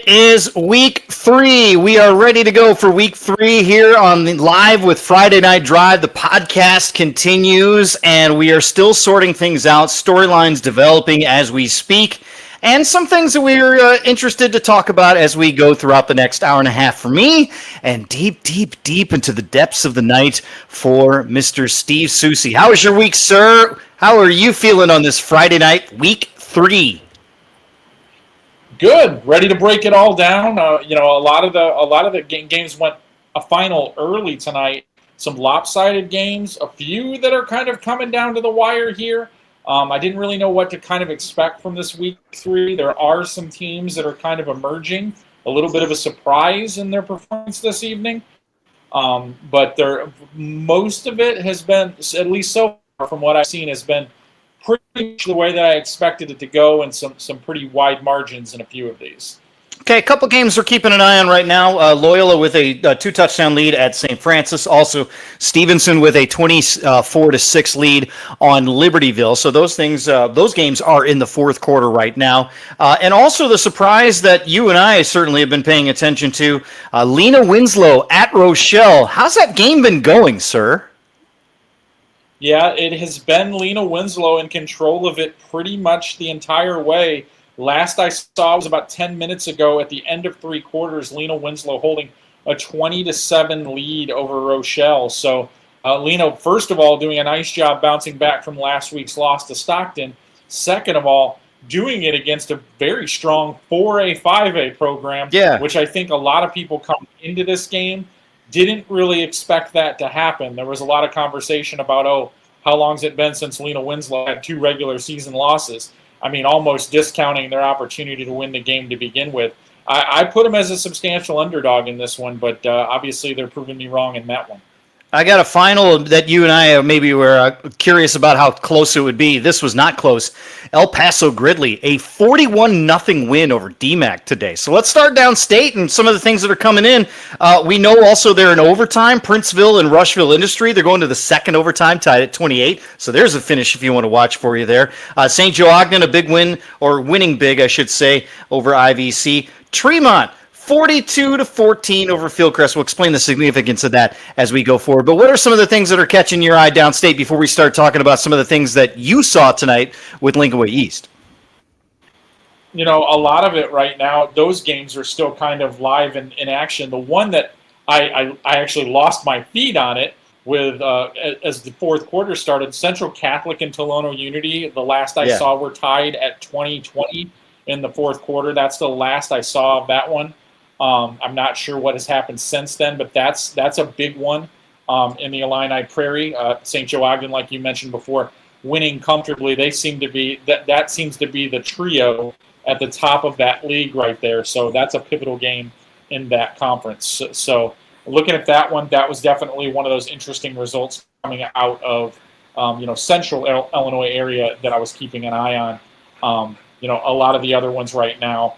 It is week 3. We are ready to go for week 3 here on the Live with Friday Night Drive. The podcast continues, and we are still sorting things out, storylines developing as we speak, and some things that we're interested to talk about as we go throughout the next hour and a half for me, and deep into the depths of the night for Mr. Steve Soucie. How was your week, sir? How are you feeling on this Friday night, week 3? Good, ready to break it all down. A lot of the games went a final early tonight. Some lopsided games, a few that are kind of coming down to the wire here. I didn't really know what to kind of expect from this week 3. There are some teams that are kind of emerging, a little bit of a surprise in their performance this evening. But most of it has been, at least so far from what I've seen, has been pretty much the way that I expected it to go, and some pretty wide margins in a few of these. Okay, a couple games we're keeping an eye on right now. Loyola with a 2-touchdown lead at St. Francis. Also, Stevenson with a 24-6 lead on Libertyville. So those games are in the fourth quarter right now. And also the surprise that you and I certainly have been paying attention to, Lena Winslow at Rochelle. How's that game been going, sir? Yeah, it has been Lena Winslow in control of it pretty much the entire way. Last I saw was about 10 minutes ago at the end of 3 quarters, Lena Winslow holding a 20-7 lead over Rochelle. So Lena, first of all, doing a nice job bouncing back from last week's loss to Stockton. Second of all, doing it against a very strong 4A, 5A program, which I think a lot of people come into this game didn't really expect that to happen. There was a lot of conversation about, how long's it been since Lena Winslow had 2 regular season losses? I mean, almost discounting their opportunity to win the game to begin with. I put them as a substantial underdog in this one, but obviously they're proving me wrong in that one. I got a final that you and I maybe were curious about how close it would be. This was not close. El Paso Gridley, a 41-0 win over DMAC today. So let's start downstate and some of the things that are coming in. We know also they're in overtime. Princeville and Rushville Industry, they're going to the second overtime, tied at 28. So there's a finish if you want to watch for you there. St. Joe Ogden, a big win, or winning big, I should say, over IVC. Tremont, 42-14 over Fieldcrest. We'll explain the significance of that as we go forward. But what are some of the things that are catching your eye downstate before we start talking about some of the things that you saw tonight with Lincoln Way East? A lot of it right now, those games are still kind of live in action. The one that I actually lost my feed on it with as the fourth quarter started, Central Catholic and Tolono Unity, the last I saw were tied at 20-20 in the fourth quarter. That's the last I saw of that one. I'm not sure what has happened since then, but that's a big one in the Illini Prairie. St. Joe Ogden, like you mentioned before, winning comfortably. They seem to be that seems to be the trio at the top of that league right there. So that's a pivotal game in that conference. So looking at that one, that was definitely one of those interesting results coming out of Central Illinois area that I was keeping an eye on. A lot of the other ones right now.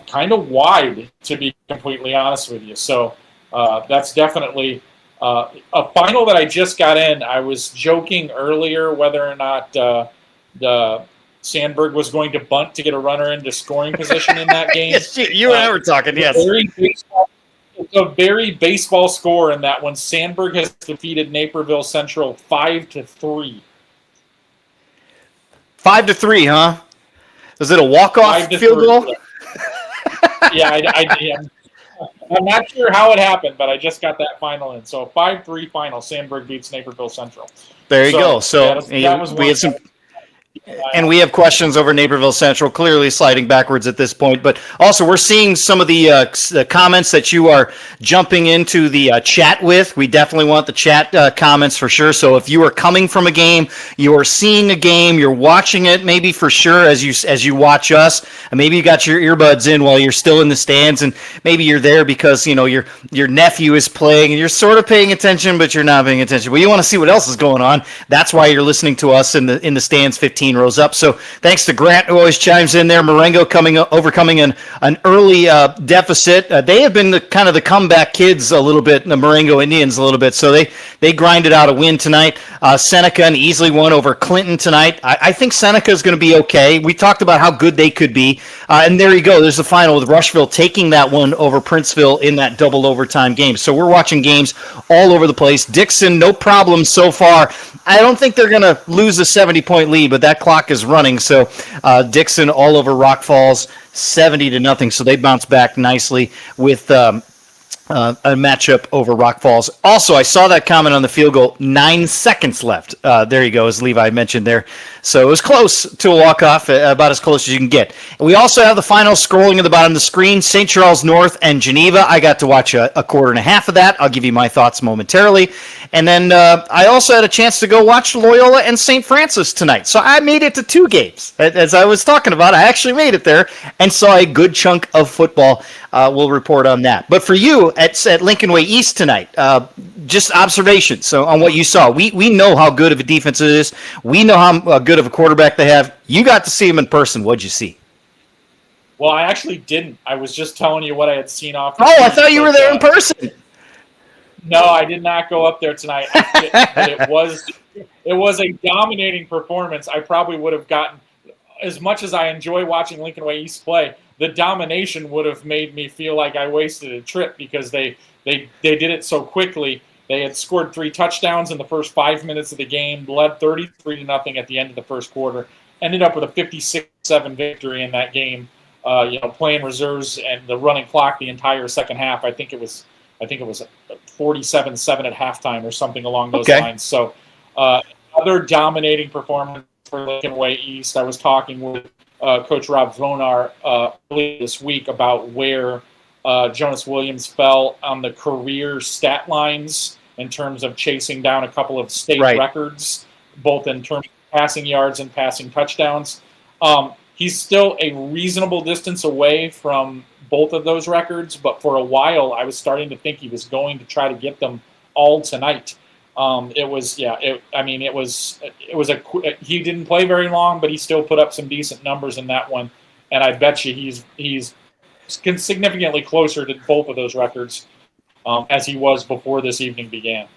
Kind of wide, to be completely honest with you. So that's definitely a final that I just got in. I was joking earlier whether or not the Sandberg was going to bunt to get a runner into scoring position in that game. Yes, you and I were talking, yes. It's a very baseball score in that one. Sandberg has defeated Naperville Central 5-3. 5-3, huh? Was it a walk-off field goal? Yeah, I'm not sure how it happened, but I just got that final in. So 5-3 final. Sandberg beats Naperville Central. There you go. So that was we had some. And we have questions over Naperville Central, clearly sliding backwards at this point. But also, we're seeing some of the comments that you are jumping into the chat with. We definitely want the chat comments for sure. So if you are coming from a game, you are seeing a game, you're watching it maybe for sure as you watch us, and maybe you got your earbuds in while you're still in the stands, and maybe you're there because your nephew is playing, and you're sort of paying attention, but you're not paying attention. Well, you want to see what else is going on. That's why you're listening to us in the stands 15 18 rows up. So thanks to Grant, who always chimes in there. Marengo overcoming an early deficit. They have been kind of the comeback kids a little bit, the Marengo Indians a little bit. So they grinded out a win tonight. Seneca an easily won over Clinton tonight. I think Seneca is going to be okay. We talked about how good they could be. And there you go. There's the final with Rushville taking that one over Princeville in that double overtime game. So we're watching games all over the place. Dixon, no problem so far. I don't think they're going to lose a 70-point lead, but that clock is running. So Dixon all over Rock Falls, 70-0. So they bounce back nicely with a matchup over Rock Falls. Also, I saw that comment on the field goal, 9 seconds left. There you go, as Levi mentioned there. So it was close to a walk-off, about as close as you can get. And we also have the final scrolling at the bottom of the screen, St. Charles North and Geneva. I got to watch a quarter and a half of that. I'll give you my thoughts momentarily. And then I also had a chance to go watch Loyola and St. Francis tonight. So I made it to 2 games. As I was talking about, I actually made it there and saw a good chunk of football. We'll report on that. But for you at Lincoln Way East tonight, just observations on what you saw. We know how good of a defense it is. We know how good of a quarterback they have. You got to see him in person. What'd you see? Well, I actually didn't. I was just telling you what I had seen off. I thought you were there in person. No, I did not go up there tonight. It was a dominating performance. I probably would have gotten, as much as I enjoy watching Lincoln Way East play, the domination would have made me feel like I wasted a trip because they did it so quickly. They had scored 3 touchdowns in the first 5 minutes of the game, led 33-0 at the end of the first quarter, ended up with a 56-7 victory in that game. Playing reserves and the running clock the entire second half. I think it was 47-7 at halftime or something along those lines. So other dominating performance for Lincoln Way East. I was talking with Coach Rob Vonar earlier this week about where Jonas Williams fell on the career stat lines in terms of chasing down a couple of state records, both in terms of passing yards and passing touchdowns. He's still a reasonable distance away from both of those records, but for a while I was starting to think he was going to try to get them all tonight. He didn't play very long, but he still put up some decent numbers in that one, and I bet you he's significantly closer to both of those records as he was before this evening began.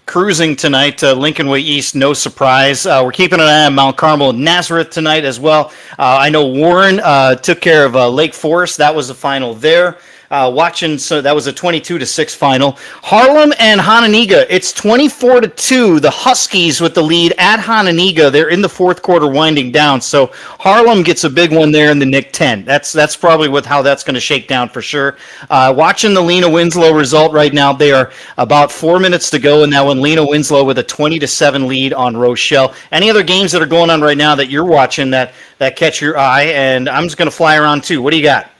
Cruising tonight, Lincoln Way East, no surprise. We're keeping an eye on Mount Carmel and Nazareth tonight as well. I know Warren took care of Lake Forest. That was the final there. So that was a 22-6 final. Harlem and Hononegah, it's 24-2. The Huskies with the lead at Hononegah. They're in the fourth quarter winding down. So Harlem gets a big one there in the Nick 10. That's probably how that's going to shake down for sure. Watching the Lena Winslow result right now. They are about 4 minutes to go in that one. Lena Winslow with a 20-7 lead on Rochelle. Any other games that are going on right now that you're watching that catch your eye? And I'm just going to fly around too. What do you got?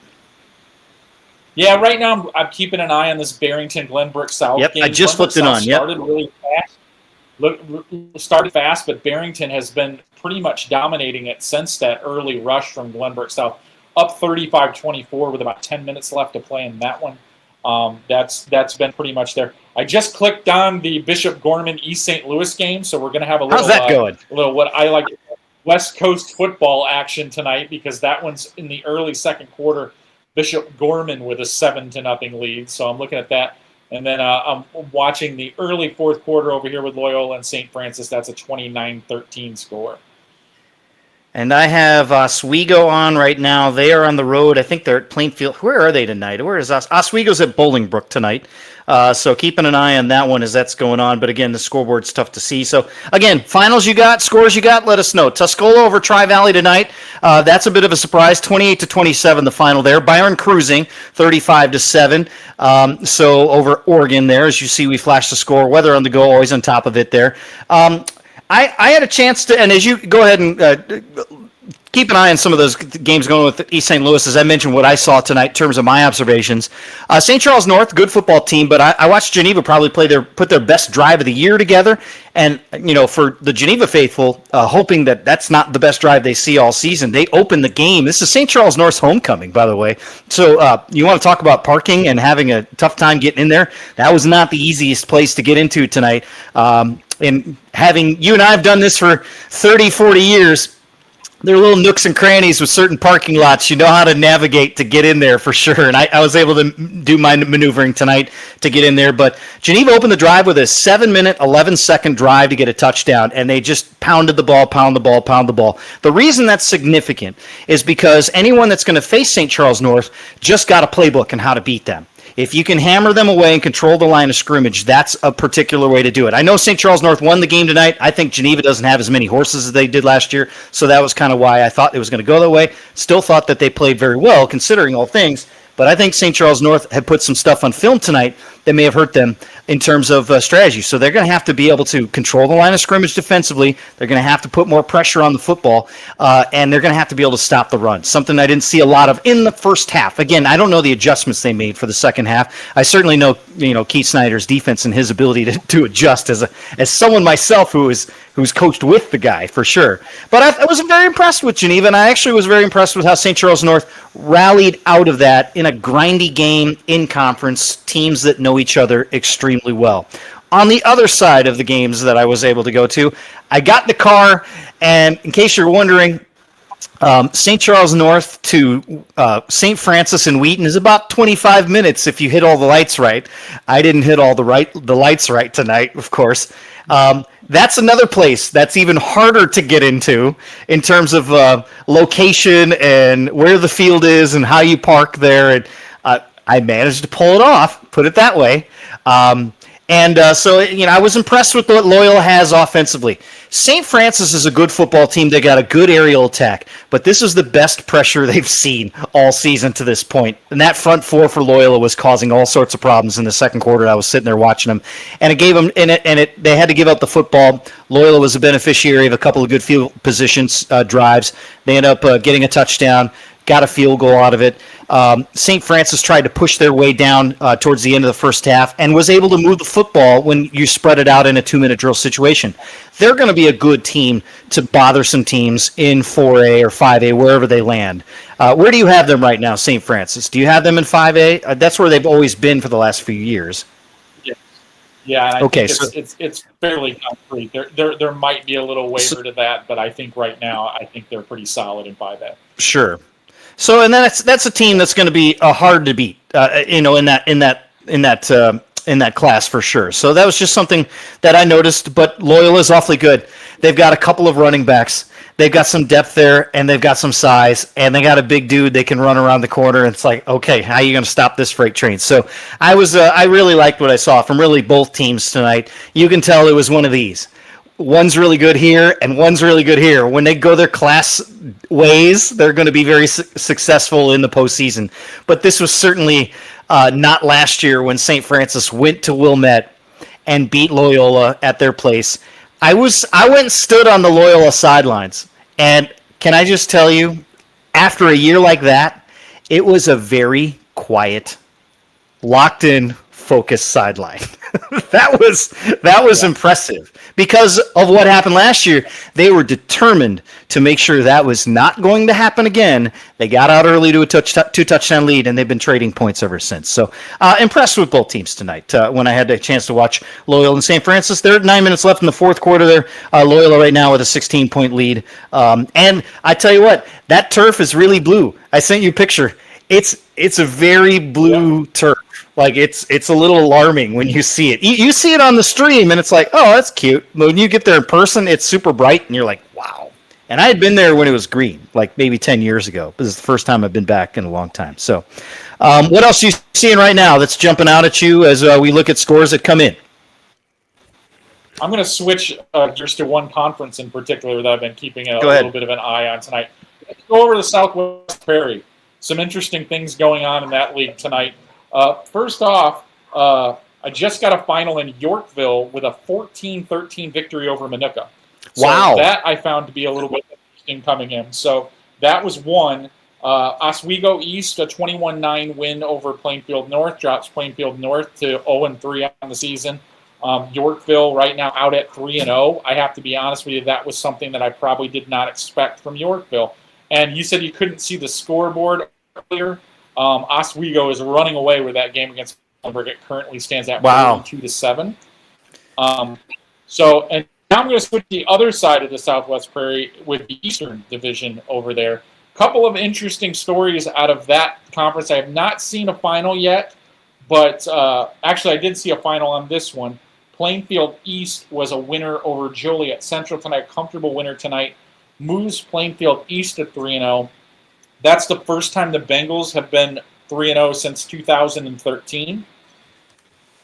Yeah, right now I'm keeping an eye on this Barrington-Glenbrook South game. I just flipped it on. Started really fast. Started fast, but Barrington has been pretty much dominating it since that early rush from Glenbrook South. Up 35-24 with about 10 minutes left to play in that one. That's been pretty much there. I just clicked on the Bishop Gorman East St. Louis game, so we're going to have a little. How's that going? A little what I like West Coast football action tonight because that one's in the early second quarter. Bishop Gorman with a 7-0 lead, so I'm looking at that. And then I'm watching the early fourth quarter over here with Loyola and St. Francis. That's a 29-13 score. And I have Oswego on right now. They are on the road. I think they're at Plainfield. Where are they tonight? Where is Oswego's at Bolingbrook tonight. So keeping an eye on that one as that's going on. But again, the scoreboard's tough to see. So again, finals you got, scores you got, let us know. Tuscola over Tri-Valley tonight. That's a bit of a surprise. 28-27 the final there. Byron cruising 35-7. So over Oregon there. As you see, we flash the score. Weather on the go, always on top of it there. I had a chance to, and as you go ahead and keep an eye on some of those games going with East St. Louis, as I mentioned what I saw tonight in terms of my observations. St. Charles North, good football team, but I watched Geneva probably put their best drive of the year together. And, for the Geneva faithful, hoping that that's not the best drive they see all season, they opened the game. This is St. Charles North's homecoming, by the way. So you want to talk about parking and having a tough time getting in there? That was not the easiest place to get into tonight. and having you and I have done this for 30, 40 years, there are little nooks and crannies with certain parking lots. You know how to navigate to get in there for sure. And I was able to do my maneuvering tonight to get in there. But Geneva opened the drive with a 7-minute, 11-second drive to get a touchdown, and they just pound the ball. The reason that's significant is because anyone that's going to face St. Charles North just got a playbook on how to beat them. If you can hammer them away and control the line of scrimmage, that's a particular way to do it. I know St. Charles North won the game tonight. I think Geneva doesn't have as many horses as they did last year, so that was kind of why I thought it was going to go that way. Still thought that they played very well, considering all things, but I think St. Charles North had put some stuff on film tonight that may have hurt them in terms of strategy. So they're going to have to be able to control the line of scrimmage defensively. They're going to have to put more pressure on the football, and they're going to have to be able to stop the run, something I didn't see a lot of in the first half. Again, I don't know the adjustments they made for the second half. I certainly know, Keith Snyder's defense and his ability to adjust as someone myself who's coached with the guy for sure. But I was very impressed with Geneva, and I actually was very impressed with how St. Charles North rallied out of that in a grindy game in conference, teams that know each other extremely well. On the other side of the games that I was able to go to, I got in the car, and in case you're wondering, St. Charles North to St. Francis and Wheaton is about 25 minutes if you hit all the lights right. I didn't hit all the lights right tonight, of course. That's another place that's even harder to get into in terms of location and where the field is and how you park there. And I managed to pull it off, put it that way. So I was impressed with what Loyola has offensively. St. Francis is a good football team. They got a good aerial attack, but this is the best pressure they've seen all season to this point. And that front four for Loyola was causing all sorts of problems in the second quarter. I was sitting there watching them, and it gave them they had to give up the football. Loyola was a beneficiary of a couple of good field positions drives. They ended up getting a touchdown. Got a field goal out of it. St. Francis tried to push their way down towards the end of the first half and was able to move the football when you spread it out in a 2-minute drill situation. They're going to be a good team to bother some teams in 4A or 5A, wherever they land. Where do you have them right now, St. Francis? Do you have them in 5A? That's where they've always been for the last few years. Yeah, and I think it's fairly concrete. There might be a little waiver to that, but I think right now they're pretty solid in 5A. Sure. So, and then that's a team that's going to be hard to beat, in that class for sure. So that was just something that I noticed. But Loyola's awfully good. They've got a couple of running backs. They've got some depth there, and they've got some size, and they got a big dude. They can run around the corner. And it's like, okay, how are you going to stop this freight train? So I really liked what I saw from really both teams tonight. You can tell it was one of these. One's really good here, and one's really good here. When they go their class ways, they're going to be very successful in the postseason. But this was certainly not last year when St. Francis went to Wilmette and beat Loyola at their place. I went and stood on the Loyola sidelines, and can I just tell you, after a year like that, it was a very quiet, locked-in, focused sideline. That was impressive. Because of what happened last year, they were determined to make sure that was not going to happen again. They got out early to a two-touchdown lead, and they've been trading points ever since. So impressed with both teams tonight. When I had a chance to watch Loyola and St. Francis, there are 9 minutes left in the fourth quarter there. Loyola right now with a 16-point lead. And I tell you what, that turf is really blue. I sent you a picture. It's a very blue turf. Like it's a little alarming when you see it. You see it on the stream, and it's like, oh, that's cute. But when you get there in person, it's super bright, and you're like, wow. And I had been there when it was green, like maybe 10 years ago. This is the first time I've been back in a long time. So, what else are you seeing right now that's jumping out at you as we look at scores that come in? I'm going to switch just to one conference in particular that I've been keeping a little bit of an eye on tonight. Let's go over to Southwest Prairie. Some interesting things going on in that league tonight. First off, I just got a final in Yorkville with a 14-13 victory over Minooka. So wow. That I found to be a little bit interesting coming in. So that was one. Oswego East, a 21-9 win over Plainfield North, drops Plainfield North to 0-3 on the season. Yorkville right now out at 3-0. I have to be honest with you, that was something that I probably did not expect from Yorkville. And you said you couldn't see the scoreboard earlier. Oswego is running away with that game against Muhlenberg. It currently stands at 42-7. So, and now I'm going to switch to the other side of the Southwest Prairie with the Eastern Division over there. Couple of interesting stories out of that conference. I have not seen a final yet, but actually I did see a final on this one. Plainfield East was a winner over Joliet Central tonight, comfortable winner tonight. Moves Plainfield East to 3-0. That's the first time the Bengals have been 3-0 since 2013.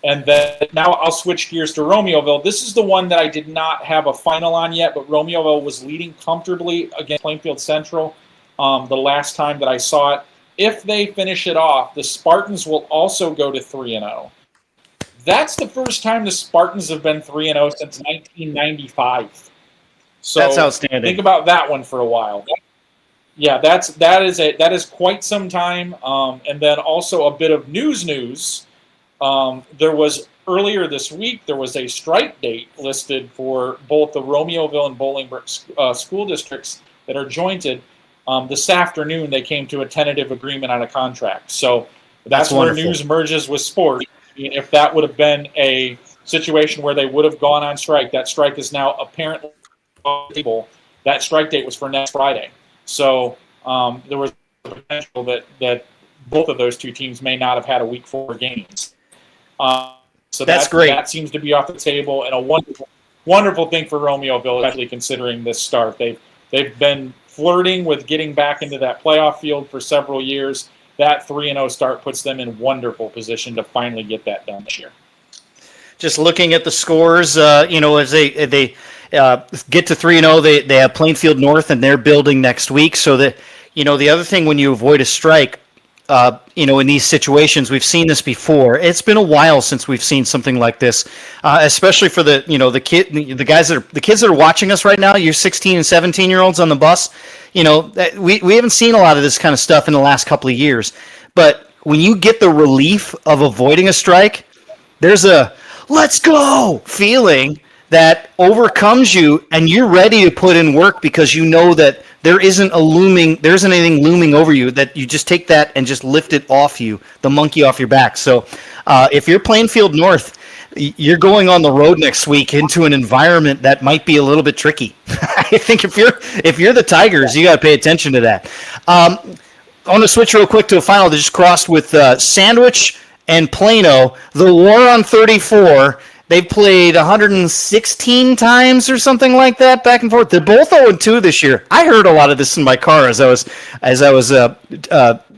And then now I'll switch gears to Romeoville. This is the one that I did not have a final on yet, but Romeoville was leading comfortably against Plainfield Central the last time that I saw it. If they finish it off, the Spartans will also go to 3-0. That's the first time the Spartans have been 3-0 since 1995. So that's outstanding. Think about that one for a while. Yeah, that is quite some time. And then also a bit of news. There was earlier this week, there was a strike date listed for both the Romeoville and Bolingbrook school districts that are jointed. This afternoon, they came to a tentative agreement on a contract. So that's where wonderful. news merges with sport. I mean, if that would have been a situation where they would have gone on strike, that strike is now apparently on the table. That strike date was for next Friday. So there was potential that both of those two teams may not have had a week 4 games. So that's great. That seems to be off the table, and a wonderful thing for Romeoville, especially considering this start. They've been flirting with getting back into that playoff field for several years. That 3-0 start puts them in wonderful position to finally get that done this year. Just looking at the scores, as they get to 3-0, they have Plainfield North and they're building next week. So that, the other thing when you avoid a strike, in these situations, we've seen this before. It's been a while since we've seen something like this, especially for the kids that are watching us right now. You're 16 and 17-year-olds on the bus. We haven't seen a lot of this kind of stuff in the last couple of years. But when you get the relief of avoiding a strike, there's a let's go feeling that overcomes you, and you're ready to put in work because you know that there isn't anything looming over you, that you just take that and just lift it off you, the monkey off your back. So if you're Plainfield North, you're going on the road next week into an environment that might be a little bit tricky. I think if you're the Tigers, you got to pay attention to that. I want to switch real quick to a final that just crossed with Sandwich and Plano. The War on 34. They've played 116 times or something like that, back and forth. They're both 0-2 this year. I heard a lot of this in my car as I was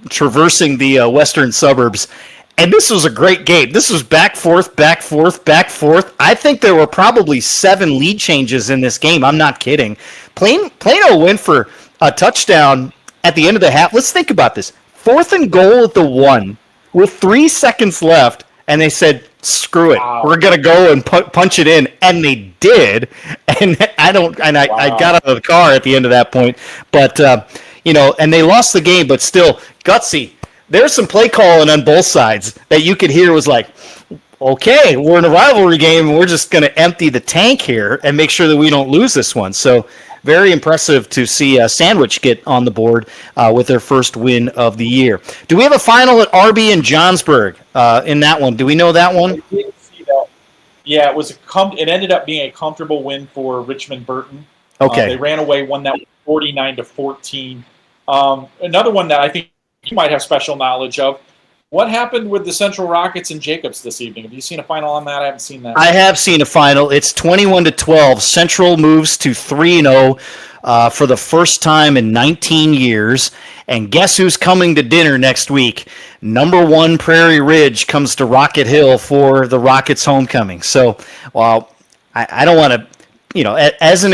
traversing the western suburbs, and this was a great game. This was back, forth, back, forth, back, forth. I think there were probably 7 lead changes in this game. I'm not kidding. Plano went for a touchdown at the end of the half. Let's think about this. 4th and goal at the 1 with 3 seconds left, and they said, screw it. Wow. We're going to go and punch it in. And they did. And I got out of the car at the end of that point. But, and they lost the game, but still gutsy. There's some play calling on both sides that you could hear was like, okay, we're in a rivalry game, and we're just going to empty the tank here and make sure that we don't lose this one. So very impressive to see Sandwich get on the board with their first win of the year. Do we have a final at RB and Johnsburg in that one? Do we know that one? I didn't see that. Yeah, it ended up being a comfortable win for Richmond Burton. Okay. They ran away, won that 49-14. Another one that I think you might have special knowledge of. What happened with the Central Rockets and Jacobs this evening? Have you seen a final on that? I haven't seen that. I have seen a final. It's 21-12. Central moves to 3-0 for the first time in 19 years. And guess who's coming to dinner next week? Number 1 Prairie Ridge comes to Rocket Hill for the Rockets' homecoming. So, well, I don't want to, as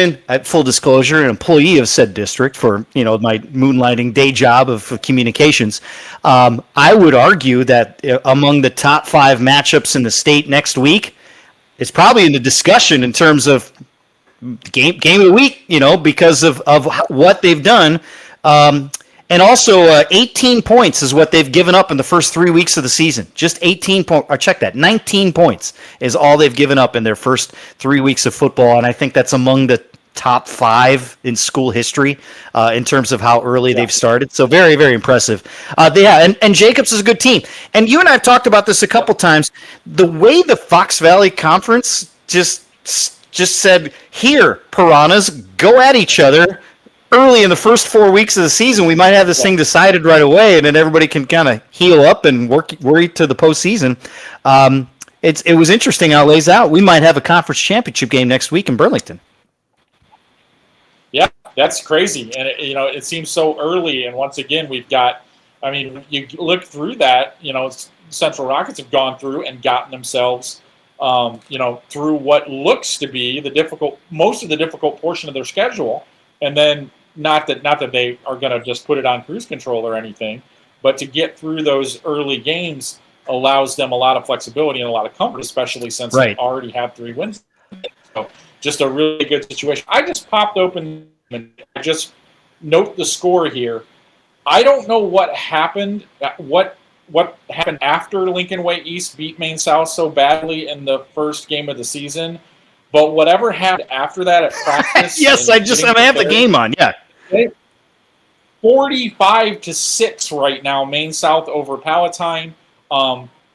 full disclosure, an employee of said district for, my moonlighting day job of communications, I would argue that among the top 5 matchups in the state next week, it's probably in the discussion in terms of game of the week, because of what they've done. And also 18 points is what they've given up in the first 3 weeks of the season. Just 18 points. Or check that. 19 points is all they've given up in their first 3 weeks of football. And I think that's among the top 5 in school history in terms of how early they've started. So very, very impressive. And Jacobs is a good team. And you and I have talked about this a couple times. The way the Fox Valley Conference just just said, here, Piranhas, go at each other. Early in the first 4 weeks of the season, we might have this thing decided right away, and then everybody can kind of heal up and worry to the postseason. It was interesting how it lays out. We might have a conference championship game next week in Burlington. Yeah, that's crazy, and it seems so early. And once again, we've got. I mean, you look through that. Central Rockets have gone through and gotten themselves, through what looks to be most of the difficult portion of their schedule, and then. Not that they are going to just put it on cruise control or anything, but to get through those early games allows them a lot of flexibility and a lot of comfort, especially since they already have 3 wins. So just a really good situation. I just popped open and just note the score here. I don't know what happened. What happened after Lincoln Way East beat Maine South so badly in the first game of the season. But whatever happened after that at practice. Yes, I have the game on. Yeah. 45-6 right now, Maine South over Palatine.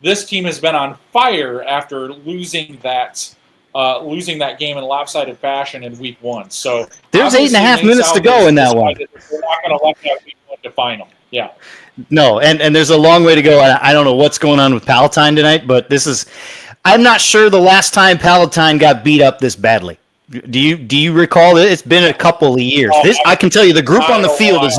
This team has been on fire after losing that game in lopsided fashion in week 1. So there's 8.5 minutes to go in that one. We're not going to let that week 1 define them. Yeah. No, and there's a long way to go. I don't know what's going on with Palatine tonight, but I'm not sure the last time Palatine got beat up this badly. Do you recall it? It's been a couple of years. I can tell you, the group on the field has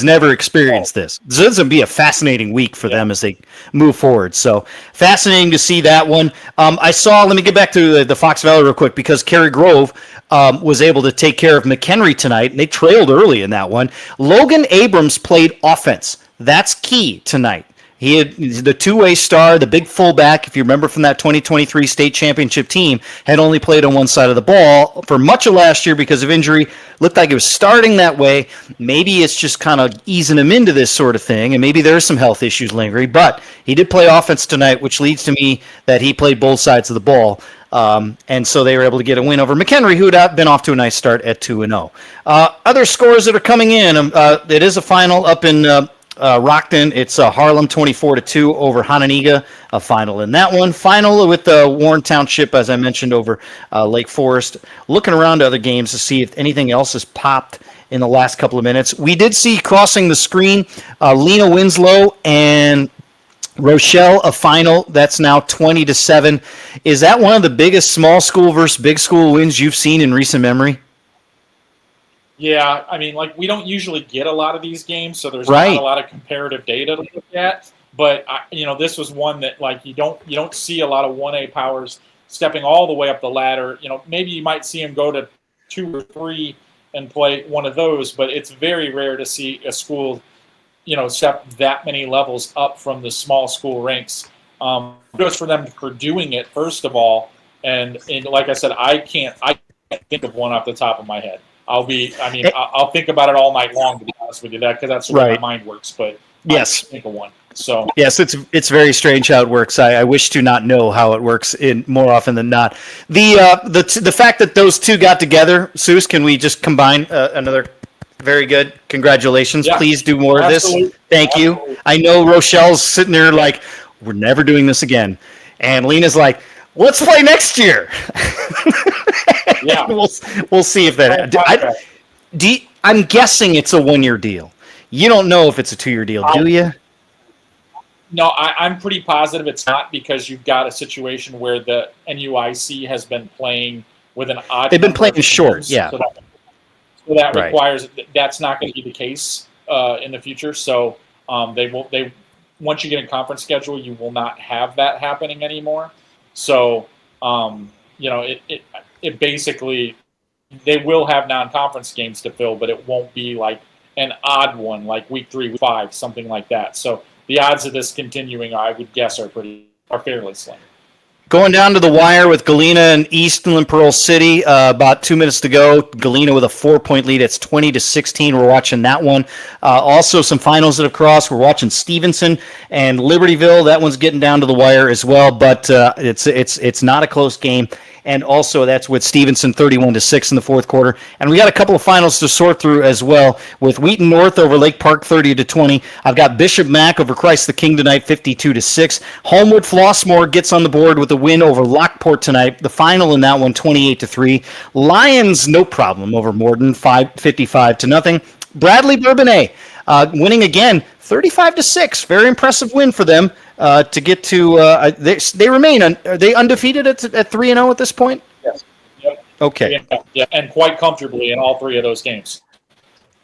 never experienced this. So this will be a fascinating week for them as they move forward. So fascinating to see that one. Let me get back to the Fox Valley real quick, because Cary Grove was able to take care of McHenry tonight, and they trailed early in that one. Logan Abrams played offense. That's key tonight. He had the two-way star, the big fullback, if you remember from that 2023 state championship team, had only played on one side of the ball for much of last year because of injury. Looked like it was starting that way. Maybe it's just kind of easing him into this sort of thing, and maybe there's some health issues lingering. But he did play offense tonight, which leads to me that he played both sides of the ball. And so they were able to get a win over McHenry, who had been off to a nice start at 2-0. Other scores that are coming in, it is a final up in Rockton. It's Harlem 24-2 over Hononegah, a final in that one. Final with Warren Township, as I mentioned, over Lake Forest. Looking around to other games to see if anything else has popped in the last couple of minutes. We did see crossing the screen Lena Winslow and Rochelle, a final. That's now 20-7. Is that one of the biggest small school versus big school wins you've seen in recent memory? Yeah, I mean, we don't usually get a lot of these games, so there's not a lot of comparative data to look at. But this was one that you don't see a lot of 1A powers stepping all the way up the ladder. Maybe you might see them go to 2 or 3 and play one of those, but it's very rare to see a school, step that many levels up from the small school ranks. Kudos for them for doing it, first of all. And like I said, I can't think of one off the top of my head. I'll think about it all night long, to be honest with you, because that's the way my mind works. But yes, I can't think of one. So yes, it's very strange how it works. I wish to not know how it works more often than not. The fact that those two got together, Souce, can we just combine another? Very good. Congratulations. Yeah. Please do more of this. Thank you. I know Rochelle's sitting there like, we're never doing this again, and Lena's like, let's play next year. Yeah, we'll see if that. I'm guessing it's a 1-year deal. You don't know if it's a 2-year deal, do you? No, I'm pretty positive it's not, because you've got a situation where the NUIC has been playing with an odd. They've been playing short, yeah. So that requires that's not going to be the case in the future. So they once you get a conference schedule, you will not have that happening anymore. So it basically, they will have non-conference games to fill, but it won't be like an odd one, like week 3, week 5, something like that. So the odds of this continuing, I would guess, are fairly slim. Going down to the wire with Galena and Eastland Pearl City, about 2 minutes to go. Galena with a 4-point lead. It's 20-16. We're watching that one. Also, some finals that have crossed. We're watching Stevenson and Libertyville. That one's getting down to the wire as well, but it's not a close game. and also that's with Stevenson 31-6 in the fourth quarter. And we got a couple of finals to sort through as well, with Wheaton North over Lake Park 30-20. I've got Bishop Mack over Christ the King tonight 52-6. Homewood Flossmoor gets on the board with a win over Lockport tonight. The final in that one 28-3. Lions no problem over Morden 55-0. Bradley Bourbonnais winning again 35-6. Very impressive win for them to get to. They remain. Are they undefeated at 3-0 at this point? Yes. Yep. Okay. Yeah, and quite comfortably in all three of those games.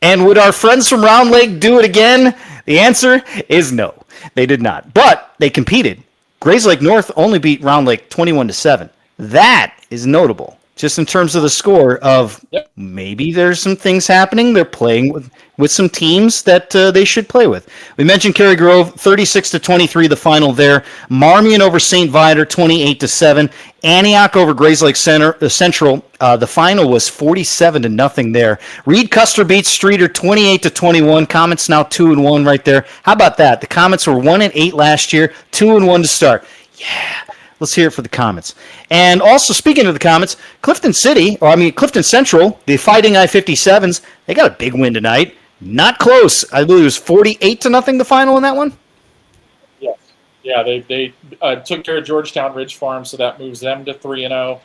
And would our friends from Round Lake do it again? The answer is no. They did not. But they competed. Grays Lake North only beat Round Lake 21-7. That is notable. Just in terms of the score of maybe there's some things happening. They're playing with some teams that they should play with. We mentioned Cary Grove, 36-23, the final there. Marmion over St. Viator, 28-7. Antioch over Grays Lake Central. The final was 47-0 there. Reed Custer beats Streeter 28-21. Comets now 2-1 right there. How about that? The Comets were 1-8 last year, 2-1 to start. Yeah. Let's hear it for the Comets. And also, speaking of the Comets, Clifton Central, the Fighting I-57s, they got a big win tonight. Not close. I believe it was 48-0 the final in that one. Yes. Yeah, they took care of Georgetown Ridge Farm, so that moves them to 3-0.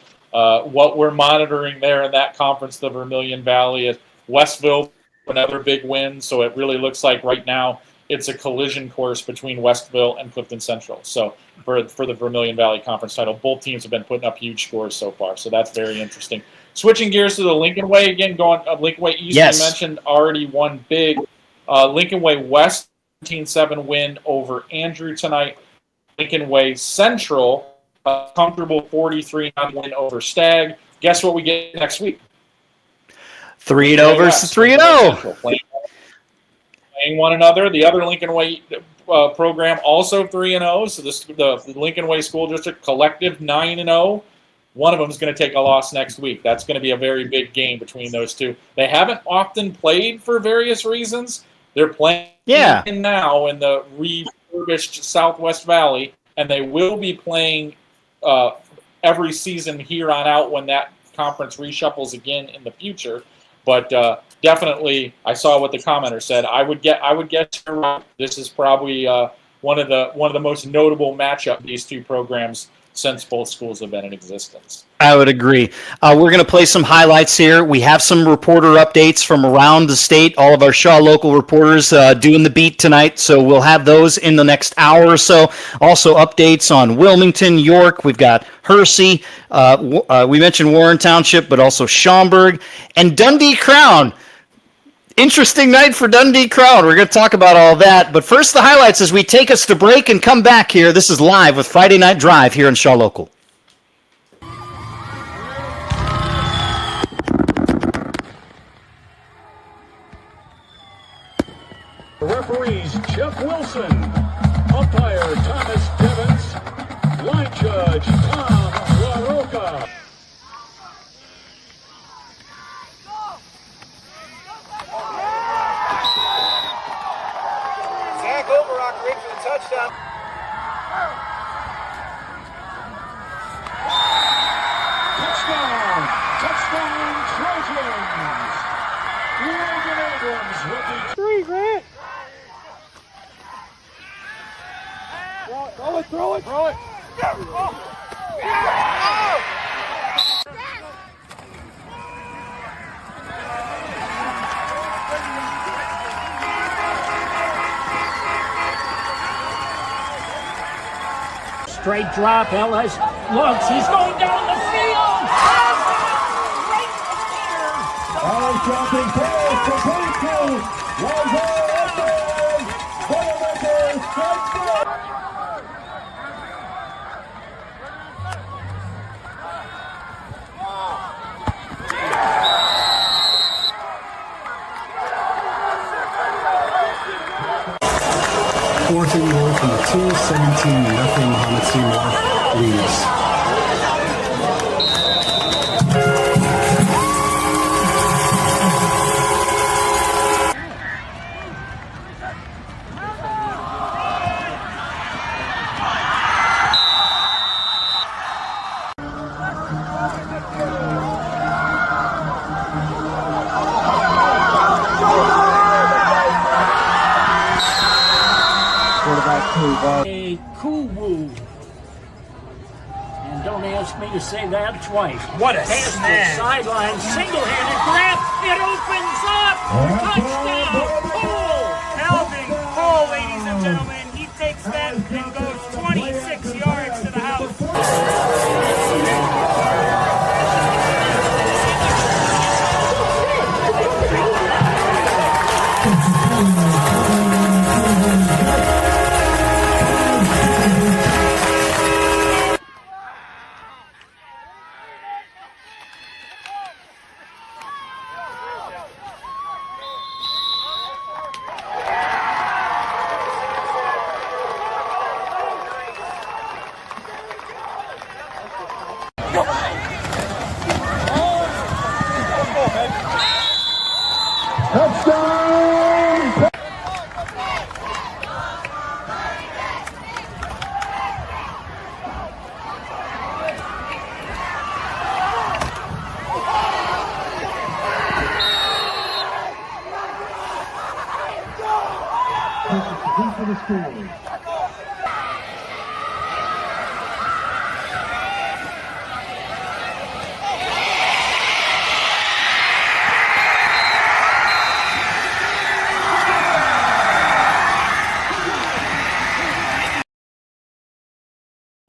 What we're monitoring there in that conference, the Vermilion Valley, is Westville, another big win. So it really looks like right now it's a collision course between Westville and Clifton Central. So for the Vermilion Valley Conference title, both teams have been putting up huge scores so far. So that's very interesting. Switching gears to the Lincoln Way again, going Lincoln Way East. Yes. You mentioned already one big Lincoln Way West 17-7 win over Andrew tonight. Lincoln Way Central, comfortable 43-0 win over Stagg. Guess what we get next week? 3-0 versus 3-0. Playing one another. The other Lincoln Way program also 3-0. So the Lincoln Way School District collective 9-0. One of them is going to take a loss next week. That's going to be a very big game between those two. They haven't often played for various reasons. They're playing now in the refurbished Southwest Valley, and they will be playing every season here on out when that conference reshuffles again in the future. But definitely, I saw what the commenter said. I would guess you're right. This is probably one of the most notable matchup these two programs since both schools have been in existence. I would agree. We're going to play some highlights here. We have some reporter updates from around the state. All of our Shaw local reporters doing the beat tonight, so we'll have those in the next hour or so. Also updates on Wilmington, York. We've got Hersey. We mentioned Warren Township, but also Schaumburg and Dundee Crown. Interesting night for Dundee Crown. We're going to talk about all that. But first, the highlights as we take us to break and come back here. This is live with Friday Night Drive here in Shaw Local. The referees, Jeff Wilson. Umpire, Thomas Devens. Line judge, Tom LaRocca. Touchdown. Touchdown, Trojans. Logan Abrams with the 3, Grant. Throw it. Straight drop, Ellis looks, he's going down the field! Right there! Ellis dropping pass to Baker! Rosa Edwards! Boilermakers, touchdown! Fourth and goal from the 2-17-0 Muhammad Seymour leads. Ooh. And don't ask me to say that twice. What a Pass to the smash. sideline, single-handed grab. It opens up. Touchdown. Cole. Calvin Cole, ladies and gentlemen, he takes that and goes 26 yards to the house. Touchdown! For the score.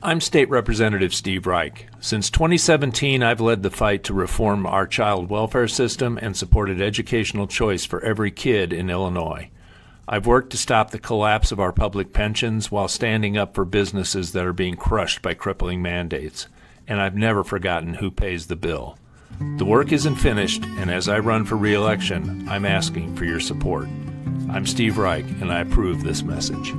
I'm State Representative Steve Reich. Since 2017, I've led the fight to reform our child welfare system and supported educational choice for every kid in Illinois. I've worked to stop the collapse of our public pensions while standing up for businesses that are being crushed by crippling mandates. And I've never forgotten who pays the bill. The work isn't finished, and as I run for re-election, I'm asking for your support. I'm Steve Reich, and I approve this message.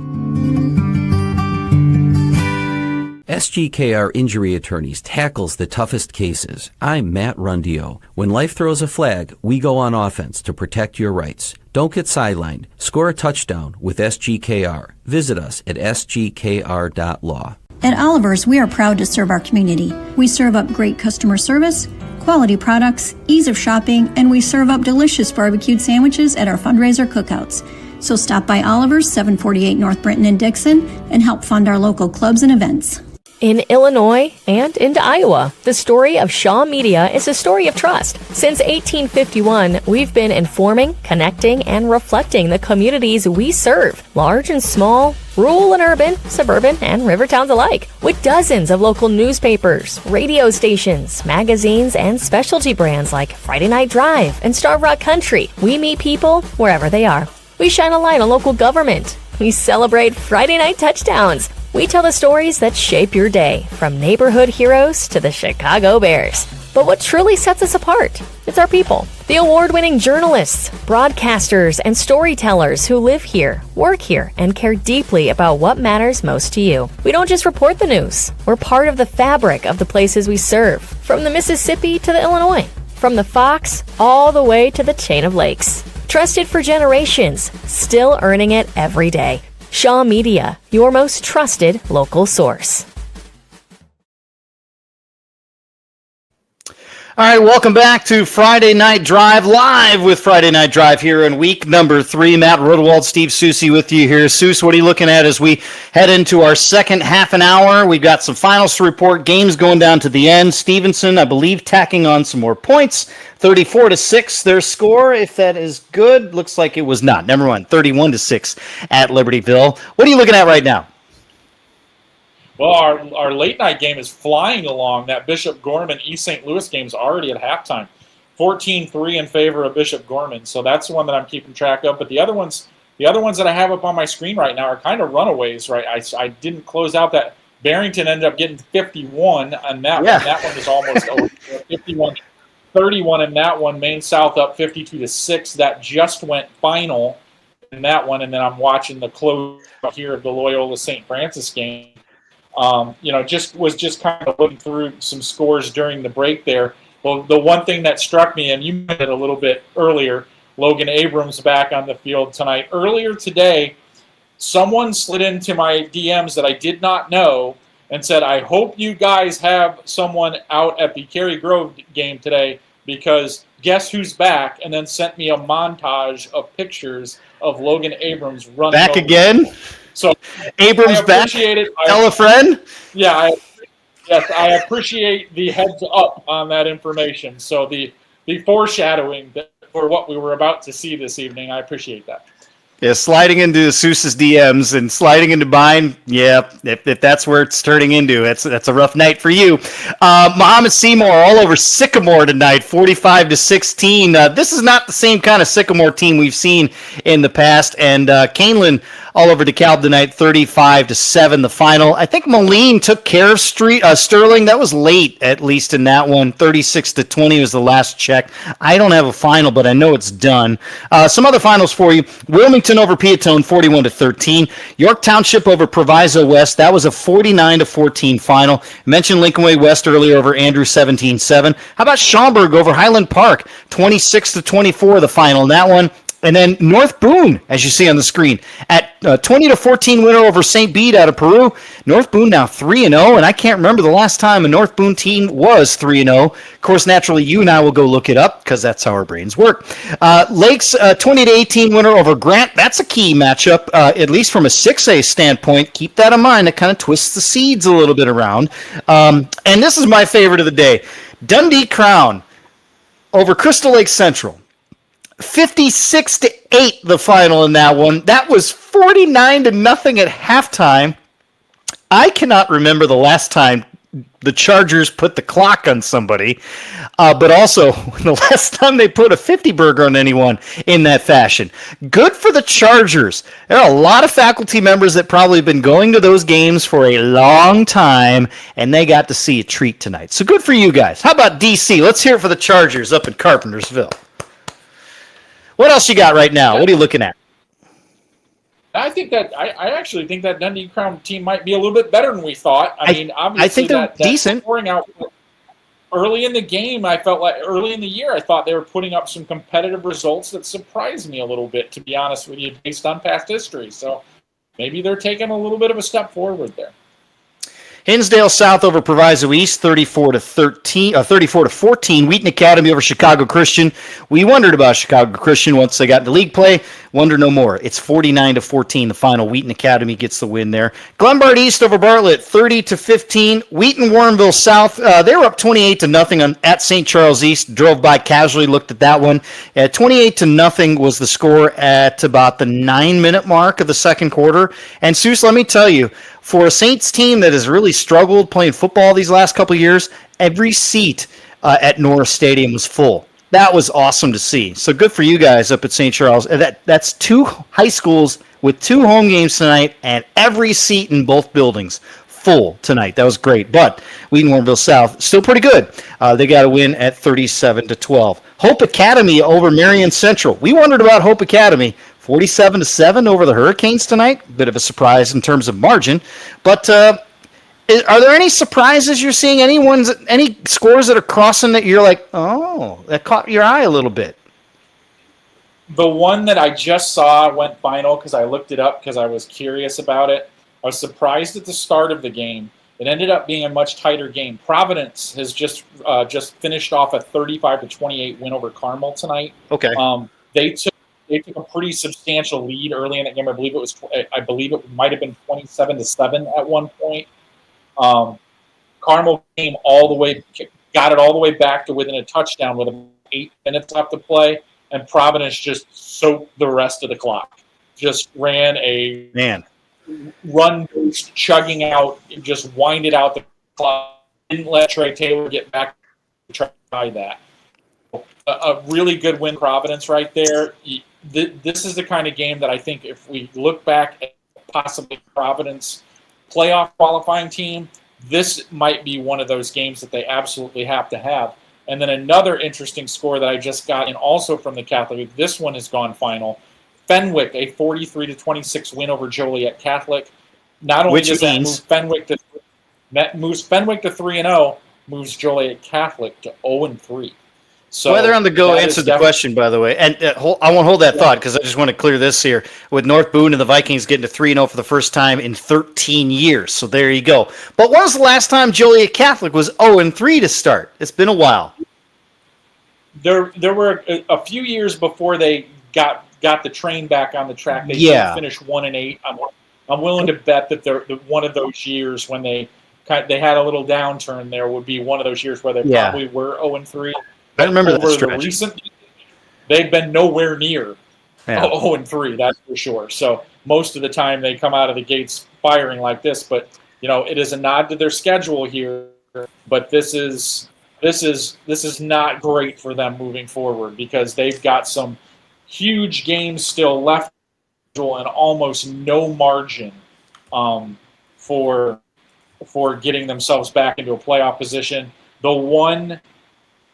SGKR Injury Attorneys tackles the toughest cases. I'm Matt Rundio. When life throws a flag, we go on offense to protect your rights. Don't get sidelined. Score a touchdown with SGKR. Visit us at sgkr.law. At Oliver's, we are proud to serve our community. We serve up great customer service, quality products, ease of shopping, and we serve up delicious barbecued sandwiches at our fundraiser cookouts. So stop by Oliver's, 748 North Brinton and Dixon, and help fund our local clubs and events. In Illinois and into Iowa, the story of Shaw Media is a story of trust. Since 1851, we've been informing, connecting, and reflecting the communities we serve, large and small, rural and urban, suburban, and river towns alike, with dozens of local newspapers, radio stations, magazines, and specialty brands like Friday Night Drive and Starve Rock Country. We meet people wherever they are. We shine a light on local government. We celebrate Friday night touchdowns. We tell the stories that shape your day, from neighborhood heroes to the Chicago Bears. But what truly sets us apart? It's our people. The award-winning journalists, broadcasters, and storytellers who live here, work here, and care deeply about what matters most to you. We don't just report the news. We're part of the fabric of the places we serve, from the Mississippi to the Illinois, from the Fox all the way to the chain of lakes. Trusted for generations, still earning it every day. Shaw Media, your most trusted local source. All right, welcome back to Friday Night Drive, live with Friday Night Drive here in week number 3. Matt Rodewald, Steve Soucie with you here. Souce, what are you looking at as we head into our second half an hour? We've got some finals to report, games going down to the end. Stevenson, I believe, tacking on some more points. 34-6, their score. If that is good, looks like it was not. Never mind, 31-6 at Libertyville. What are you looking at right now? Well, our late night game is flying along. That Bishop Gorman East St. Louis game is already at halftime. 14-3 in favor of Bishop Gorman. So that's the one that I'm keeping track of. But the other ones that I have up on my screen right now are kind of runaways, right? I didn't close out that. Barrington ended up getting 51 on that one. That one was almost over. 51-31 in that one. Maine South up 52-6. That just went final in that one. And then I'm watching the close here of the Loyola St. Francis game. Just kind of looking through some scores during the break there. Well, the one thing that struck me, and you mentioned it a little bit earlier, Logan Abrams back on the field tonight. Earlier today, someone slid into my DMs that I did not know and said, I hope you guys have someone out at the Cary Grove game today because guess who's back? And then sent me a montage of pictures of Logan Abrams running back again. So Abrams I back. appreciate it. Tell a friend. Yeah, yes, I appreciate the heads up on that information. So the foreshadowing for what we were about to see this evening, I appreciate that. Yeah, sliding into Souce's DMs and sliding into mine. Yeah, if that's where it's turning into, that's a rough night for you. Muhammad Seymour all over Sycamore tonight, 45-16. This is not the same kind of Sycamore team we've seen in the past. And Canelan all over DeKalb tonight, 35-7. The final. I think Moline took care of Sterling. That was late, at least in that one. 36-20 was the last check. I don't have a final, but I know it's done. Some other finals for you. Wilmington over Peatone, 41-13. York Township over Proviso West. That was a 49-14 final. Mentioned Lincoln Way West earlier over Andrew, 17-7. How about Schaumburg over Highland Park, 26-24 the final in that one. And then North Boone, as you see on the screen, at 20-14 winner over St. Bede out of Peru. North Boone now 3-0, and I can't remember the last time a North Boone team was 3-0. Of course, naturally, you and I will go look it up because that's how our brains work. Lakes 20-18 winner over Grant. That's a key matchup, at least from a 6A standpoint. Keep that in mind. It kind of twists the seeds a little bit around. And this is my favorite of the day. Dundee Crown over Crystal Lake Central. 56-8 the final in that one. That was 49-0 at halftime. I cannot remember the last time the Chargers put the clock on somebody, but also the last time they put a 50 burger on anyone in that fashion. Good for the Chargers. There are a lot of faculty members that probably have been going to those games for a long time, and they got to see a treat tonight. So good for you guys. How about DC? Let's hear it for the Chargers up in Carpentersville. What else you got right now? What are you looking at? I think that I actually think that Dundee Crown team might be a little bit better than we thought. I mean, obviously, I think they're decent. Scoring out early in the game, I felt like early in the year, I thought they were putting up some competitive results that surprised me a little bit, to be honest with you, based on past history. So maybe they're taking a little bit of a step forward there. Hinsdale South over Proviso East, 34-14. Wheaton Academy over Chicago Christian. We wondered about Chicago Christian once they got into league play. Wonder no more. It's 49-14. The final. Wheaton Academy gets the win there. Glenbard East over Bartlett, 30-15. Wheaton Warrenville South. They were up 28-0 at St. Charles East. Drove by casually, looked at that one. 28-0 was the score at about the 9-minute mark of the second quarter. And Seuss, let me tell you, for a Saints team that has really struggled playing football these last couple of years, every seat at Norris Stadium was full. That was awesome to see. So good for you guys up at St. Charles. That's two high schools with two home games tonight, and every seat in both buildings full tonight. That was great. But Wheaton Warrenville South, still pretty good. They got a win at 37-12. Hope Academy over Marion Central. We wondered about Hope Academy. 47-7 over the Hurricanes tonight. Bit of a surprise in terms of margin. But are there any surprises you're seeing? Any scores that are crossing that you're like, oh, that caught your eye a little bit? The one that I just saw went final because I looked it up because I was curious about it. I was surprised at the start of the game. It ended up being a much tighter game. Providence has just finished off a 35-28 win over Carmel tonight. Okay. They took a pretty substantial lead early in that game. I believe it might have been 27-7 at one point. Carmel came got it all the way back to within a touchdown with 8 minutes left to play, and Providence just soaked the rest of the clock. Just ran a run-based chugging out, just winded out the clock. Didn't let Trey Taylor get back to try that. A really good win, Providence, right there. This is the kind of game that I think if we look back at possibly Providence playoff qualifying team, this might be one of those games that they absolutely have to have. And then another interesting score that I just got, and also from the Catholic League, this one has gone final. Fenwick, a 43-26 win over Joliet Catholic. Not only does that move Fenwick to 3-0, moves Joliet Catholic to 0-3. So Weather on the Go answered the question, by the way. And I won't hold that thought because I just want to clear this here. With North Boone and the Vikings getting to 3-0 for the first time in 13 years. So there you go. But when was the last time Joliet Catholic was 0-3 to start? It's been a while. There were a few years before they got the train back on the track. They finished 1-8. I'm willing to bet that they're one of those years when they had a little downturn there would be one of those years where they probably were 0-3. I remember that over stretch. the recent, they've been nowhere near 0-3. That's for sure. So most of the time they come out of the gates firing like this, but it is a nod to their schedule here. But this is not great for them moving forward because they've got some huge games still left and almost no margin for getting themselves back into a playoff position. The one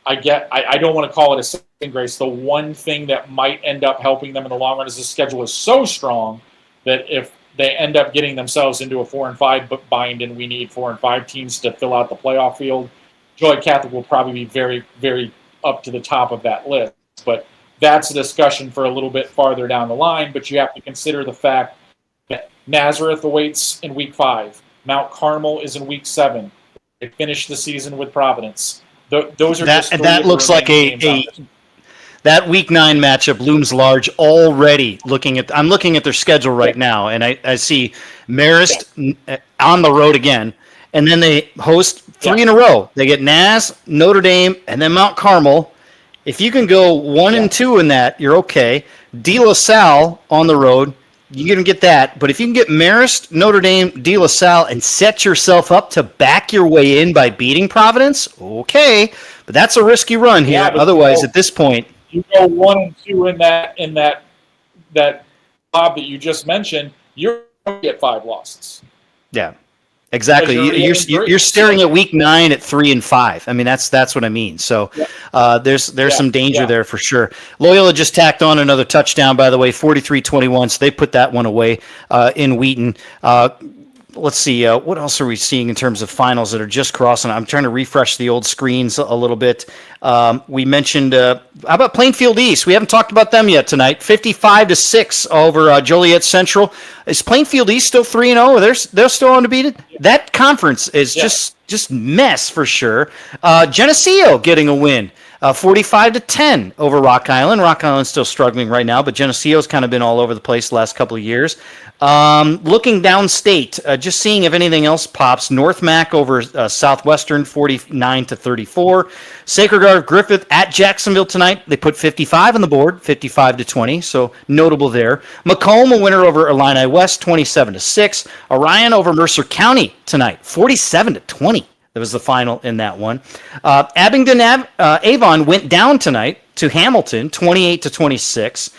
I don't want to call it a saving grace. The one thing that might end up helping them in the long run is the schedule is so strong that if they end up getting themselves into a 4-5 bind and we need 4 and 5 teams to fill out the playoff field, Joliet Catholic will probably be very, very up to the top of that list. But that's a discussion for a little bit farther down the line. But you have to consider the fact that Nazareth awaits in week 5. Mount Carmel is in week 7. They finish the season with Providence. Those are just three that looks like that week 9 matchup looms large already. I'm looking at their schedule right now, and I see Marist on the road again, and then they host 3 in a row. They get Naz, Notre Dame, and then Mount Carmel. If you can go 1 and 2 in that, you're okay. De La Salle on the road, you're going to get that. But if you can get Marist, Notre Dame, De La Salle, and set yourself up to back your way in by beating Providence, okay. But that's a risky run here. Otherwise, at this point, you go 1 and 2 in that job that you just mentioned, you're going to get 5 losses. Yeah, exactly. You're staring at week 9 at 3 and 5. I mean, that's what I mean. So there's some danger there for sure. Loyola just tacked on another touchdown, by the way, 43-21. So they put that one away in Wheaton. Let's see, what else are we seeing in terms of finals that are just crossing? I'm trying to refresh the old screens a little bit. We mentioned, how about Plainfield East? We haven't talked about them yet tonight. 55-6 over Joliet Central. Is Plainfield East still 3-0? They're still undefeated? That conference is just mess for sure. Geneseo getting a win. 45-10 over Rock Island. Rock Island's still struggling right now, but Geneseo's kind of been all over the place the last couple of years. Looking downstate, just seeing if anything else pops. North Mac over Southwestern, 49-34. Sacred Heart of Griffith at Jacksonville tonight. They put 55 on the board, 55-20, so notable there. Macomb, a winner over Illini West, 27-6. Orion over Mercer County tonight, 47-20. That was the final in that one. Abingdon Avon went down tonight to Hamilton, 28-26.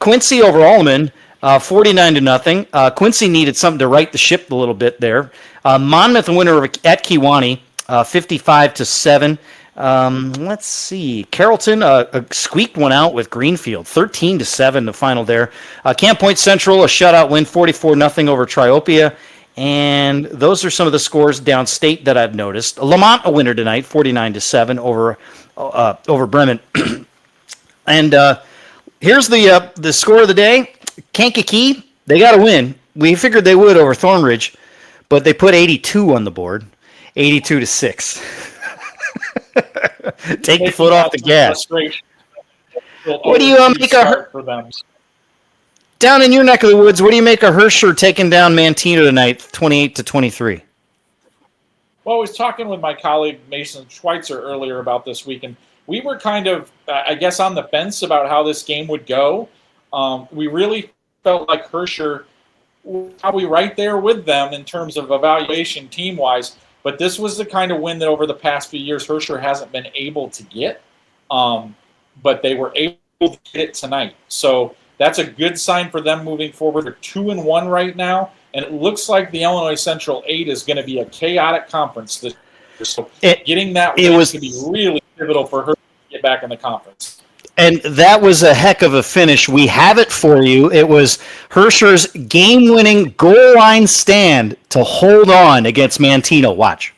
Quincy over Allman, 49-0. Quincy needed something to right the ship a little bit there. Monmouth, a winner at Kewanee, 55-7. Let's see. Carrollton squeaked one out with Greenfield, 13-7 the final there. Camp Point Central, a shutout win, 44-0 over Triopia. And those are some of the scores downstate that I've noticed. Lamont, a winner tonight, 49-7 over Bremen. And here's the score of the day. Kankakee, they got to win. We figured they would over Thornridge, but they put 82 on the board, 82-6. Take your foot off the gas. What do you make for them? Down in your neck of the woods, what do you make of Herscher taking down Mantino tonight, 28-23? Well, I was talking with my colleague Mason Schweitzer earlier about this week, and we were kind of, I guess, on the fence about how this game would go. We really felt like Herscher was probably right there with them in terms of evaluation team-wise, but this was the kind of win that over the past few years Herscher hasn't been able to get, but they were able to get it tonight. So that's a good sign for them moving forward. They're 2-1 right now, and it looks like the Illinois Central 8 is going to be a chaotic conference this year. So getting that win is going to be really pivotal for her to get back in the conference. And that was a heck of a finish. We have it for you. It was Herscher's game-winning goal line stand to hold on against Mantino. Watch.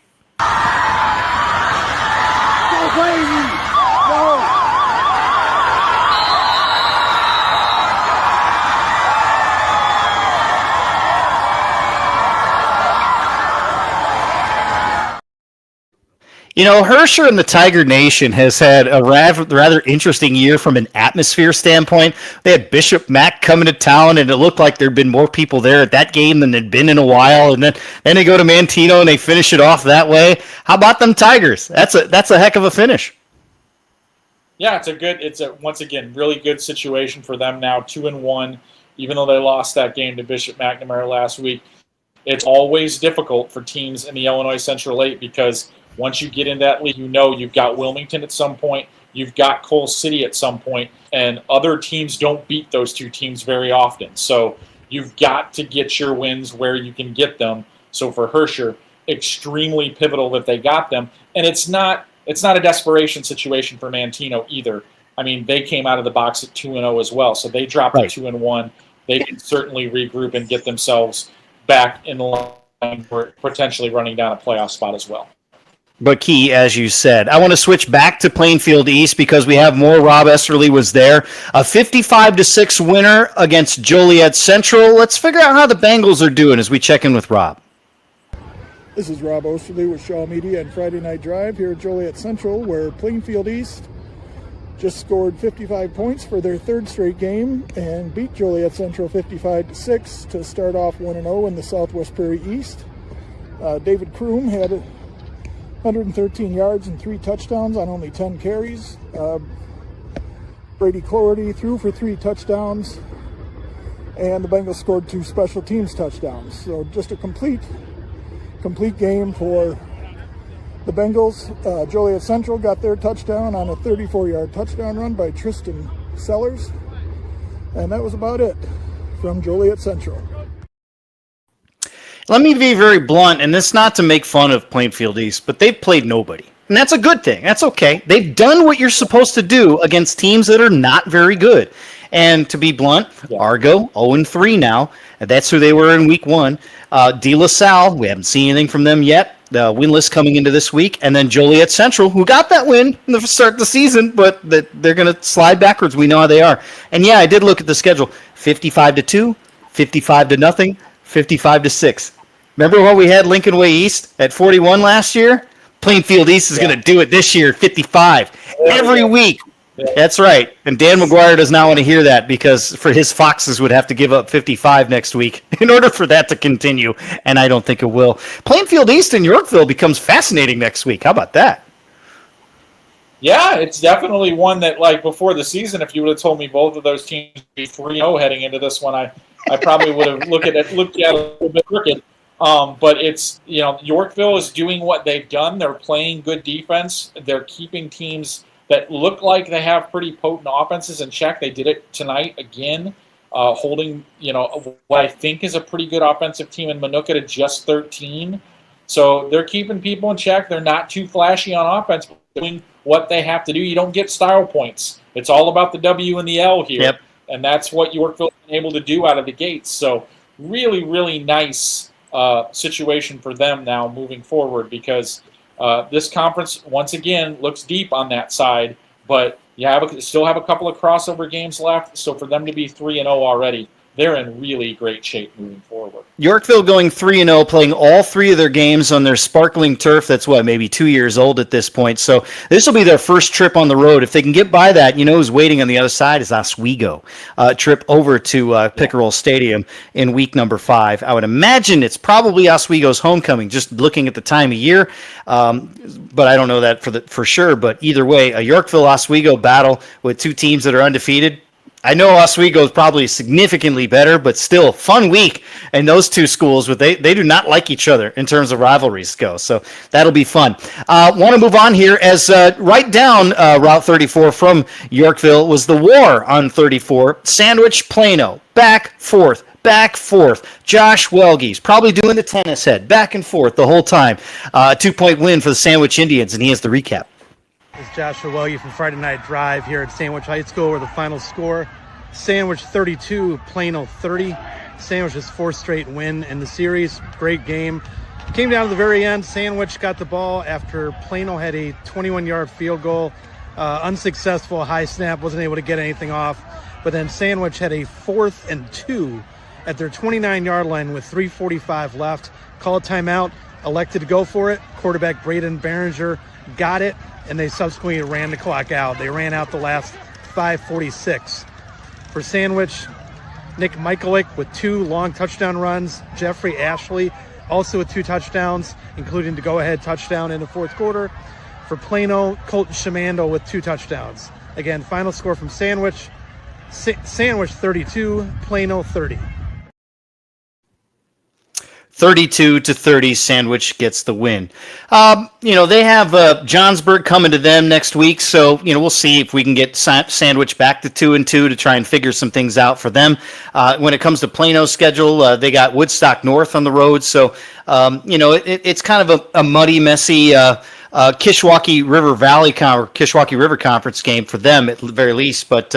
You know, Hersher and the Tiger Nation has had a rather interesting year from an atmosphere standpoint. They had Bishop Mack coming to town, and it looked like there'd been more people there at that game than there'd been in a while. And then they go to Mantino and they finish it off that way. How about them Tigers? That's a heck of a finish. Yeah, it's a once again really good situation for them now, 2-1. Even though they lost that game to Bishop McNamara last week, it's always difficult for teams in the Illinois Central 8 because once you get in that league, you know you've got Wilmington at some point, you've got Coal City at some point, and other teams don't beat those two teams very often. So you've got to get your wins where you can get them. So for Hersher, extremely pivotal that they got them, and it's not a desperation situation for Mantino either. I mean, they came out of the box at 2-0 as well, so they dropped to 2-1. They can certainly regroup and get themselves back in line for potentially running down a playoff spot as well. But key, as you said. I want to switch back to Plainfield East because we have more. Rob Esterly was there. A 55-6 winner against Joliet Central. Let's figure out how the Bengals are doing as we check in with Rob. This is Rob Osterly with Shaw Media and Friday Night Drive here at Joliet Central, where Plainfield East just scored 55 points for their third straight game and beat Joliet Central 55-6 to start off 1-0 in the Southwest Prairie East. David Kroom had 113 yards and 3 touchdowns on only 10 carries. Brady Cloherty threw for 3 touchdowns, and the Bengals scored 2 special teams touchdowns. So just a complete game for the Bengals. Joliet Central got their touchdown on a 34-yard touchdown run by Tristan Sellers. And that was about it from Joliet Central. Let me be very blunt, and this not to make fun of Plainfield East, but they've played nobody. And that's a good thing. That's okay. They've done what you're supposed to do against teams that are not very good. And to be blunt, Argo, 0-3 now. That's who they were in week 1. De La Salle, we haven't seen anything from them yet. The winless coming into this week. And then Joliet Central, who got that win in the start of the season, but they're going to slide backwards. We know how they are. And yeah, I did look at the schedule. 55-2, 55-0, 55-6. Remember what we had Lincoln Way East at 41 last year? Plainfield East is going to do it this year, 55. Every week. That's right. And Dan McGuire does not want to hear that because for his Foxes would have to give up 55 next week in order for that to continue, and I don't think it will. Plainfield East and Yorkville becomes fascinating next week. How about that? Yeah, it's definitely one that, like, before the season, if you would have told me both of those teams would be 3-0 heading into this one, I probably would have looked at it a little bit crooked. But it's, Yorkville is doing what they've done. They're playing good defense. They're keeping teams that look like they have pretty potent offenses in check. They did it tonight again, holding, what I think is a pretty good offensive team in Minooka to just 13. So they're keeping people in check. They're not too flashy on offense, but doing what they have to do. You don't get style points. It's all about the W and the L here. Yep. And that's what Yorkville's been able to do out of the gates. So really, really nice situation for them now moving forward, because this conference, once again, looks deep on that side, but you still have a couple of crossover games left, so for them to be 3-0 already, they're in really great shape moving forward. Yorkville going 3-0, playing all 3 of their games on their sparkling turf. That's maybe 2 years old at this point. So this will be their first trip on the road. If they can get by that, who's waiting on the other side is Oswego. Trip over to Pickerel Stadium in week number 5. I would imagine it's probably Oswego's homecoming, just looking at the time of year. But I don't know that for sure. But either way, a Yorkville-Oswego battle with 2 teams that are undefeated. I know Oswego is probably significantly better, but still, fun week. And those 2 schools, they do not like each other in terms of rivalries go. So that'll be fun. Want to move on here as right down Route 34 from Yorkville was the war on 34. Sandwich, Plano, back, forth. Josh Welge's probably doing the tennis head, back and forth the whole time. 2-point win for the Sandwich Indians, and he has the recap. This is Joshua Welge from Friday Night Drive here at Sandwich High School, where the final score, Sandwich 32, Plano 30. Sandwich's 4th straight win in the series. Great game. Came down to the very end. Sandwich got the ball after Plano had a 21-yard field goal. Unsuccessful, high snap, wasn't able to get anything off. But then Sandwich had a 4th and 2 at their 29-yard line with 3:45 left. Call a timeout. elected to go for it. Quarterback Braden Behringer got it, and they subsequently ran the clock out. They ran out the last 5:46. For Sandwich, Nick Michaelik with 2 long touchdown runs. Jeffrey Ashley also with 2 touchdowns, including the go-ahead touchdown in the fourth quarter. For Plano, Colton Shamando with 2 touchdowns. Again, final score from Sandwich, Sandwich 32, Plano 30. 32-30, Sandwich gets the win. They have Johnsburg coming to them next week, so we'll see if we can get Sandwich back to 2-2 to try and figure some things out for them. When it comes to Plano's schedule, they got Woodstock North on the road, so it's kind of a muddy, messy Kishwaukee River Conference game for them at the very least. But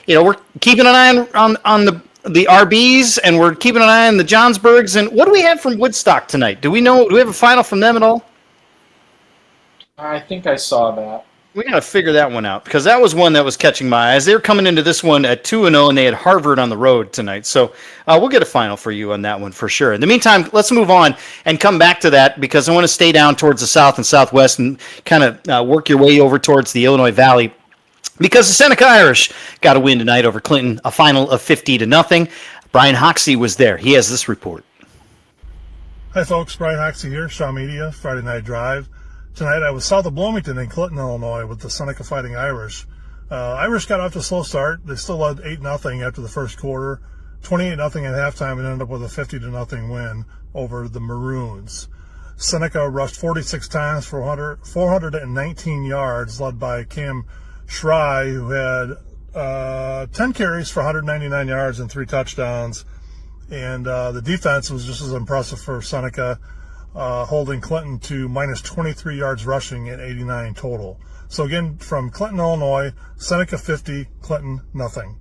we're keeping an eye on the RBs, and we're keeping an eye on the Johnsburgs. And what do we have from Woodstock tonight? Do we have a final from them at all? I think I saw that. We got to figure that one out, because that was one that was catching my eyes. They're coming into this one at 2-0, and they had Harvard on the road tonight. So we'll get a final for you on that one for sure. In the meantime, let's move on and come back to that, because I want to stay down towards the south and southwest and kind of work your way over towards the Illinois Valley. Because the Seneca Irish got a win tonight over Clinton, a final of 50-0. Brian Hoxie was there. He has this report. Hi, folks. Brian Hoxie here, Shaw Media, Friday Night Drive. Tonight I was south of Bloomington in Clinton, Illinois, with the Seneca Fighting Irish. Irish got off to a slow start. They still led 8-0 after the first quarter, 28-0 at halftime, and ended up with a 50-0 win over the Maroons. Seneca rushed 46 times for 419 yards, led by Cam Schrei, who had 10 carries for 199 yards and 3 touchdowns. And the defense was just as impressive for Seneca, holding Clinton to minus 23 yards rushing and 89 total. So again, from Clinton, Illinois, Seneca 50, Clinton nothing.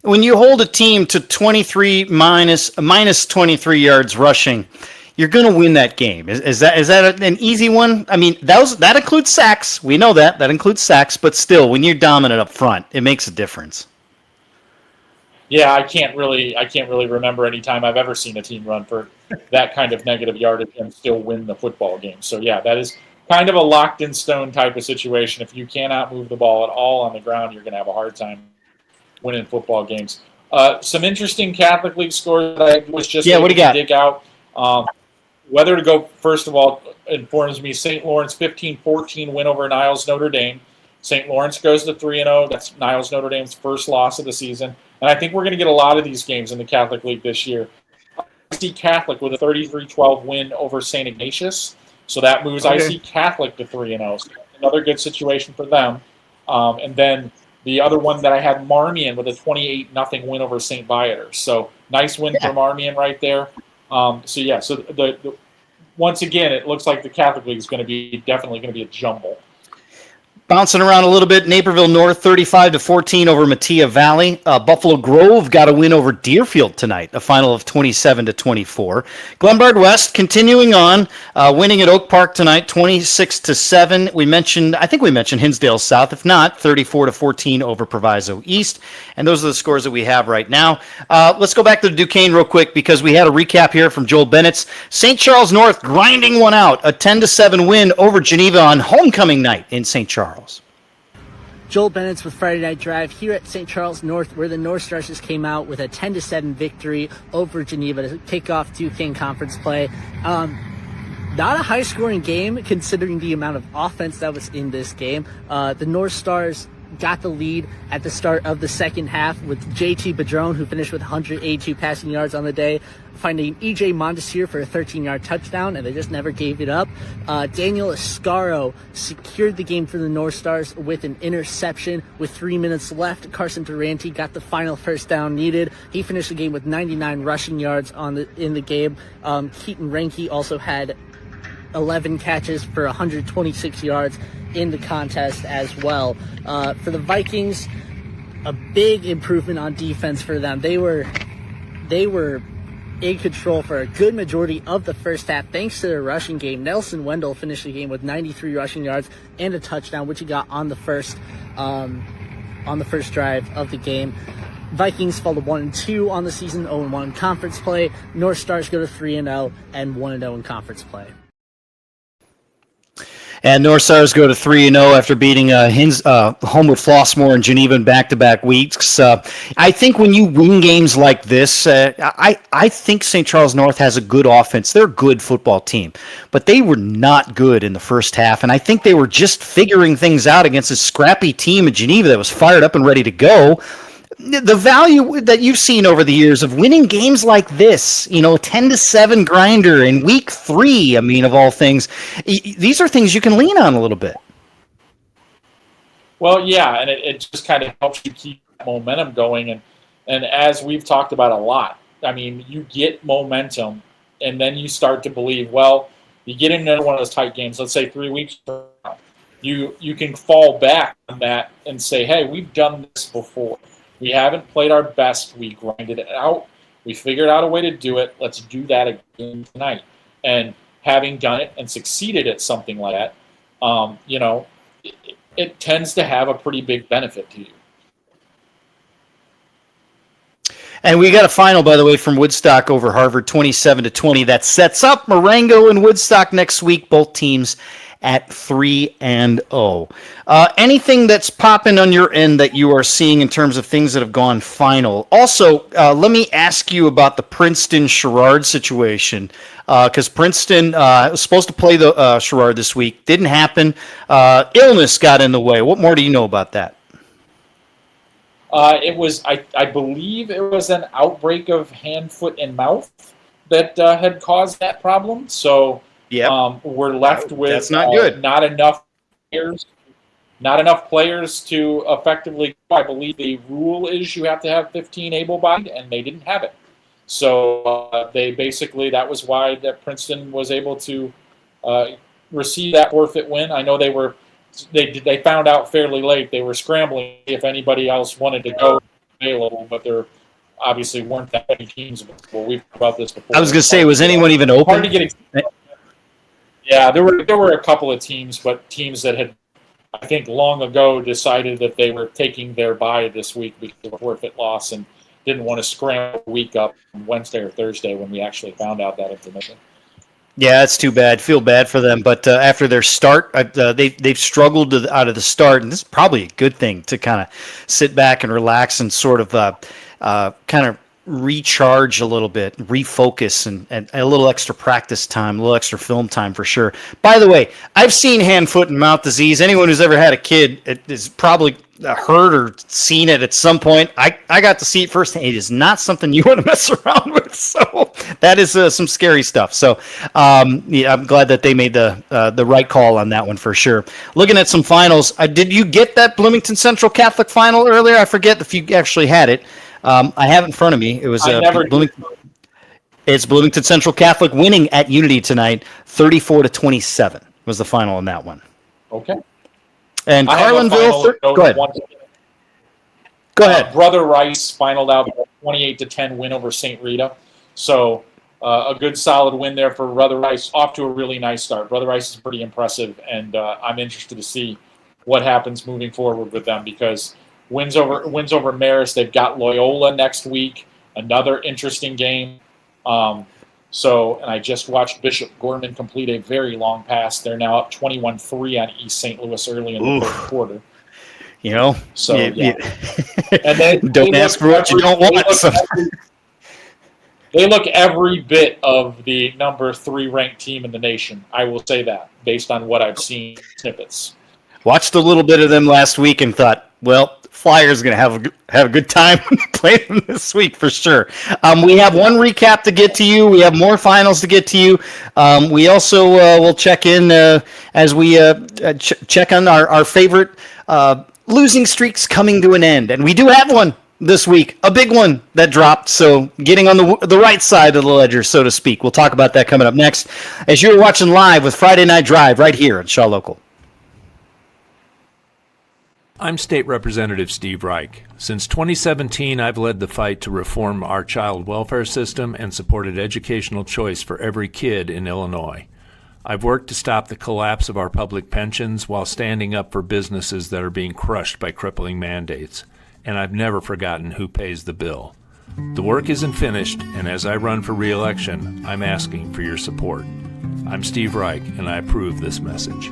When you hold a team to 23 minus 23 yards rushing, you're going to win that game. Is that an easy one? I mean, that includes sacks. We know that includes sacks, but still, when you're dominant up front, it makes a difference. Yeah, I can't really remember any time I've ever seen a team run for that kind of negative yardage and still win the football game. So yeah, that is kind of a locked in stone type of situation. If you cannot move the ball at all on the ground, you're going to have a hard time winning football games. Some interesting Catholic League scores that I was just able to dig out. Whether to go, first of all, informs me St. Lawrence 15-14 win over Niles Notre Dame. St. Lawrence goes to 3-0. That's Niles Notre Dame's first loss of the season. And I think we're going to get a lot of these games in the Catholic League this year. IC Catholic with a 33-12 win over St. Ignatius. So that moves IC Catholic to 3-0. So another good situation for them. And then the other one that I had, Marmion with a 28-0 win over St. Viator. So nice win for Marmion right there. So the once again, it looks like the Catholic League is definitely going to be a jumble. Bouncing around a little bit, Naperville North 35-14 over Mattia Valley. Buffalo Grove got a win over Deerfield tonight, a final of 27-24. Glenbard West continuing on, winning at Oak Park tonight, 26-7. I think we mentioned Hinsdale South. If not, 34-14 over Proviso East. And those are the scores that we have right now. Let's go back to Duquesne real quick, because we had a recap here from Joel Bennett's. St. Charles North grinding one out, a 10-7 win over Geneva on homecoming night in St. Charles. Joel Bennett's with Friday Night Drive here at St. Charles North, where the North Stars just came out with a 10-7 victory over Geneva to kick off Duquesne Conference play. Not a high-scoring game considering the amount of offense that was in this game. The North Stars got the lead at the start of the second half with JT Padron, who finished with 182 passing yards on the day, finding EJ Mondesir for a 13-yard touchdown, and they just never gave it up. Daniel Escaro secured the game for the North Stars with an interception. With 3 minutes left, Carson Durante got the final first down needed. He finished the game with 99 rushing yards in the game. Keaton Renke also had 11 catches for 126 yards in the contest as well. For the Vikings, a big improvement on defense for them. They were in control for a good majority of the first half thanks to their rushing game. Nelson Wendell finished the game with 93 rushing yards and a touchdown, which he got on the first drive of the game. Vikings fall to 1-2 on the season, 0-1 in conference play. North Stars go to 3-0 and 1-0 in conference play. And North Stars go to 3-0 after beating Homewood Flossmoor and Geneva in back-to-back weeks. I think when you win games like this, I think St. Charles North has a good offense. They're a good football team, but they were not good in the first half, and I think they were just figuring things out against a scrappy team in Geneva that was fired up and ready to go. The value that you've seen over the years of winning games like this, 10-7 grinder in week 3, of all things, these are things you can lean on a little bit. Well, yeah, and it just kind of helps you keep momentum going. And as we've talked about a lot, you get momentum, and then you start to believe, well, you get into one of those tight games, let's say 3 weeks from now, you can fall back on that and say, hey, we've done this before. We haven't played our best. We grinded it out. We figured out a way to do it. Let's do that again tonight. And having done it and succeeded at something like that, it tends to have a pretty big benefit to you. And we got a final, by the way, from Woodstock over Harvard, 27-20. That sets up Marengo and Woodstock next week. Both teams at 3-0. Anything that's popping on your end that you are seeing in terms of things that have gone final? Also, let me ask you about the Princeton-Sherrard situation, because Princeton was supposed to play the Sherrard this week. Didn't happen. Illness got in the way. What more do you know about that? It was, I believe it was an outbreak of hand, foot, and mouth that had caused that problem. So we're left with that's not good. Not enough players to effectively. I believe the rule is you have to have 15 able-bodied, and they didn't have it. So they basically, that was why that Princeton was able to receive that forfeit win. I know they found out fairly late. They were scrambling if anybody else wanted to go available, but there obviously weren't that many teams. Well, we've talked about this before. I was going to say, was anyone even open? Hard to get. Yeah, there were a couple of teams, but teams that had, I think, long ago decided that they were taking their bye this week because of a forfeit loss and didn't want to scramble a week up on Wednesday or Thursday when we actually found out that information. Yeah, it's too bad. Feel bad for them. But after their start, they've struggled out of the start, and this is probably a good thing to kind of sit back and relax and sort of kind of recharge a little bit, refocus, and a little extra practice time, a little extra film time for sure. By the way, I've seen hand, foot, and mouth disease. Anyone who's ever had a kid is probably heard or seen it at some point. I got to see it firsthand. It is not something you want to mess around with. So that is some scary stuff. So I'm glad that they made the right call on that one for sure. Looking at some finals, did you get that Bloomington Central Catholic final earlier? I forget if you actually had it. I have it in front of me. It was it's Bloomington Central Catholic winning at Unity tonight, 34-27 was the final in that one. Okay. And Carlinville, go ahead. Go ahead. Brother Rice finaled out 28-10 win over St. Rita. So a good solid win there for Brother Rice, off to a really nice start. Brother Rice is pretty impressive, and I'm interested to see what happens moving forward with them because wins over Marist. They've got Loyola next week, another interesting game. And I just watched Bishop Gorman complete a very long pass. They're now up 21-3 on East St. Louis early in the third quarter. So and don't ask for what you don't want. They look every bit of the number 3 ranked team in the nation. I will say that based on what I've seen snippets. Watched a little bit of them last week and thought, well, Flyers going to have a good time playing them this week for sure. We have one recap to get to you. We have more finals to get to you. We also will check in as we check on our favorite losing streaks coming to an end. And we do have one this week, a big one that dropped. So getting on the right side of the ledger, so to speak. We'll talk about that coming up next as you're watching live with Friday Night Drive right here at Shaw Local. I'm State Representative Steve Reich. Since 2017, I've led the fight to reform our child welfare system and supported educational choice for every kid in Illinois. I've worked to stop the collapse of our public pensions while standing up for businesses that are being crushed by crippling mandates. and I've never forgotten who pays the bill. The work isn't finished, and as I run for re-election, I'm asking for your support. I'm Steve Reich, and I approve this message.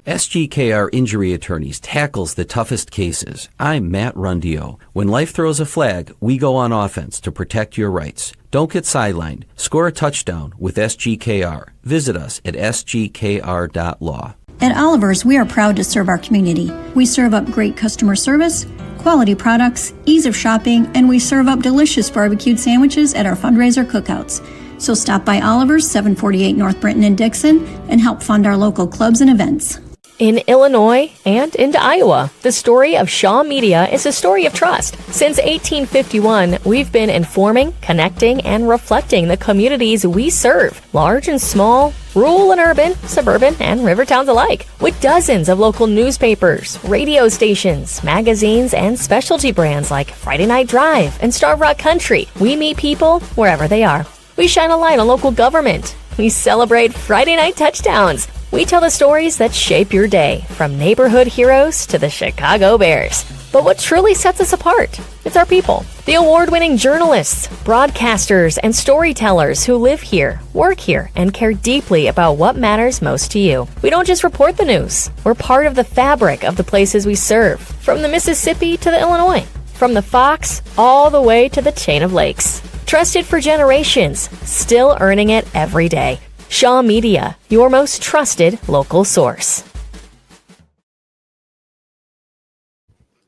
SGKR Injury Attorneys tackles the toughest cases. I'm Matt Rundio. When life throws a flag, we go on offense to protect your rights. Don't get sidelined. Score a touchdown with SGKR. Visit us at sgkr.law. At Oliver's, we are proud to serve our community. We serve up great customer service, quality products, ease of shopping, and we serve up delicious barbecued sandwiches at our fundraiser cookouts. So stop by Oliver's, 748 North Brinton and Dixon, and help fund our local clubs and events. In Illinois and into Iowa, the story of Shaw Media is a story of trust. Since 1851, we've been informing, connecting, and reflecting the communities we serve, large and small, rural and urban, suburban, and river towns alike. With dozens of local newspapers, radio stations, magazines, and specialty brands like Friday Night Drive and Starve Rock Country, we meet people wherever they are. We shine a light on local government. We celebrate Friday night touchdowns. We tell the stories that shape your day, from neighborhood heroes to the Chicago Bears. But what truly sets us apart? It's our people. The award-winning journalists, broadcasters, and storytellers who live here, work here, and care deeply about what matters most to you. We don't just report the news. We're part of the fabric of the places we serve, from the Mississippi to the Illinois, from the Fox all the way to the chain of lakes. Trusted for generations, still earning it every day. Shaw Media, your most trusted local source.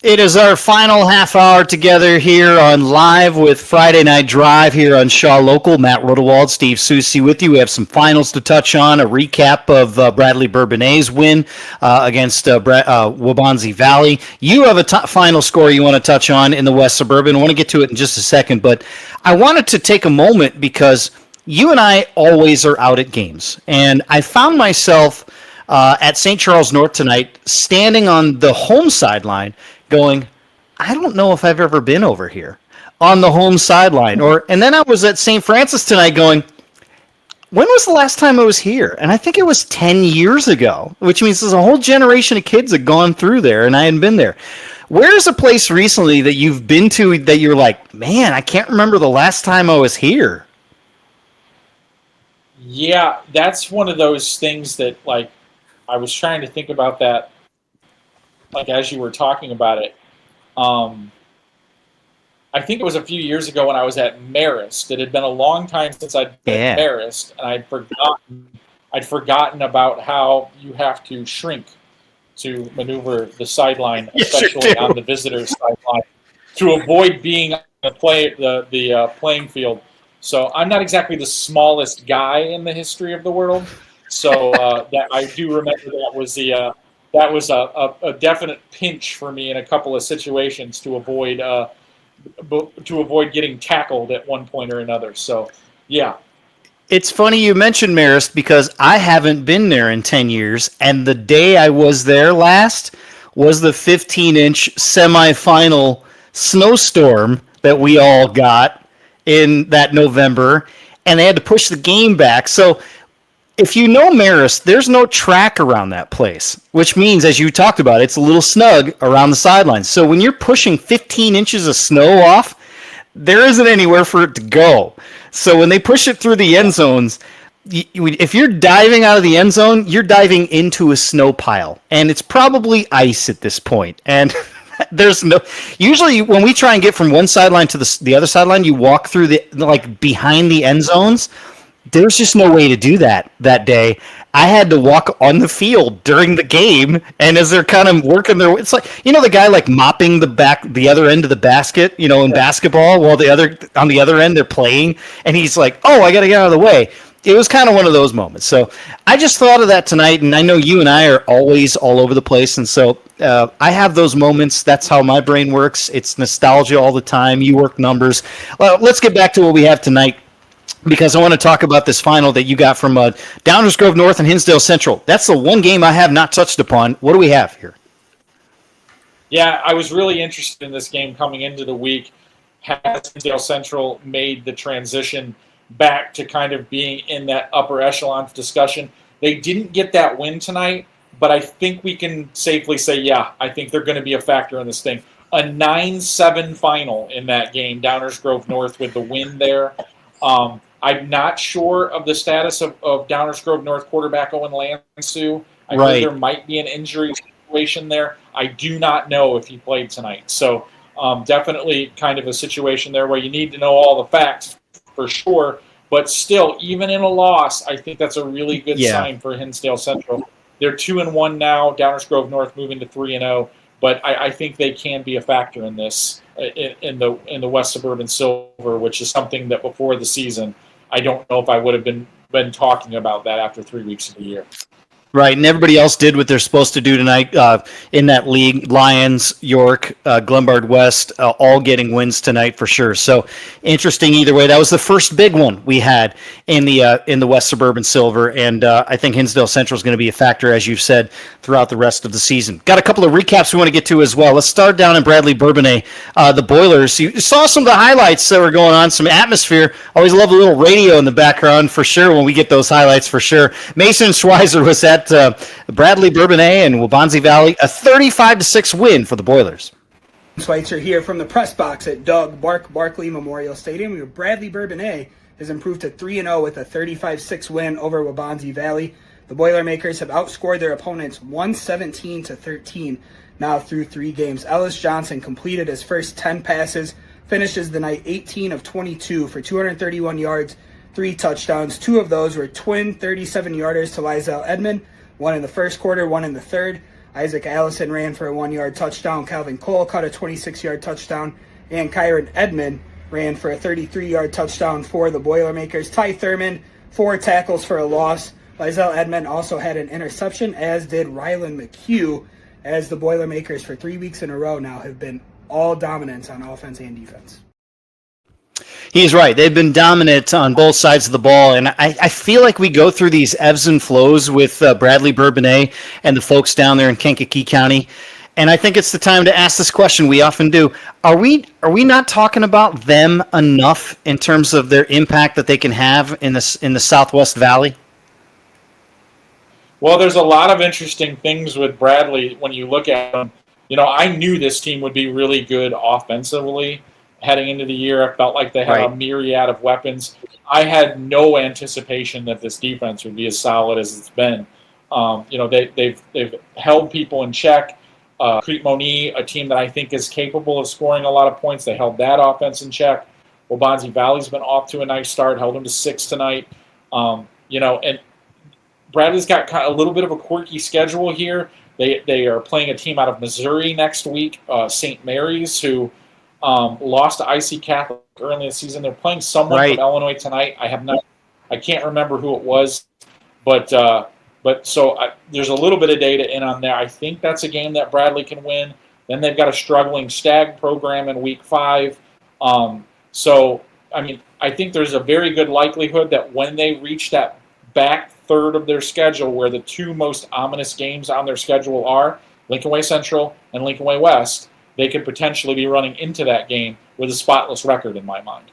It is our final half hour together here on Live with Friday Night Drive here on Shaw Local. Matt Rodewald, Steve Soucie with you. We have some finals to touch on, a recap of Bradley Bourbonnais' win against Waubonsie Valley. You have a final score you want to touch on in the West Suburban. I want to get to it in just a second, but I wanted to take a moment because you and I always are out at games, and I found myself at St. Charles North tonight standing on the home sideline going, I don't know if I've ever been over here on the home sideline. And then I was at St. Francis tonight going, when was the last time I was here? And I think it was 10 years ago, which means there's a whole generation of kids that gone through there, and I hadn't been there. Where's a place recently that you've been to that you're like, man, I can't remember the last time I was here? Yeah, that's one of those things that, like, I was trying to think about that, like, as you were talking about it. I think it was a few years ago when I was at Marist. It had been a long time since I'd been at Marist, and I'd forgotten about how you have to shrink to maneuver the sideline, especially on the visitor's sideline, to avoid being on the playing field. So I'm not exactly the smallest guy in the history of the world. So that I do remember that was a definite pinch for me in a couple of situations to avoid getting tackled at one point or another. So yeah. It's funny you mentioned Marist because I haven't been there in 10 years, and the day I was there last was the 15-inch semifinal snowstorm that we all got in that November, and they had to push the game back. So if you know Marist, there's no track around that place, which means, as you talked about, it's a little snug around the sidelines. So when you're pushing 15 inches of snow off, there isn't anywhere for it to go. So when they push it through the end zones, if you're diving out of the end zone, you're diving into a snow pile, and it's probably ice at this point. And there's no, usually when we try and get from one sideline to the other sideline, you walk through behind the end zones. There's just no way to do that day. I had to walk on the field during the game, and as they're kind of working their way, it's like, the guy like mopping the other end of the basket, in basketball, while on the other end they're playing, and he's like, oh, I got to get out of the way. It was kind of one of those moments. So I just thought of that tonight, and I know you and I are always all over the place, and so I have those moments. That's how my brain works. It's nostalgia all the time. You work numbers. Well, let's get back to what we have tonight, because I want to talk about this final that you got from Downers Grove North and Hinsdale Central. That's the one game I have not touched upon. What do we have here? Yeah, I was really interested in this game coming into the week. Has Hinsdale Central made the transition back to kind of being in that upper echelon discussion? They didn't get that win tonight, but I think we can safely say, yeah, I think they're going to be a factor in this thing. A 9-7 final in that game, Downers Grove North with the win there. I'm not sure of the status of Downers Grove North quarterback Owen Lansu. I heard there might be an injury situation there. I do not know if he played tonight. So definitely kind of a situation there where you need to know all the facts for sure. But still, even in a loss, I think that's a really good sign for Hinsdale Central. They're 2-1 now. Downers Grove North moving to 3-0. But I think they can be a factor in this in the West Suburban Silver, which is something that before the season, I don't know if I would have been talking about that after 3 weeks of the year. Right, and everybody else did what they're supposed to do tonight in that league. Lions, York, Glenbard West, all getting wins tonight for sure. So interesting either way. That was the first big one we had in the West Suburban Silver, and I think Hinsdale Central is going to be a factor, as you've said, throughout the rest of the season. Got a couple of recaps we want to get to as well. Let's start down in Bradley Bourbonnais. The Boilers. You saw some of the highlights that were going on, some atmosphere. Always love a little radio in the background for sure when we get those highlights for sure. Mason Schweizer was at Bradley Bourbonnais and Waubonsie Valley, a 35-6 win for the Boilers. Schweitzer here from the press box at Doug Barkley Memorial Stadium, where Bradley Bourbonnais has improved to 3-0 with a 35-6 win over Waubonsie Valley. The Boilermakers have outscored their opponents 117-13 now through 3 games. Ellis Johnson completed his first 10 passes, finishes the night 18 of 22 for 231 yards, 3 touchdowns. 2 of those were twin 37-yarders to Lizelle Edmond, one in the first quarter, one in the third. Isaac Allison ran for a 1-yard touchdown. Calvin Cole caught a 26-yard touchdown. And Kyron Edmond ran for a 33-yard touchdown for the Boilermakers. Ty Thurman, 4 tackles for a loss. Lizelle Edmond also had an interception, as did Rylan McHugh, as the Boilermakers for 3 weeks in a row now have been all dominant on offense and defense. He's right. They've been dominant on both sides of the ball, and I feel like we go through these ebbs and flows with Bradley Bourbonnais and the folks down there in Kankakee County, and I think it's the time to ask this question. We often do. Are we not talking about them enough in terms of their impact that they can have in the Southwest Valley? Well, there's a lot of interesting things with Bradley when you look at them. You know, I knew this team would be really good offensively. Heading into the year, I felt like they had a myriad of weapons. I had no anticipation that this defense would be as solid as it's been. They've held people in check. Crete Moni, a team that I think is capable of scoring a lot of points, they held that offense in check. Waubonsie Valley's been off to a nice start, held them to 6 tonight. And Bradley's got kind of a little bit of a quirky schedule here. They are playing a team out of Missouri next week, St. Mary's, who lost to IC Catholic early in the season. They're playing someone from Illinois tonight. I can't remember who it was, but there's a little bit of data in on there. I think that's a game that Bradley can win. Then they've got a struggling Stag program in week 5. I think there's a very good likelihood that when they reach that back third of their schedule, where the 2 most ominous games on their schedule are Lincoln Way Central and Lincoln Way West, they could potentially be running into that game with a spotless record in my mind.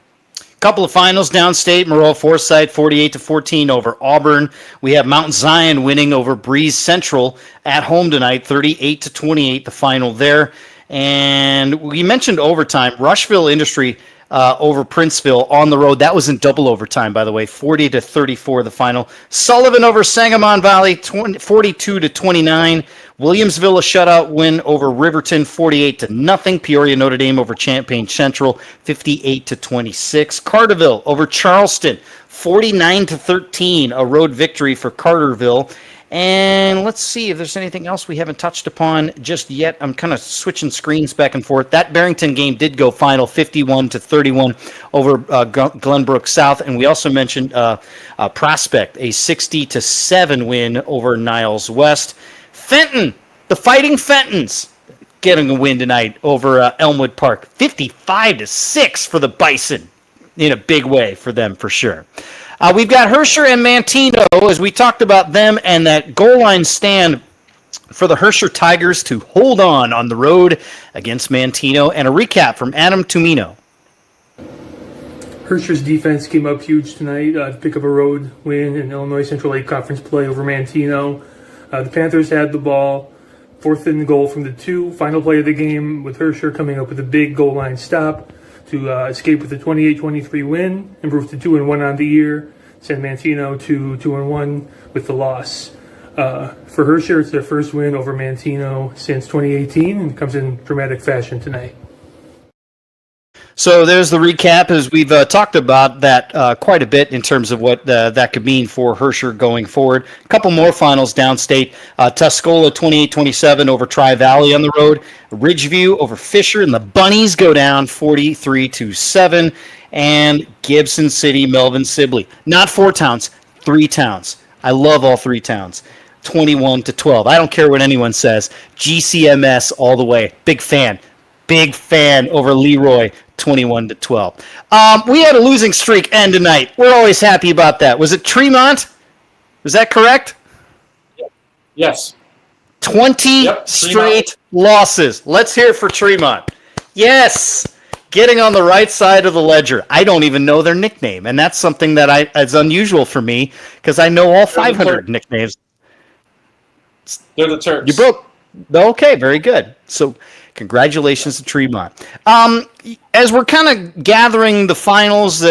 Couple of finals downstate. Maroa Forsyth 48-14 over Auburn. We have Mount Zion winning over Breeze Central at home tonight, 38-28, the final there. And we mentioned overtime. Rushville Industry over Princeville on the road. That was in double overtime, by the way, 40-34 the final. Sullivan over Sangamon Valley, 42-29. Williamsville a shutout win over Riverton, 48-0. Peoria Notre Dame over Champaign Central, 58-26. Carterville over Charleston, 49-13. A road victory for Carterville. And let's see if there's anything else we haven't touched upon just yet. I'm kind of switching screens back and forth. That Barrington game did go final, 51-31 over Glenbrook South. And we also mentioned Prospect, a 60-7 win over Niles West. Fenton, the Fighting Fentons, getting a win tonight over Elmwood Park, 55-6 for the Bison, in a big way for them for sure. We've got Herscher and Mantino, as we talked about them, and that goal line stand for the Herscher Tigers to hold on the road against Mantino, and a recap from Adam Tumino. Herscher's defense came up huge tonight to pick up a road win in Illinois Central 8 Conference play over Mantino. The Panthers had the ball, 4th and goal from the 2, final play of the game, with Hersher coming up with a big goal line stop to escape with a 28-23 win, improve to 2-1 on the year, send Mantino to 2-1 with the loss. For Hersher, it's their first win over Mantino since 2018, and comes in dramatic fashion tonight. So there's the recap, as we've talked about that quite a bit in terms of what that could mean for Hersher going forward. A couple more finals downstate. Tuscola 28-27 over Tri-Valley on the road. Ridgeview over Fisher, and the Bunnies go down 43-7. And Gibson City, Melvin Sibley. Not 4 towns, 3 towns. I love all 3 towns. 21-12. I don't care what anyone says. GCMS all the way. Big fan. Big fan over Leroy, 21-12. We had a losing streak end tonight. We're always happy about that. Was it Tremont? Was that correct? Yes. 20 straight losses. Let's hear it for Tremont. Yes. Getting on the right side of the ledger. I don't even know their nickname, and that's something that is unusual for me because I know all 500 nicknames. They're the Turks. You broke. Okay, very good. So congratulations to Tremont. As we're kind of gathering the finals,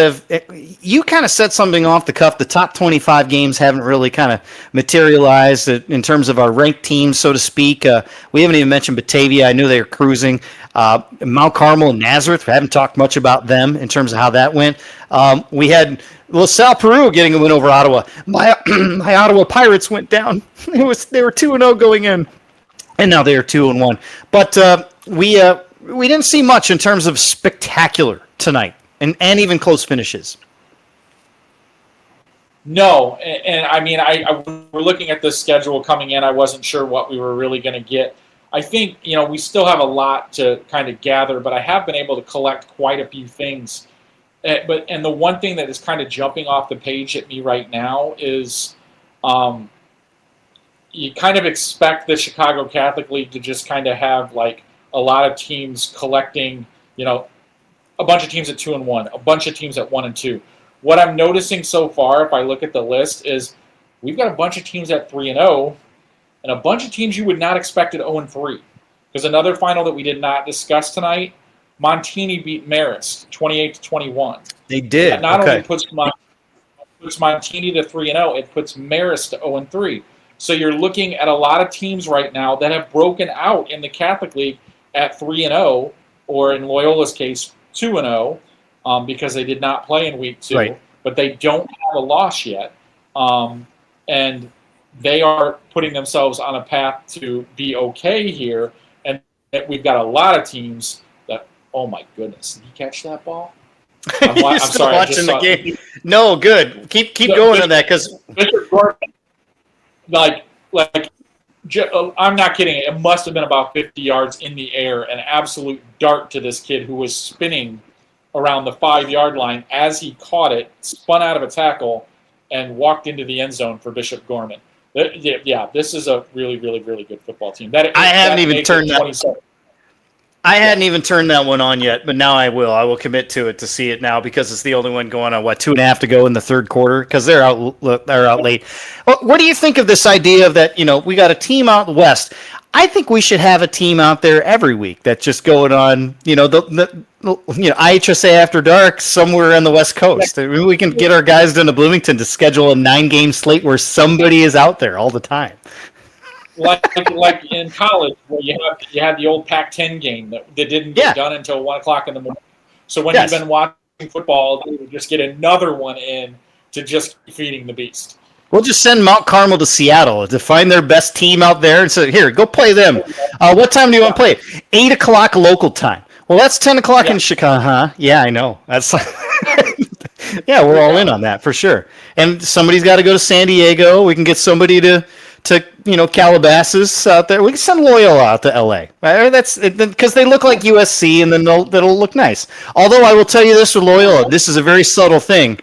you kind of said something off the cuff. The top 25 games haven't really kind of materialized in terms of our ranked teams, so to speak. We haven't even mentioned Batavia. I knew they were cruising. Mount Carmel and Nazareth, we haven't talked much about them in terms of how that went. We had LaSalle Peru getting a win over Ottawa. My Ottawa Pirates went down. They were 2-0 going in, and now they are 2-1. But we didn't see much in terms of spectacular tonight, and even close finishes. No, and I mean, we're looking at this schedule coming in. I wasn't sure what we were really going to get. I think, we still have a lot to kind of gather, but I have been able to collect quite a few things. And the one thing that is kind of jumping off the page at me right now is you kind of expect the Chicago Catholic League to just kind of have like a lot of teams collecting, a bunch of teams at 2-1, a bunch of teams at 1-2. What I'm noticing so far, if I look at the list, is we've got a bunch of teams at 3-0, and a bunch of teams you would not expect at 0-3. Because another final that we did not discuss tonight, Montini beat Marist 28-21. They did. That not only puts Montini to 3-0, it puts Marist to 0-3. So you're looking at a lot of teams right now that have broken out in the Catholic League at 3-0, or in Loyola's case, 2-0, because they did not play in week 2. Right. But they don't have a loss yet. And they are putting themselves on a path to be okay here. And we've got a lot of teams that, oh my goodness, did he catch that ball? I'm sorry, watching the game. No, good. Keep going on that, because I'm not kidding. It must have been about 50 yards in the air, an absolute dart to this kid who was spinning around the 5-yard line as he caught it, spun out of a tackle, and walked into the end zone for Bishop Gorman. Yeah, this is a really, really, really good football team. I hadn't even turned that one on yet, but now I will. I will commit to it to see it now because it's the only one going on, 2.5 to go in the third quarter because they're out late. What do you think of this idea of that, we got a team out west? I think we should have a team out there every week that's just going on, IHSA After Dark somewhere on the West Coast. I mean, we can get our guys down to Bloomington to schedule a 9-game slate where somebody is out there all the time. Like in college, where you have the old Pac-10 game that didn't get done until 1 o'clock in the morning. So when you've been watching football, they would just get another one in to just keep feeding the beast. We'll just send Mount Carmel to Seattle to find their best team out there and say, here, go play them. What time do you want to play? 8 o'clock local time. Well, that's 10 o'clock in Chicago, huh? Yeah, I know. That's yeah, we're all in on that for sure. And somebody's got to go to San Diego. We can get somebody to Calabasas out there. We can send Loyola out to LA. Right? That's because they look like USC, and then that'll look nice. Although I will tell you this with Loyola, this is a very subtle thing.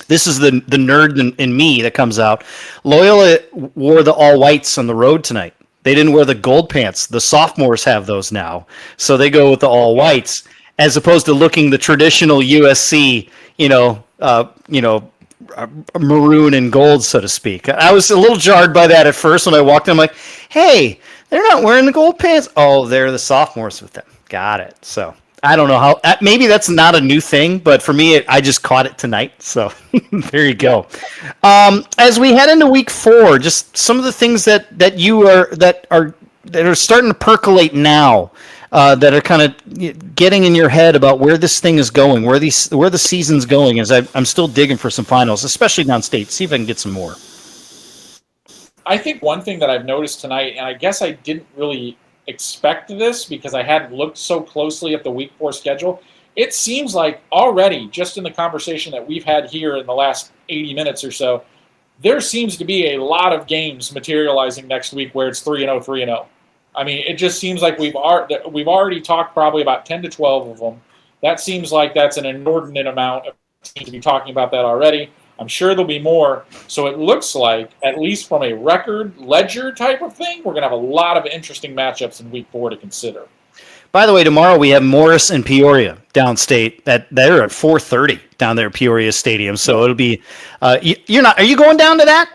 This is the nerd in me that comes out. Loyola wore the all whites on the road tonight. They didn't wear the gold pants. The sophomores have those now, so they go with the all whites as opposed to looking the traditional USC, maroon and gold, so to speak. I was a little jarred by that at first when I walked in. I'm like, hey, they're not wearing the gold pants. Oh, they're the sophomores with them. Got it. So I don't know how. Maybe that's not a new thing, but for me, I just caught it tonight. So there you go. As we head into week 4, just some of the things that are starting to percolate now. That are kind of getting in your head about where this thing is going, where the season's going. As I'm still digging for some finals, especially downstate. See if I can get some more. I think one thing that I've noticed tonight, and I guess I didn't really expect this because I hadn't looked so closely at the week 4 schedule. It seems like already, just in the conversation that we've had here in the last 80 minutes or so, there seems to be a lot of games materializing next week where it's 3-0, 3-0. I mean, it just seems like we've already talked probably about 10 to 12 of them. That seems like that's an inordinate amount of teams to be talking about that already. I'm sure there'll be more. So it looks like, at least from a record ledger type of thing, we're going to have a lot of interesting matchups in week 4 to consider. By the way, tomorrow we have Morris and Peoria downstate. They're at 4:30 down there at Peoria Stadium. So it'll be. You're not. Are you going down to that?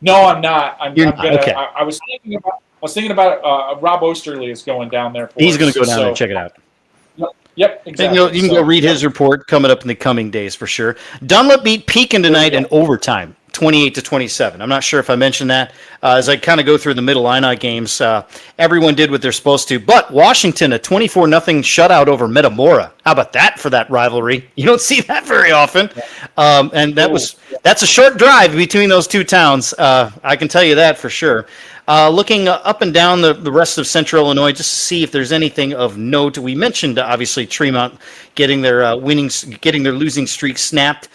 No, I'm not. I'm gonna. Okay. I was thinking about Rob Osterley is going down there. He's going to go down there and check it out. Yep, exactly. You can go read his report coming up in the coming days for sure. Dunlop beat Pekin tonight in overtime, 28-27. I'm not sure if I mentioned that. As I kind of go through the Middle Illini games, everyone did what they're supposed to. But Washington, a 24-0 shutout over Metamora. How about that for that rivalry? You don't see that very often. And that's a short drive between those two towns. I can tell you that for sure. Looking up and down the rest of Central Illinois, just to see if there's anything of note. We mentioned obviously Tremont getting their losing streak snapped.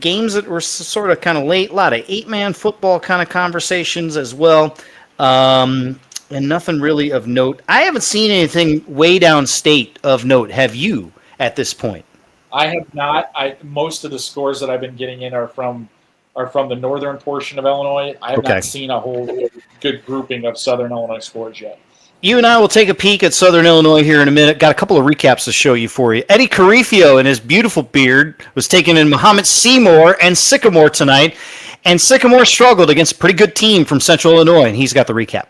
Games that were sort of kind of late, a lot of 8-man football kind of conversations as well, and nothing really of note. I haven't seen anything way downstate of note. Have you at this point? I have not. Most of the scores that I've been getting in are from the northern portion of Illinois. I have not seen a whole good grouping of Southern Illinois scores yet. You and I will take a peek at Southern Illinois here in a minute. Got a couple of recaps to show you for you. Eddie Carifio and his beautiful beard was taking in Muhammad Seymour and Sycamore tonight. And Sycamore struggled against a pretty good team from Central Illinois, and he's got the recap.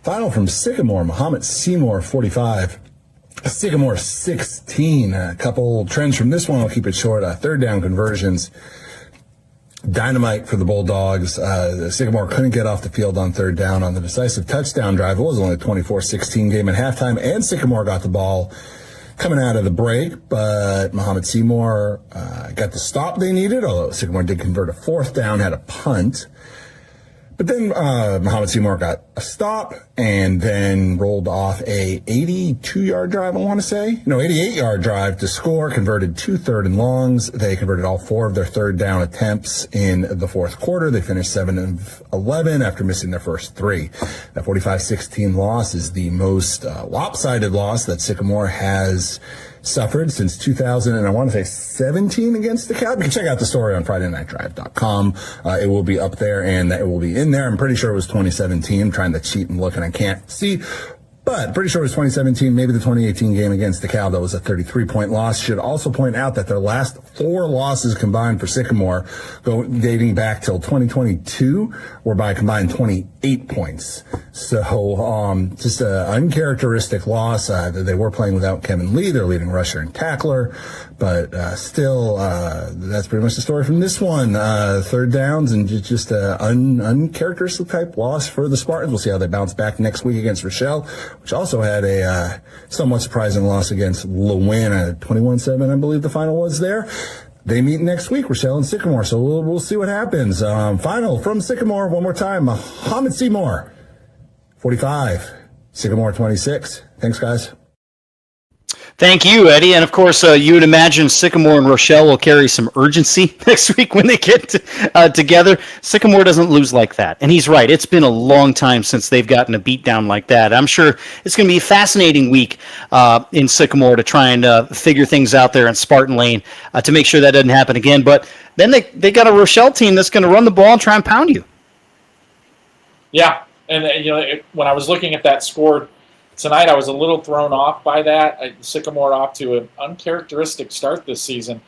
Final from Sycamore, Muhammad Seymour, 45. Sycamore, 16. A couple trends from this one. I'll keep it short. Third down conversions. Dynamite for the Bulldogs. Sycamore couldn't get off the field on third down on the decisive touchdown drive. It was only a 24-16 game at halftime, and Sycamore got the ball coming out of the break, but Muhammad Seymour got the stop they needed, although Sycamore did convert a fourth down, had a punt. But then Muhammad Seymour got a stop and then rolled off a 82-yard drive, I want to say. No, 88-yard drive to score, converted 2 third and longs. They converted all 4 of their third down attempts in the fourth quarter. They finished 7 of 11 after missing their first 3. That 45-16 loss is the most lopsided loss that Sycamore has suffered since 2000, and I want to say 17 against the Cat. You can check out the story on FridayNightDrive.com. It will be up there, and it will be in there. I'm pretty sure it was 2017. I'm trying to cheat and look, and I can't see. But pretty sure it was 2017, maybe the 2018 game against the Cal. That was a 33-point loss. Should also point out that their last 4 losses combined for Sycamore, dating back till 2022, were by a combined 28 points. So just an uncharacteristic loss. They were playing without Kevin Lee, their leading rusher and tackler. But still, that's pretty much the story from this one. Third downs and just an uncharacteristic type loss for the Spartans. We'll see how they bounce back next week against Rochelle, which also had a somewhat surprising loss against Lewin, 21-7, I believe the final was there. They meet next week, Rochelle and Sycamore, so we'll see what happens. Final from Sycamore, one more time, Muhammad Seymour, 45, Sycamore 26. Thanks, guys. Thank you, Eddie. And of course, you would imagine Sycamore and Rochelle will carry some urgency next week when they get together. Sycamore doesn't lose like that. And he's right. It's been a long time since they've gotten a beat down like that. I'm sure it's going to be a fascinating week in Sycamore to try and figure things out there in Spartan Lane to make sure that doesn't happen again. But then they got a Rochelle team that's going to run the ball and try and pound you. Yeah. And, when I was looking at that score tonight, I was a little thrown off by that. Sycamore off to an uncharacteristic start this season.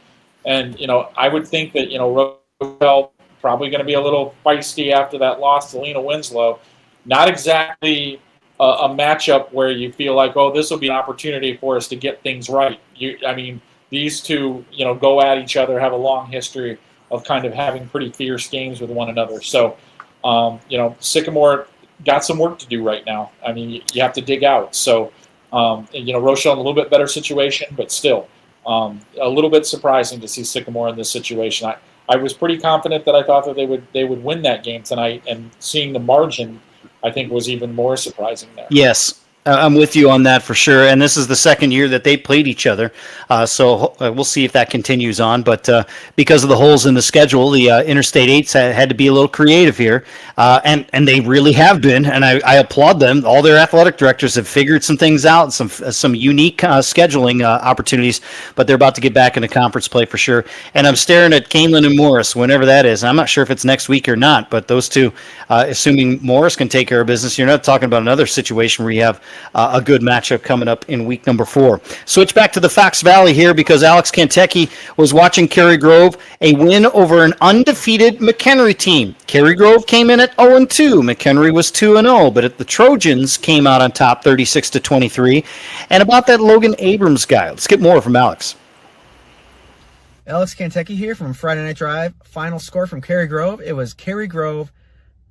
And I would think that Rodewald probably going to be a little feisty after that loss to Lena Winslow. Not exactly a matchup where you feel like, oh, this will be an opportunity for us to get things right. These two, go at each other, have a long history of kind of having pretty fierce games with one another. So, Sycamore got some work to do right now. You have to dig out. So, Rochelle in a little bit better situation, but still a little bit surprising to see Sycamore in this situation. I was pretty confident that I thought that they would win that game tonight, and seeing the margin, I think, was even more surprising there. Yes, I'm with you on that for sure. And this is the second year that they played each other. So we'll see if that continues on. But because of the holes in the schedule, the Interstate 8s had to be a little creative here. And they really have been. And I applaud them. All their athletic directors have figured some things out, some unique scheduling opportunities. But they're about to get back into conference play for sure. And I'm staring at Canelan and Morris, whenever that is. I'm not sure if it's next week or not. But those two, assuming Morris can take care of business, you're not talking about another situation where you have a good matchup coming up in week number 4. Switch back to the Fox Valley here because Alex Kantecki was watching Cary Grove, a win over an undefeated McHenry team. Cary Grove came in at 0-2. McHenry was 2-0, but the Trojans came out on top 36-23. And about that Logan Abrams guy, let's get more from Alex. Alex Kantecki here from Friday Night Drive. Final score from Cary Grove. It was Cary Grove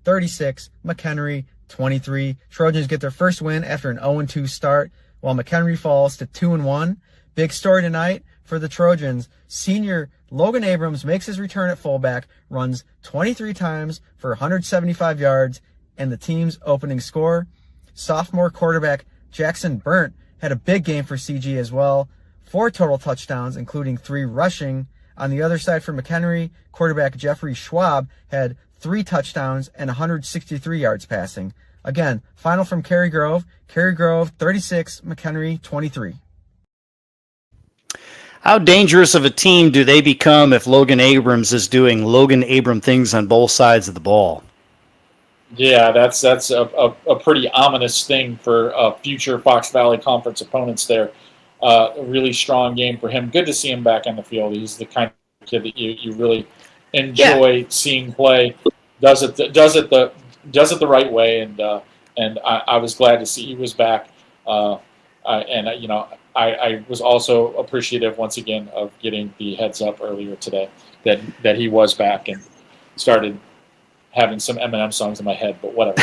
36, McHenry 23. Trojans get their first win after an 0-2 start, while McHenry falls to 2-1. Big story tonight for the Trojans. Senior Logan Abrams makes his return at fullback, runs 23 times for 175 yards, and the team's opening score. Sophomore quarterback Jackson Burnt had a big game for CG as well. 4 total touchdowns, including 3 rushing. On the other side for McHenry, quarterback Jeffrey Schwab had 3 touchdowns and 163 yards passing. Again, final from Cary Grove. Cary Grove 36, McHenry 23. How dangerous of a team do they become if Logan Abrams is doing Logan Abram things on both sides of the ball? Yeah, that's a pretty ominous thing for future Fox Valley Conference opponents there. A really strong game for him. Good to see him back on the field. He's the kind of kid that you really enjoy seeing play. Does it the right way, and I was glad to see he was back. I was also appreciative once again of getting the heads up earlier today that he was back and started having some Eminem songs in my head, but whatever.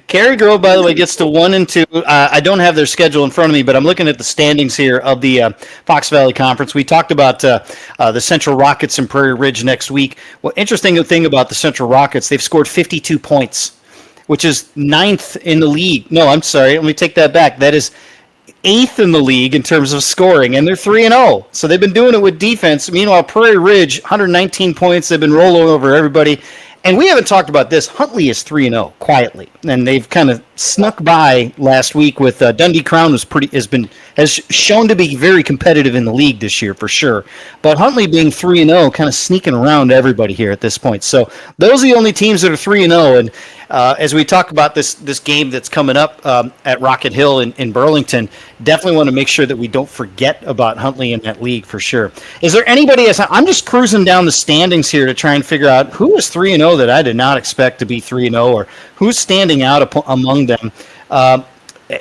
Cary Grove, by the way, gets to 1-2. I don't have their schedule in front of me, but I'm looking at the standings here of the Fox Valley Conference. We talked about the Central Rockets and Prairie Ridge next week. Well, interesting thing about the Central Rockets, they've scored 52 points, which is 9th in the league. No, I'm sorry. Let me take that back. That is 8th in the league in terms of scoring, and they're 3-0. So they've been doing it with defense. Meanwhile, Prairie Ridge, 119 points. They've been rolling over everybody. And we haven't talked about this. Huntley is 3-0 quietly, and they've kind of snuck by last week with Dundee Crown has shown to be very competitive in the league this year for sure. But Huntley being 3-0, kind of sneaking around everybody here at this point. So those are the only teams that are 3-0. And as we talk about this game that's coming up at Rocket Hill in Burlington, definitely want to make sure that we don't forget about Huntley in that league for sure. Is there anybody? I'm just cruising down the standings here to try and figure out who is 3-0 that I did not expect to be 3-0, or who's standing out among them.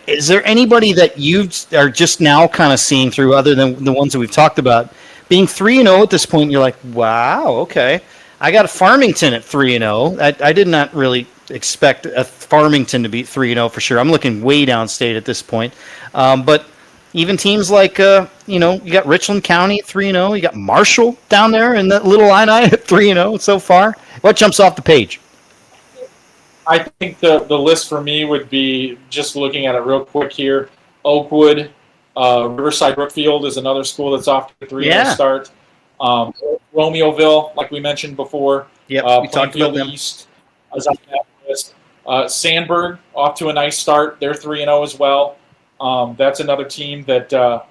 Is there anybody that you are just now kind of seeing through, other than the ones that we've talked about, being 3-0 at this point? You're like, wow, okay. I got Farmington at 3-0. I did not really expect a Farmington to be 3-0 for sure. I'm looking way downstate at this point. But even teams like, you got Richland County at 3-0. You got Marshall down there in that little Illini at 3-0 so far. What jumps off the page? I think the list for me would be, just looking at it real quick here, Oakwood, Riverside Brookfield is another school that's off to a 3-0 start. Romeoville, like we mentioned before. Yep, we talked about them. East is on that list. Sandburg, off to a nice start. They're 3-0 as well. That's another team that I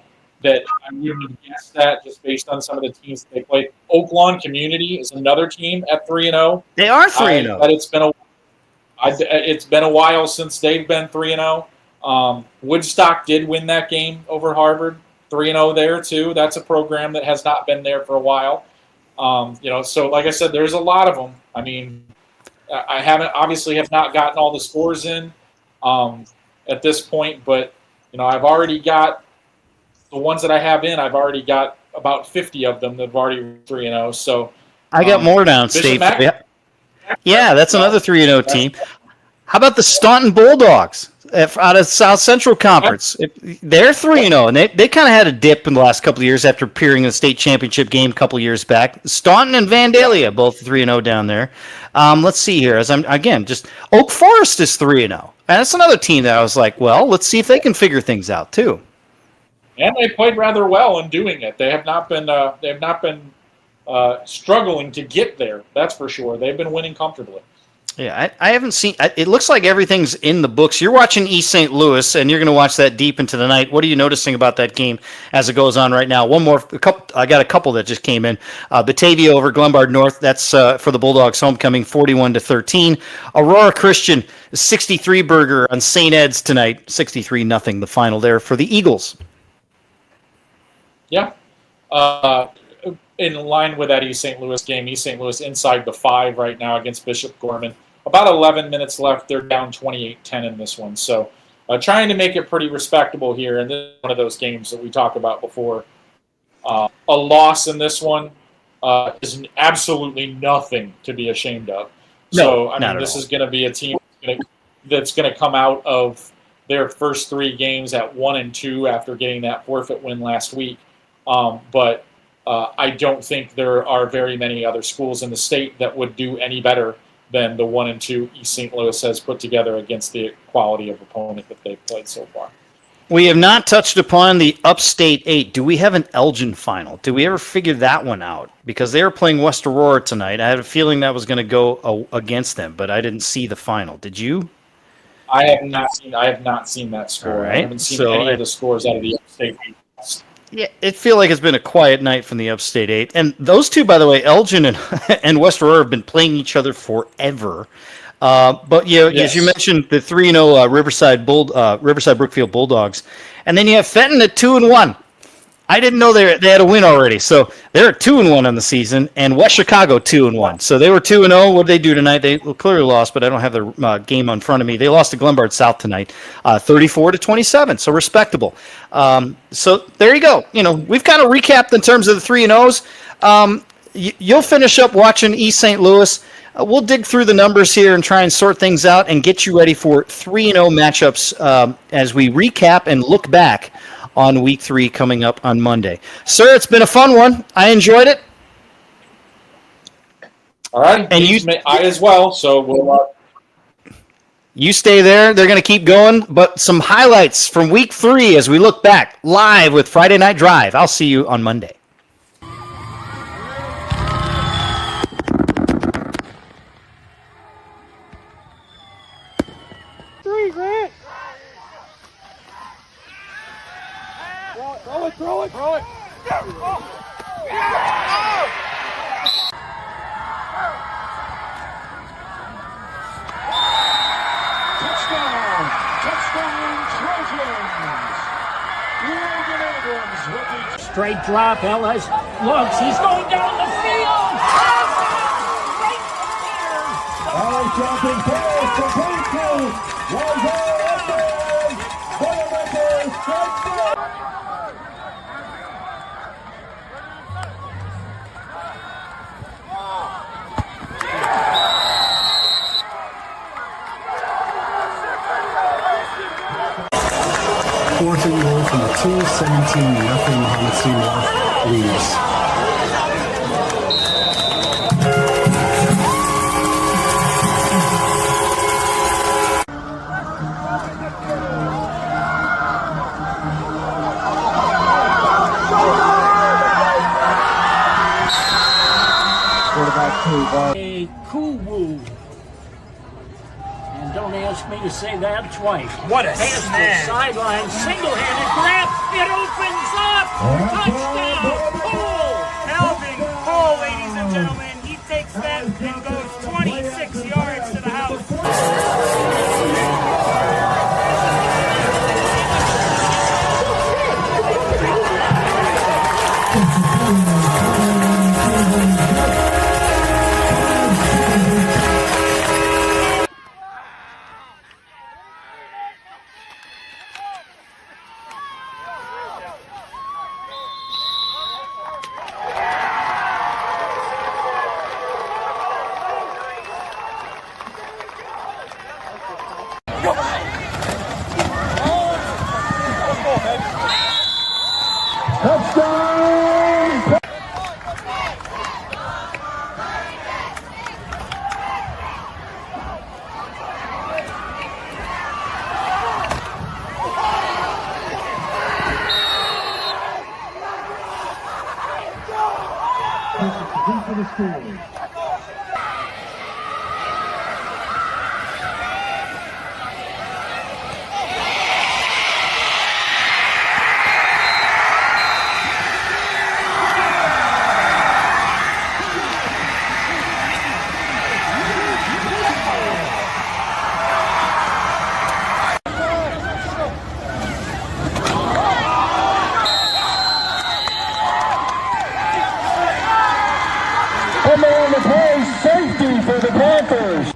wouldn't have guessed that, just based on some of the teams that they played. Oak Lawn Community is another team at 3-0. They are 3-0. But it's been a while since they've been 3-0. Woodstock did win that game over Harvard. 3-0 there too. That's a program that has not been there for a while. So like I said, there's a lot of them. I mean, I have not gotten all the scores in at this point, but I've already got the ones that I have in. I've already got about 50 of them that have already 3-0. So I got more downstate. Yeah, that's another 3-0 team. How about the Staunton Bulldogs out of South Central Conference? They're 3-0, and they kind of had a dip in the last couple of years after appearing in the state championship game a couple of years back. Staunton and Vandalia both 3-0 down there. Let's see here. Just Oak Forest is 3-0. And that's another team that I was like, well, let's see if they can figure things out too. And they played rather well in doing it. They have not been struggling to get there. That's for sure. They've been winning comfortably. Yeah, I haven't seen. It looks like everything's in the books. You're watching East St. Louis, and you're going to watch that deep into the night. What are you noticing about that game as it goes on right now? I got a couple that just came in. Batavia over Glenbard North. That's for the Bulldogs' homecoming, 41-13. Aurora Christian 63 burger on St. Ed's tonight, 63-0. The final there for the Eagles. Yeah. In line with that East St. Louis game, East St. Louis inside the 5 right now against Bishop Gorman. About 11 minutes left. They're down 28-10 in this one. So trying to make it pretty respectable here. And this is one of those games that we talked about before. A loss in this one is absolutely nothing to be ashamed of. This is going to be a team that's going to come out of their first 3 games at 1-2 after getting that forfeit win last week. But I don't think there are very many other schools in the state that would do any better than the 1-2 East St. Louis has put together against the quality of opponent that they've played so far. We have not touched upon the Upstate 8. Do we have an Elgin final? Did we ever figure that one out? Because they were playing West Aurora tonight. I had a feeling that was going to go against them, but I didn't see the final. Did you? I have not seen that score. Right. I haven't seen any of the scores out of the Upstate 8. Yeah, it feels like it's been a quiet night from the Upstate 8. And those two, by the way, Elgin and West Aurora, have been playing each other forever. But as you mentioned, the 3-0 Riverside Brookfield Bulldogs. And then you have Fenton at 2-1. I didn't know they had a win already. So they're at 2-1 on the season, and West Chicago 2-1. So they were 2-0. What did they do tonight? They clearly lost, but I don't have the game in front of me. They lost to Glenbard South tonight, 34-27. So respectable. So there you go. We've kind of recapped in terms of the 3-0s. You'll finish up watching East St. Louis. We'll dig through the numbers here and try and sort things out and get you ready for 3-0 matchups as we recap and look back on Week 3 coming up on Monday. Sir, it's been a fun one. I enjoyed it. All right. And I as well, so we'll... You stay there. They're going to keep going. But some highlights from Week 3 as we look back live with Friday Night Drive. I'll see you on Monday. Throw it! Straight drop, Ellis looks, he's going down the field! Right there! Jumping pass to Plainfield! Fourth and goal from the 2-17, nothing Muhammad Seymour leads. A Kuwu. And don't ask me to say that twice. What a pass snag. Sideline, single-handed grab. It opens up. Touchdown. Cole. Melvin Cole, ladies and gentlemen. He takes that and goes 26 yards to the house. Touchdown! For the score. And on the play, safety for the Panthers.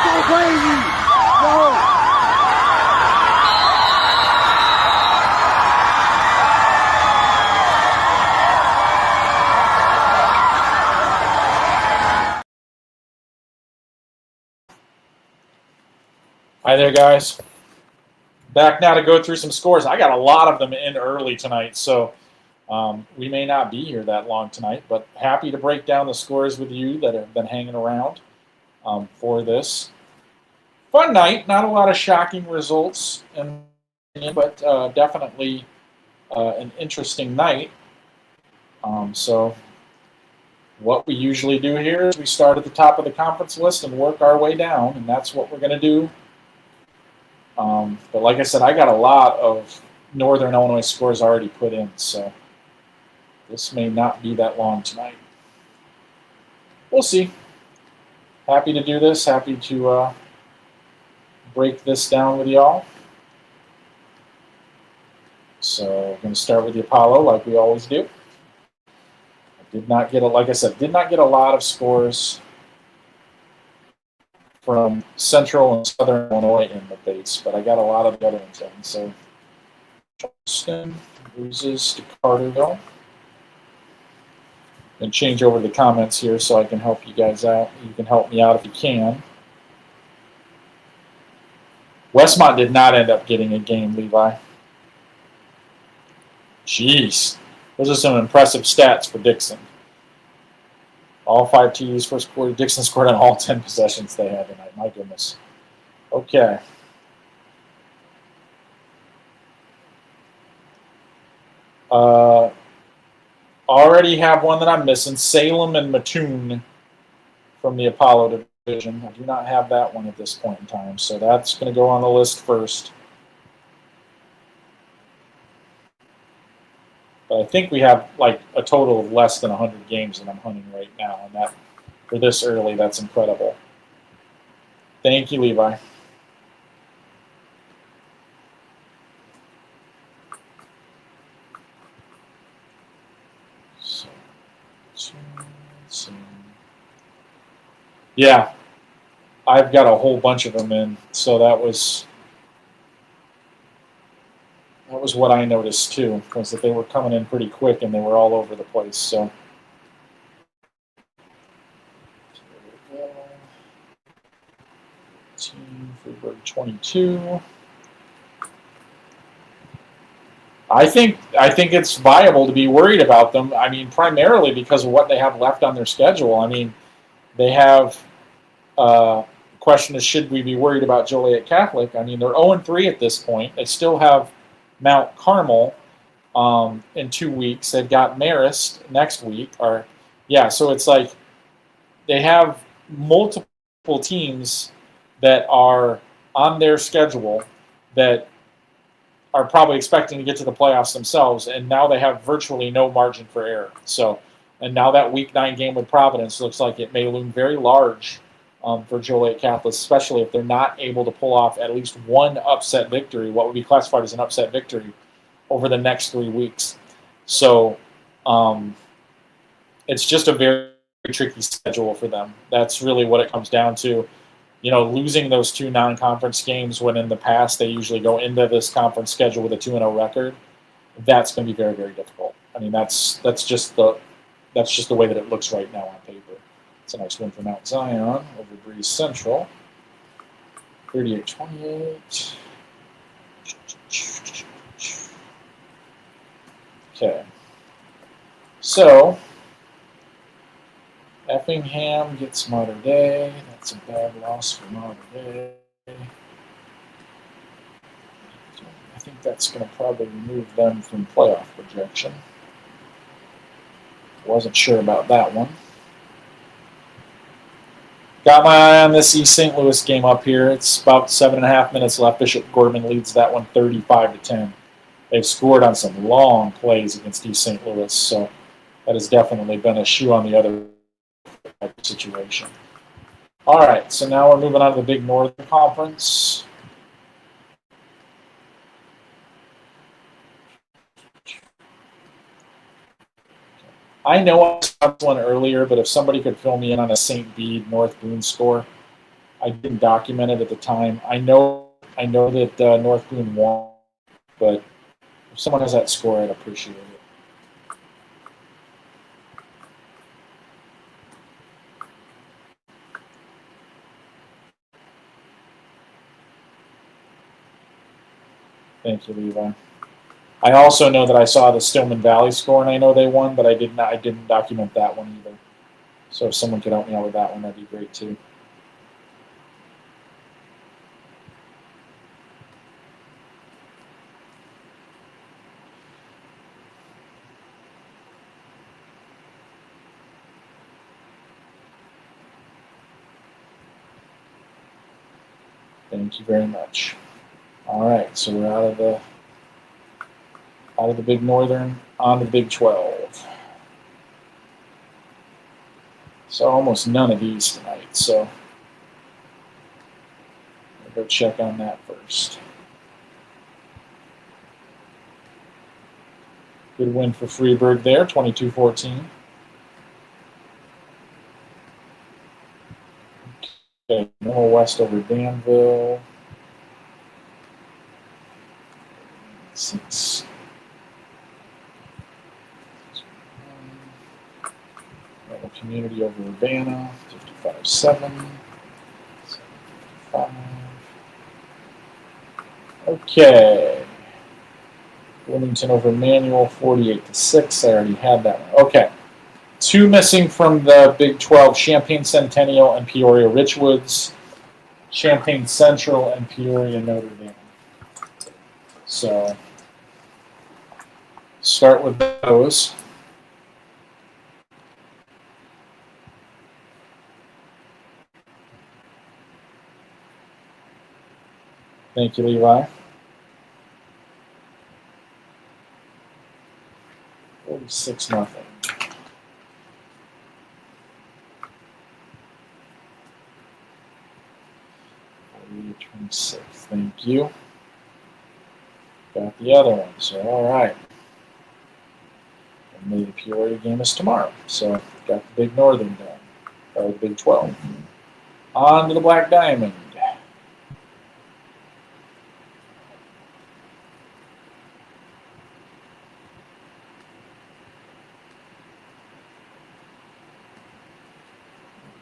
Go crazy! Go! Hi there, guys. Back now to go through some scores. I got a lot of them in early tonight, so we may not be here that long tonight, but happy to break down the scores with you that have been hanging around for this. Fun night. Not a lot of shocking results, but definitely an interesting night. So what we usually do here is we start at the top of the conference list and work our way down, and that's what we're going to do. But like I said, I got a lot of Northern Illinois scores already put in, so this may not be that long tonight. We'll see. Happy to do this. Happy to break this down with y'all. So I'm going to start with the Apollo like we always do. I did not get like I said, did not get a lot of scores from Central and Southern Illinois in the base, but I got a lot of the other ones in. So Charleston loses to Carterville. And change over the comments here so I can help you guys out. You can help me out if you can. Westmont did not end up getting a game, Levi. Jeez. Those are some impressive stats for Dixon. All 5 TDs first quarter. Dixon scored on all 10 possessions they had tonight. My goodness. Okay. Already have one that I'm missing. Salem and Mattoon from the Apollo division. I do not have that one at this point in time, so that's going to go on the list first. But I think we have like a total of less than 100 games that I'm hunting right now, and that for this early, that's incredible. Thank you, Levi. Yeah, I've got a whole bunch of them in, so that was what I noticed too, was that they were coming in pretty quick and they were all over the place. So Freeburg 22. I think it's viable to be worried about them. I mean, primarily because of what they have left on their schedule. I mean, they have. The question is, should we be worried about Joliet Catholic? I mean, they're 0-3 at this point. They still have Mount Carmel in 2 weeks. They've got Marist next week. So it's like they have multiple teams that are on their schedule that are probably expecting to get to the playoffs themselves, and now they have virtually no margin for error. So, and now that Week 9 game with Providence looks like it may loom very large for Joliet Catholic, especially if they're not able to pull off at least one upset victory, what would be classified as an upset victory over the next 3 weeks. So it's just a very tricky schedule for them. That's really what it comes down to. Losing those 2 non-conference games when in the past they usually go into this conference schedule with a 2-0 record, that's going to be very, very difficult. I mean, that's just the way that it looks right now on paper. It's a nice win for Mount Zion over Breeze Central, 38-28. Okay, so Effingham gets Mater Dei. That's a bad loss for Mater Dei. I think that's going to probably remove them from playoff projection. Wasn't sure about that one. Got my eye on this East St. Louis game up here. It's about 7.5 minutes left. Bishop Gorman leads that one 35-10. They've scored on some long plays against East St. Louis, so that has definitely been a shoe on the other situation. All right, so now we're moving on to the Big Northern Conference. I know I saw this one earlier, but if somebody could fill me in on a St. Bede North Boone score, I didn't document it at the time. I know that North Boone won, but if someone has that score, I'd appreciate it. Thank you, Levi. I also know that I saw the Stillman Valley score, and I know they won, but I didn't document that one either. So if someone could help me out with that one, that'd be great too. Thank you very much. All right, so we're out of the Big Northern, on to the Big 12. So almost none of these tonight, so I'll go check on that first. Good win for Freeburg there, 22-14. Okay, Middle West over Danville. 6. Rebel Community over Urbana, 55-7. 75. Okay. Wilmington over Manual, 48-6. I already had that one. Okay. 2 missing from the Big 12, Champaign Centennial and Peoria Richwoods, Champaign Central and Peoria Notre Dame. So, start with those. Thank you, Levi. 46-0. 26. Thank you. Got the other one, so all right. And the Peoria game is tomorrow, so got the Big Northern done, or the Big 12. On to the Black Diamond.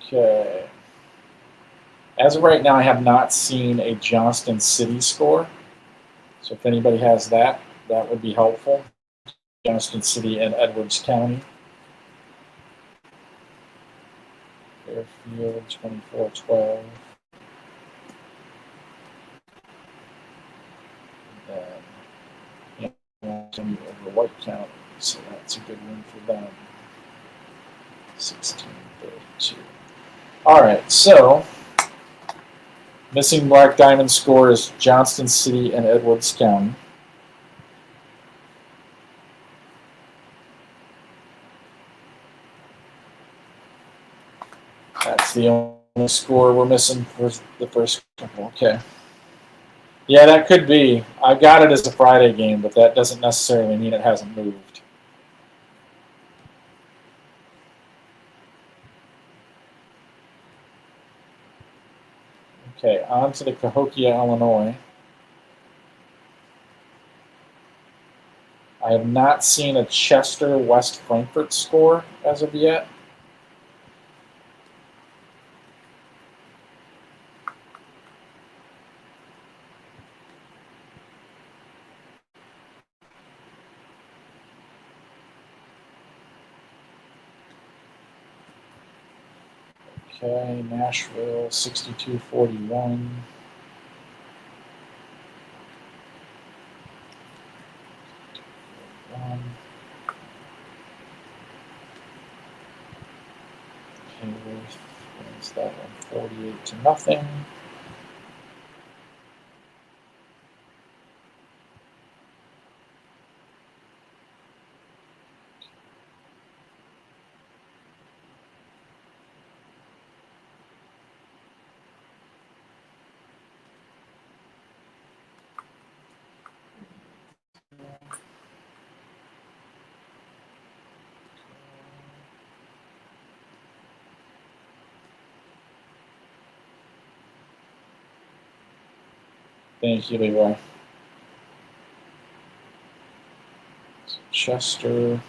Okay. As of right now, I have not seen a Johnston City score. So if anybody has that, that would be helpful. Johnston City and Edwards County. Fairfield, 24-12. And then Hamilton over White County. So that's a good win for them. 16-32. All right, so missing Black Diamond score is Johnston City and Edwards County. That's the only score we're missing for the first couple. Okay. Yeah, that could be. I got it as a Friday game, but that doesn't necessarily mean it hasn't moved. Okay, on to the Cahokia, Illinois. I have not seen a Chester West Frankfort score as of yet. Okay, Nashville 62-41. Hayworth wins that one 48-0. Thank you, Leroy. So Chester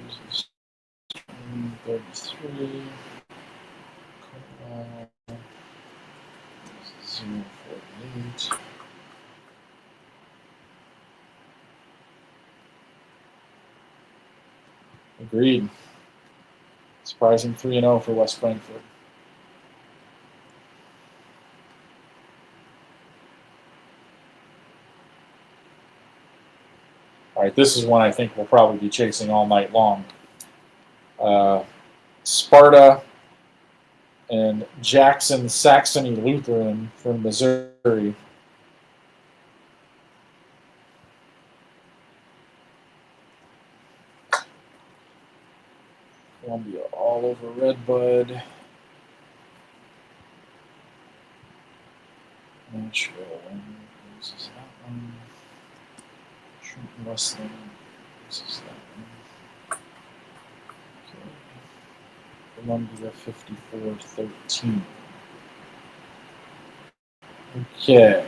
loses 33. 0-48. Agreed. Surprising 3-0 for West Frankfort. All right, this is one I think we'll probably be chasing all night long. Sparta and Jackson Saxony Lutheran from Missouri. Columbia all over Redbud. Nashville loses that one. Trenton Wesleyan loses that one. Okay. Columbia 54-13. Okay.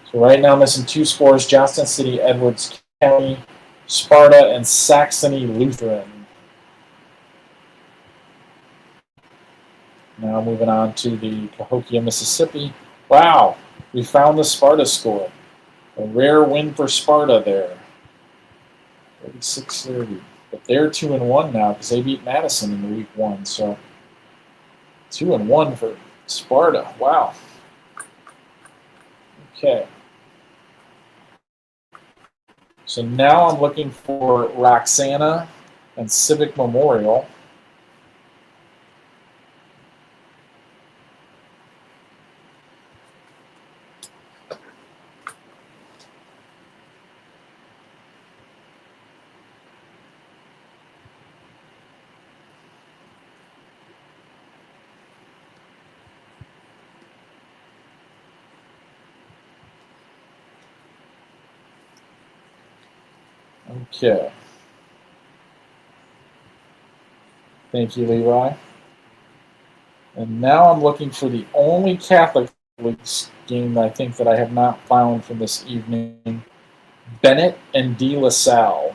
So right now missing two scores: Johnston City, Edwards County, Sparta, and Saxony Lutheran. Now moving on to the Cahokia, Mississippi. Wow, we found the Sparta score. A rare win for Sparta there. 36-30. But they're 2-1 now because they beat Madison in the week one. So 2-1 for Sparta. Wow. Okay. So now I'm looking for Roxana and Civic Memorial. Okay. Thank you, Leroy. And now I'm looking for the only Catholic game I think that I have not found from this evening. Bennett and De La Salle.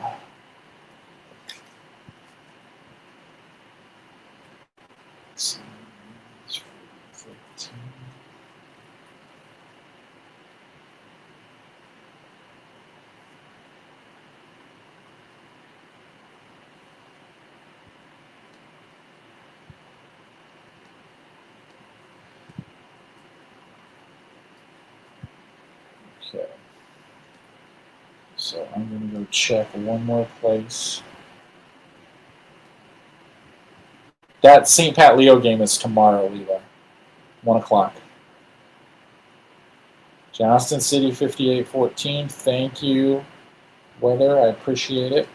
Okay. So I'm going to go check one more place. That St. Pat Leo game is tomorrow, Levi. 1 o'clock. Johnston City 58-14. Thank you, Weather. I appreciate it.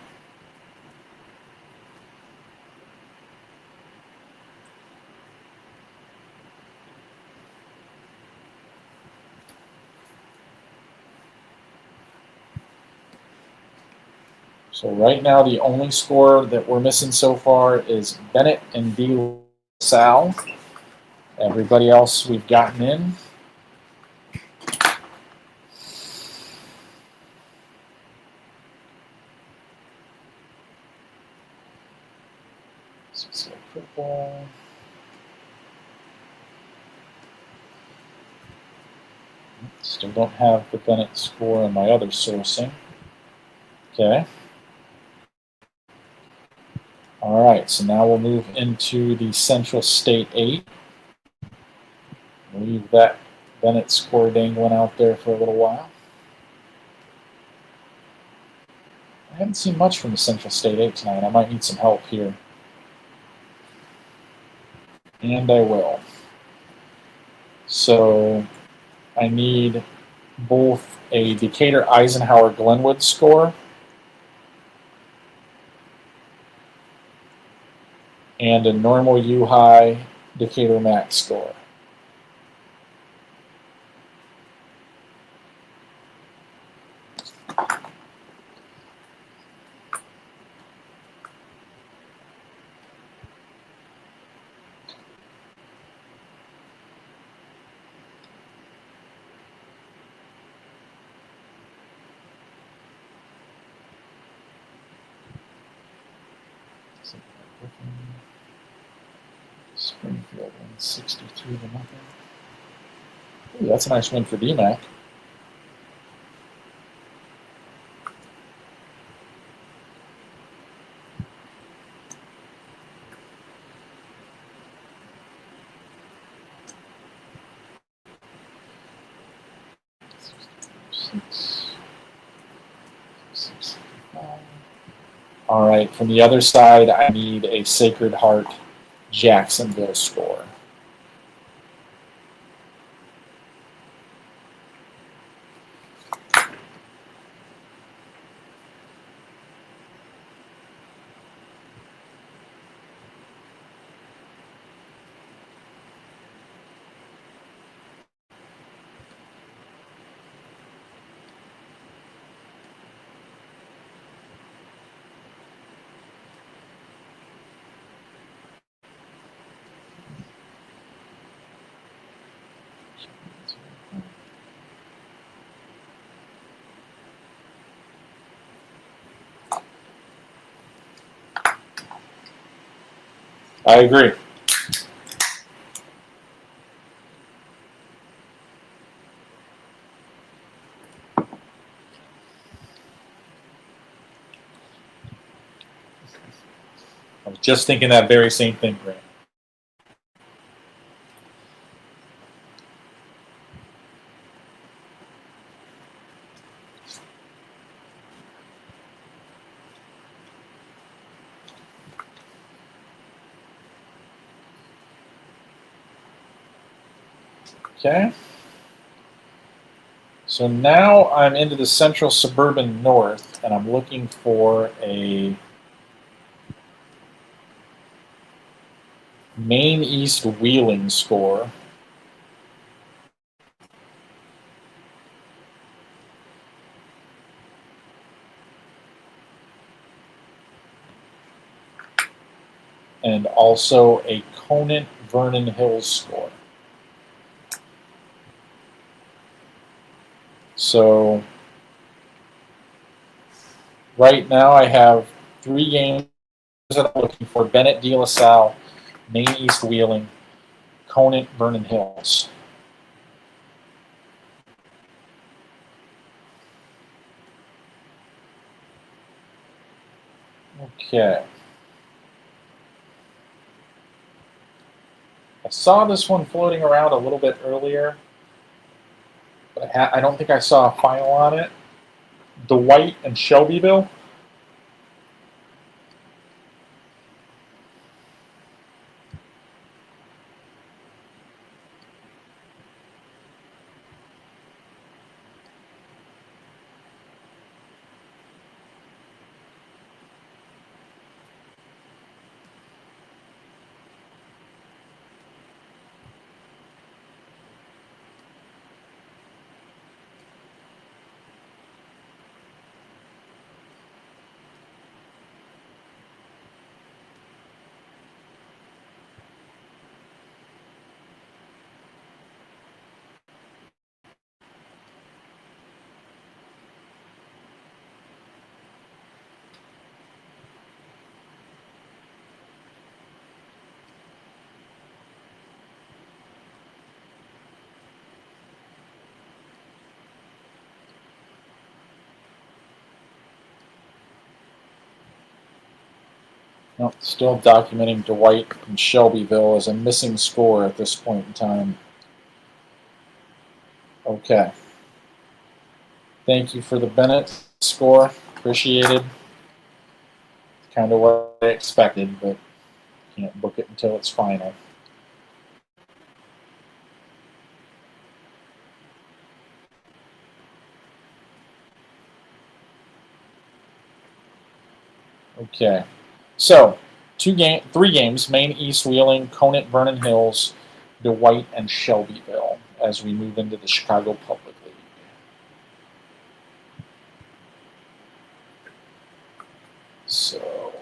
So right now, the only score that we're missing so far is Bennett and De Sal. Everybody else we've gotten in. Football. Still don't have the Bennett score in my other sourcing. Okay. All right, so now we'll move into the Central State 8. Leave that Bennett score dangling out there for a little while. I haven't seen much from the Central State 8 tonight. I might need some help here. And I will. So I need both a Decatur Eisenhower Glenwood score and a normal U High Decatur Max score. Springfield 163 to nothing. Ooh, that's a nice win for DMAC. All right, from the other side, I need a Sacred Heart Jacksonville score. I agree. I was just thinking that very same thing, Grant. Okay. So now I'm into the Central Suburban North, and I'm looking for a Maine East Wheeling score. And also a Conant Vernon Hills score. So right now I have 3 games that I'm looking for: Bennett, De La Salle, Maine East Wheeling, Conant Vernon Hills. Okay. I saw this one floating around a little bit earlier, but I don't think I saw a final on it. Dwight and Shelbyville. No, still documenting Dwight and Shelbyville as a missing score at this point in time. Okay. Thank you for the Bennett score. Appreciated. Kind of what I expected, but can't book it until it's final. Okay. So, three games, Maine, East Wheeling, Conant, Vernon Hills, Dwight, and Shelbyville as we move into the Chicago Public League. So,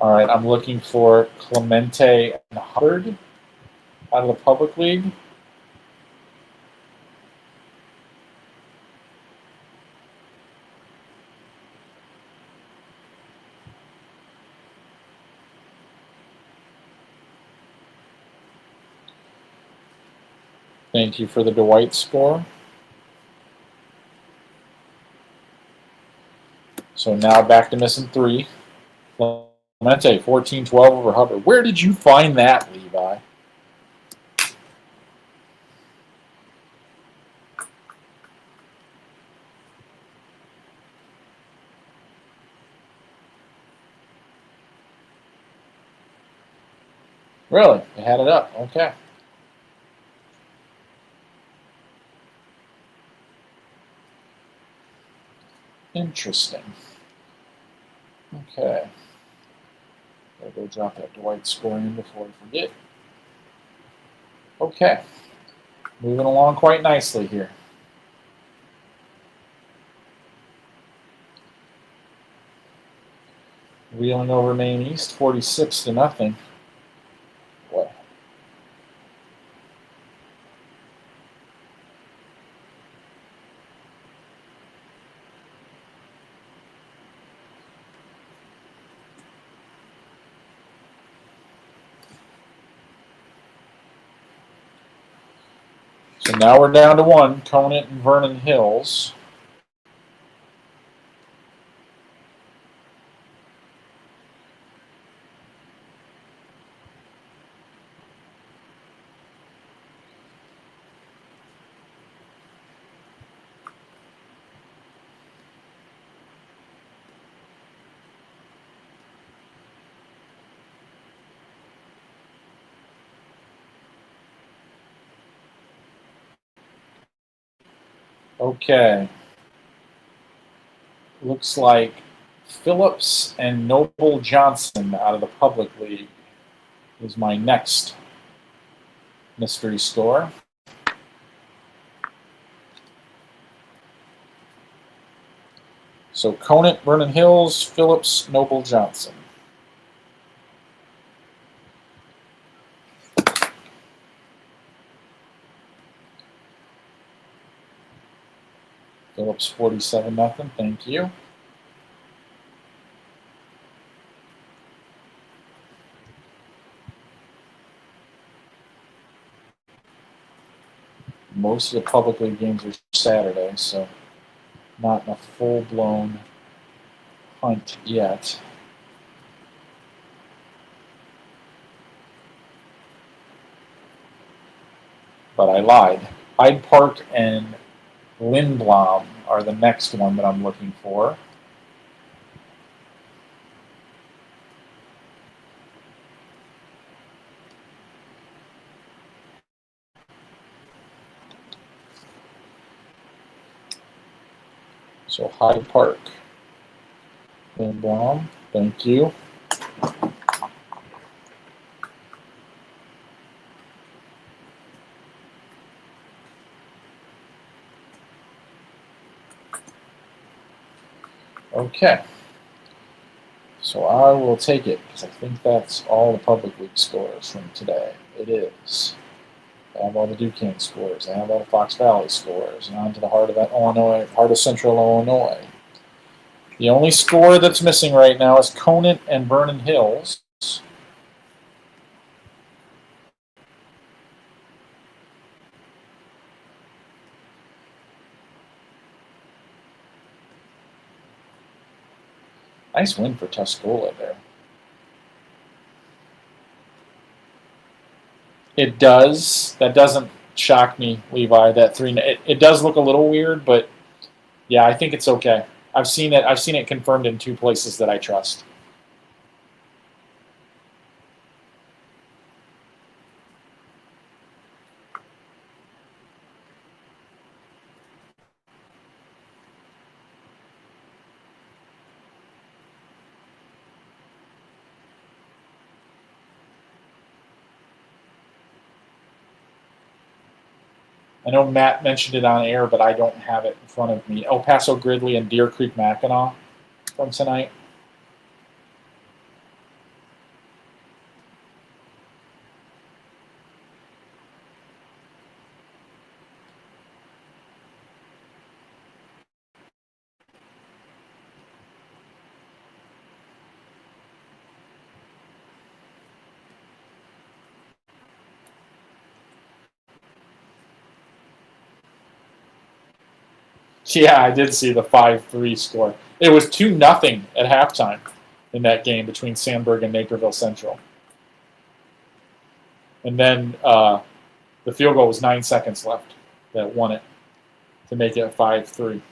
all right, I'm looking for Clemente and Hubbard out of the Public League. Thank you for the Dwight score. So now back to missing three. Clemente, 14-12 over Hubbard. Where did you find that, Levi? Really? They had it up. Okay. Interesting. Okay. Gotta go drop that Dwight score in before I forget. Okay. Moving along quite nicely here. Wheeling over Maine East, 46-0. What? So now we're down to one, Conant and Vernon Hills. Okay. Looks like Phillips and Noble Johnson out of the Public League is my next mystery score. So Conant, Vernon Hills, Phillips, Noble Johnson. Phillips 47-0. Thank you. Most of the Public League games are Saturday, so not in a full-blown hunt yet. But I lied. Hyde Park and Lindblom are the next one that I'm looking for. So Hyde Park, Lindblom, thank you. Okay, so I will take it because I think that's all the Public League scores from today. It is. I have all the Duquesne scores. I have all the Fox Valley scores. And on to the heart of that Illinois, heart of Central Illinois. The only score that's missing right now is Conant and Vernon Hills. Nice win for Tuscola there. It does. That doesn't shock me, Levi. That 3. It does look a little weird, but yeah, I think it's okay. I've seen it. I've seen it confirmed in 2 places that I trust. I know Matt mentioned it on air, but I don't have it in front of me. El Paso Gridley and Deer Creek Mackinac from tonight. Yeah, I did see the 5-3 score. It was 2-0 at halftime in that game between Sandburg and Naperville Central. And then the field goal was 9 seconds left that won it to make it 5-3.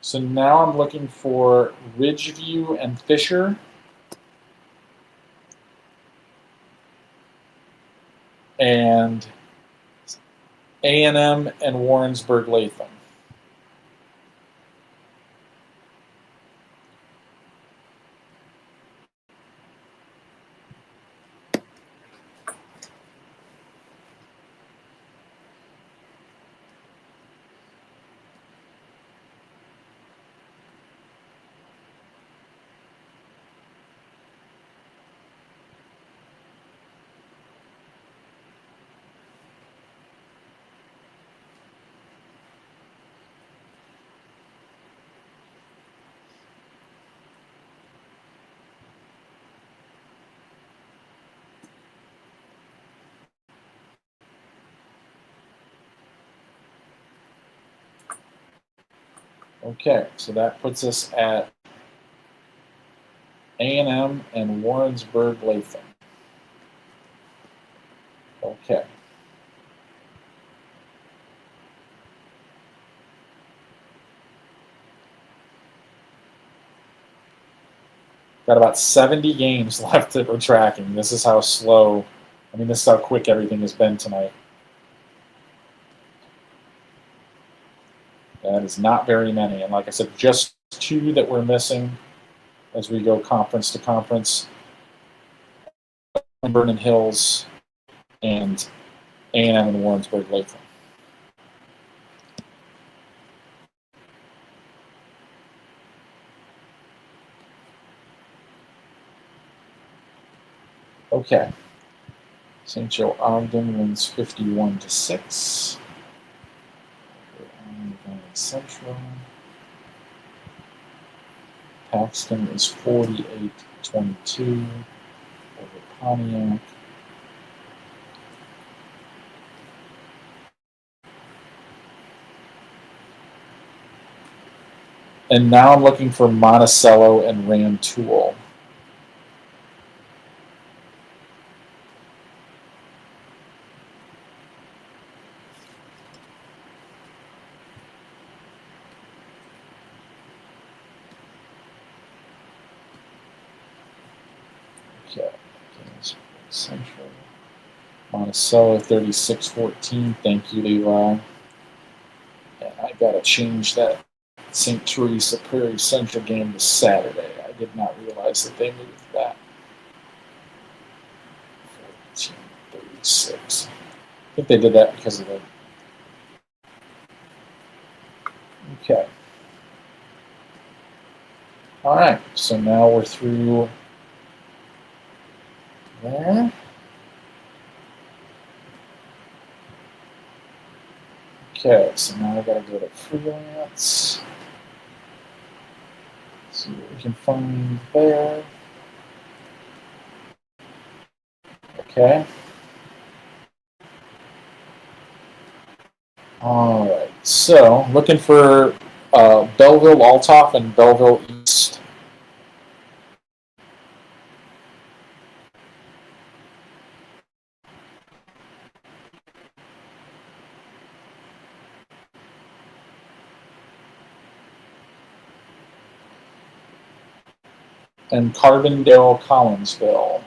So now I'm looking for Ridgeview and Fisher. And A&M and Warrensburg-Latham. Okay, so that puts us at A&M and Warrensburg-Latham. Okay. Got about 70 games left that we're tracking. This is how slow, this is how quick everything has been tonight. That is not very many. And like I said, just 2 that we're missing as we go conference to conference. Vernon Hills and A&M and Warrensburg-Latham. Okay. St. Joe Ogden wins 51-6. Central. Paxton is 48-22 over Pontiac. And now I'm looking for Monticello and Rantoul. Okay, Central. Monticello 36-14. Thank you, Levi. And I gotta change that St. Teresa Prairie Central game to Saturday. I did not realize that they moved that. 14-36. I think they did that because of the. Okay. All right. So now we're through there. Okay, so now I gotta go to freelance. See what we can find there. Okay. All right. So looking for Belleville, Altoff, and Belleville East. And Carbondale, Collinsville.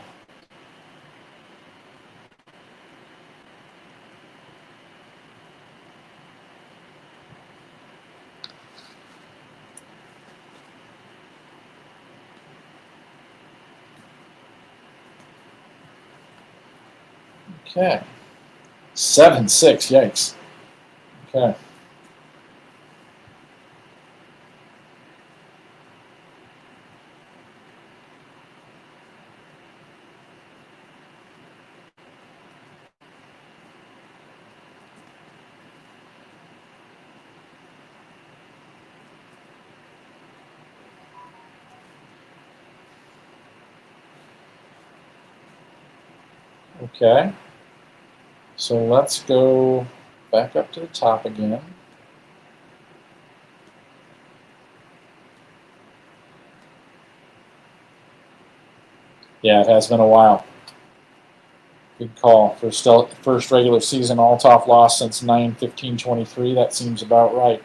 Okay. 7-6, yikes. Okay. Okay. So let's go back up to the top again. Yeah, it has been a while. Good call. First regular season all-top loss since 9/15/23. That seems about right.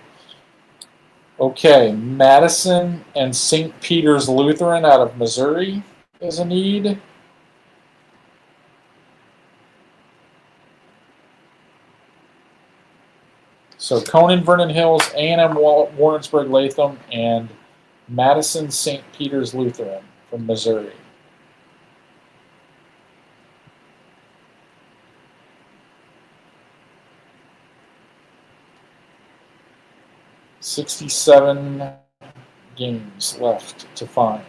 Okay, Madison and St. Peter's Lutheran out of Missouri is a need. So Conan, Vernon Hills, A&M Warrensburg Latham, and Madison St. Peter's Lutheran from Missouri. $67 games left to find.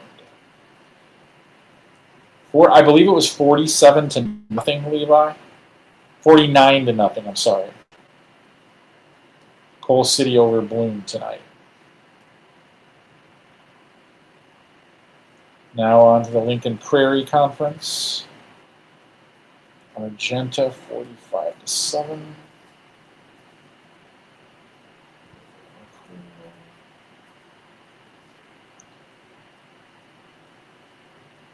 I believe it was 47-0, Levi. 49-0, I'm sorry. Coal City over Bloom tonight. Now on to the Lincoln Prairie Conference. Argenta 45-7.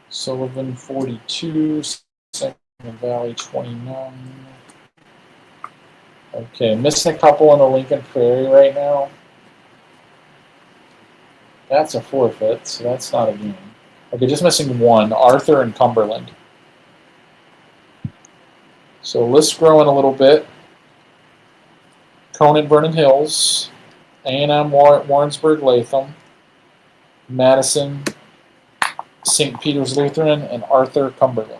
Sullivan 42, Second Valley 29. Okay, missing a couple in the Lincoln Prairie right now. That's a forfeit, so that's not a game. Okay, just missing one, Arthur and Cumberland. So list growing a little bit. Conan, Vernon Hills, A&M Warrensburg Latham, Madison, St. Peter's Lutheran, and Arthur Cumberland.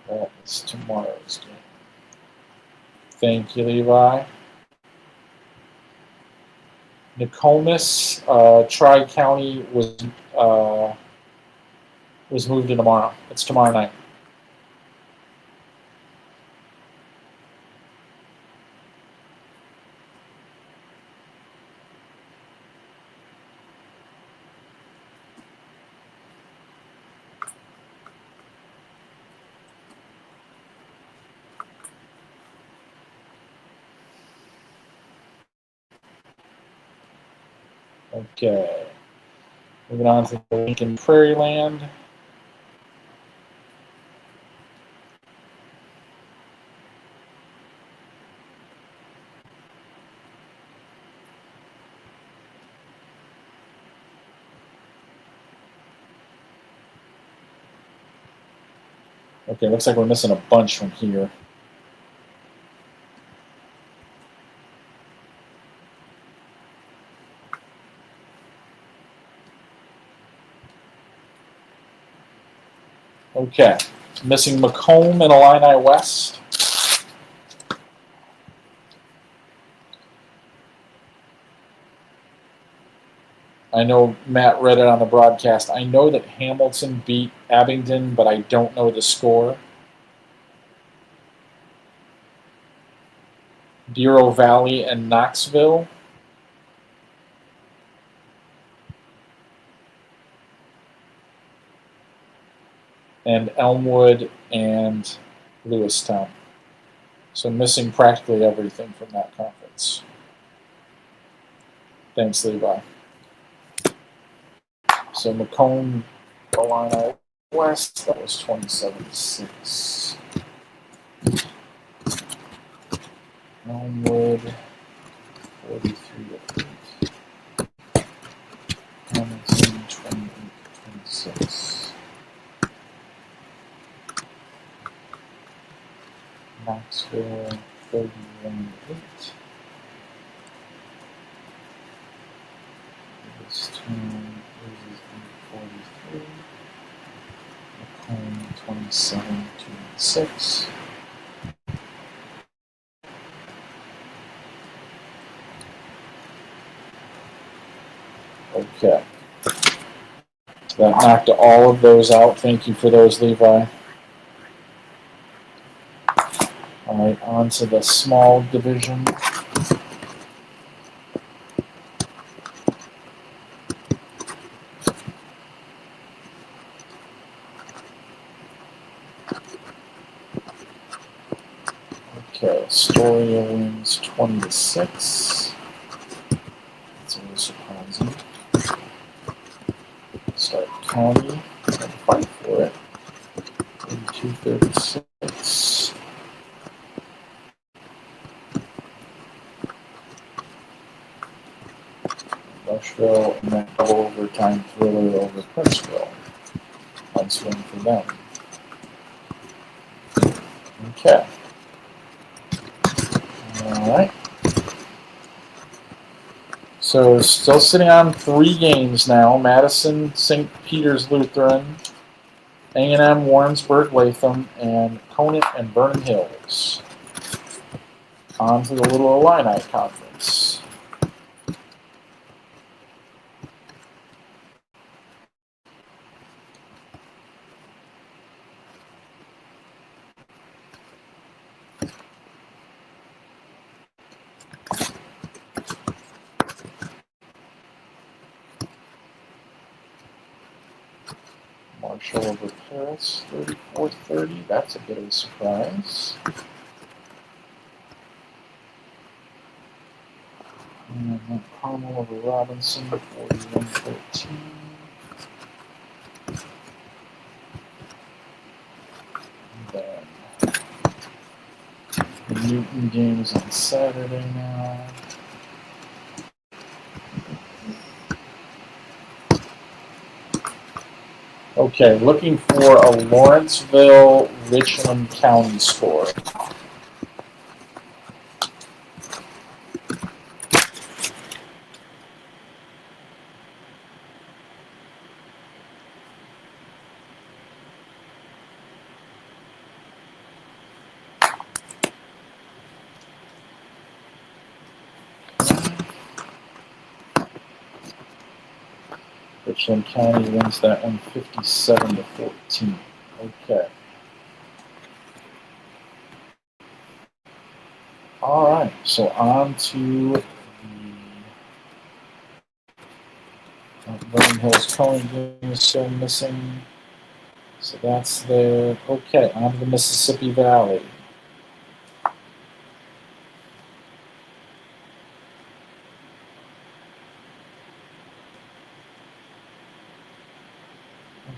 That is tomorrow's game. Thank you, Levi. Nokomis, Tri-County was moved to tomorrow. It's tomorrow night. Okay. Moving on to the Lincoln Prairie Land. Okay, looks like we're missing a bunch from here. Okay, missing Macomb and Illini West. I know Matt read it on the broadcast. I know that Hamilton beat Abingdon, but I don't know the score. Bureau Valley and Knoxville. And Elmwood and Lewistown. So missing practically everything from that conference. Thanks, Levi. So Macomb, Illini West, that was 27-6. Elmwood, 43-8. Hamilton, 28-26. Knoxville, 31-8. This team loses 43. Macomb, 27-6. Okay. So that knocked all of those out. Thank you for those, Levi. All right, on to the small division. Okay, Astoria wins 20-6. That's a little surprising. Stark County, gotta fight for it. 32-36. Rushville and then double overtime thriller over Princeville. Nice win for them. Okay. Alright. So still sitting on 3 games now. Madison, St. Peter's Lutheran, A&M, Warrensburg, Latham, and Conant and Vernon Hills. On to the Little Illini Conference. Marshall over Paris, 34-30. That's a bit of a surprise. And then Carmel over Robinson, 41-13. And then the Newton games on Saturday now. Okay, looking for a Lawrenceville, Richland County score. Richland County wins that one 57-14. Okay. All right, so on to the Vernon Hills County game is still missing. So that's there. Okay, on to the Mississippi Valley.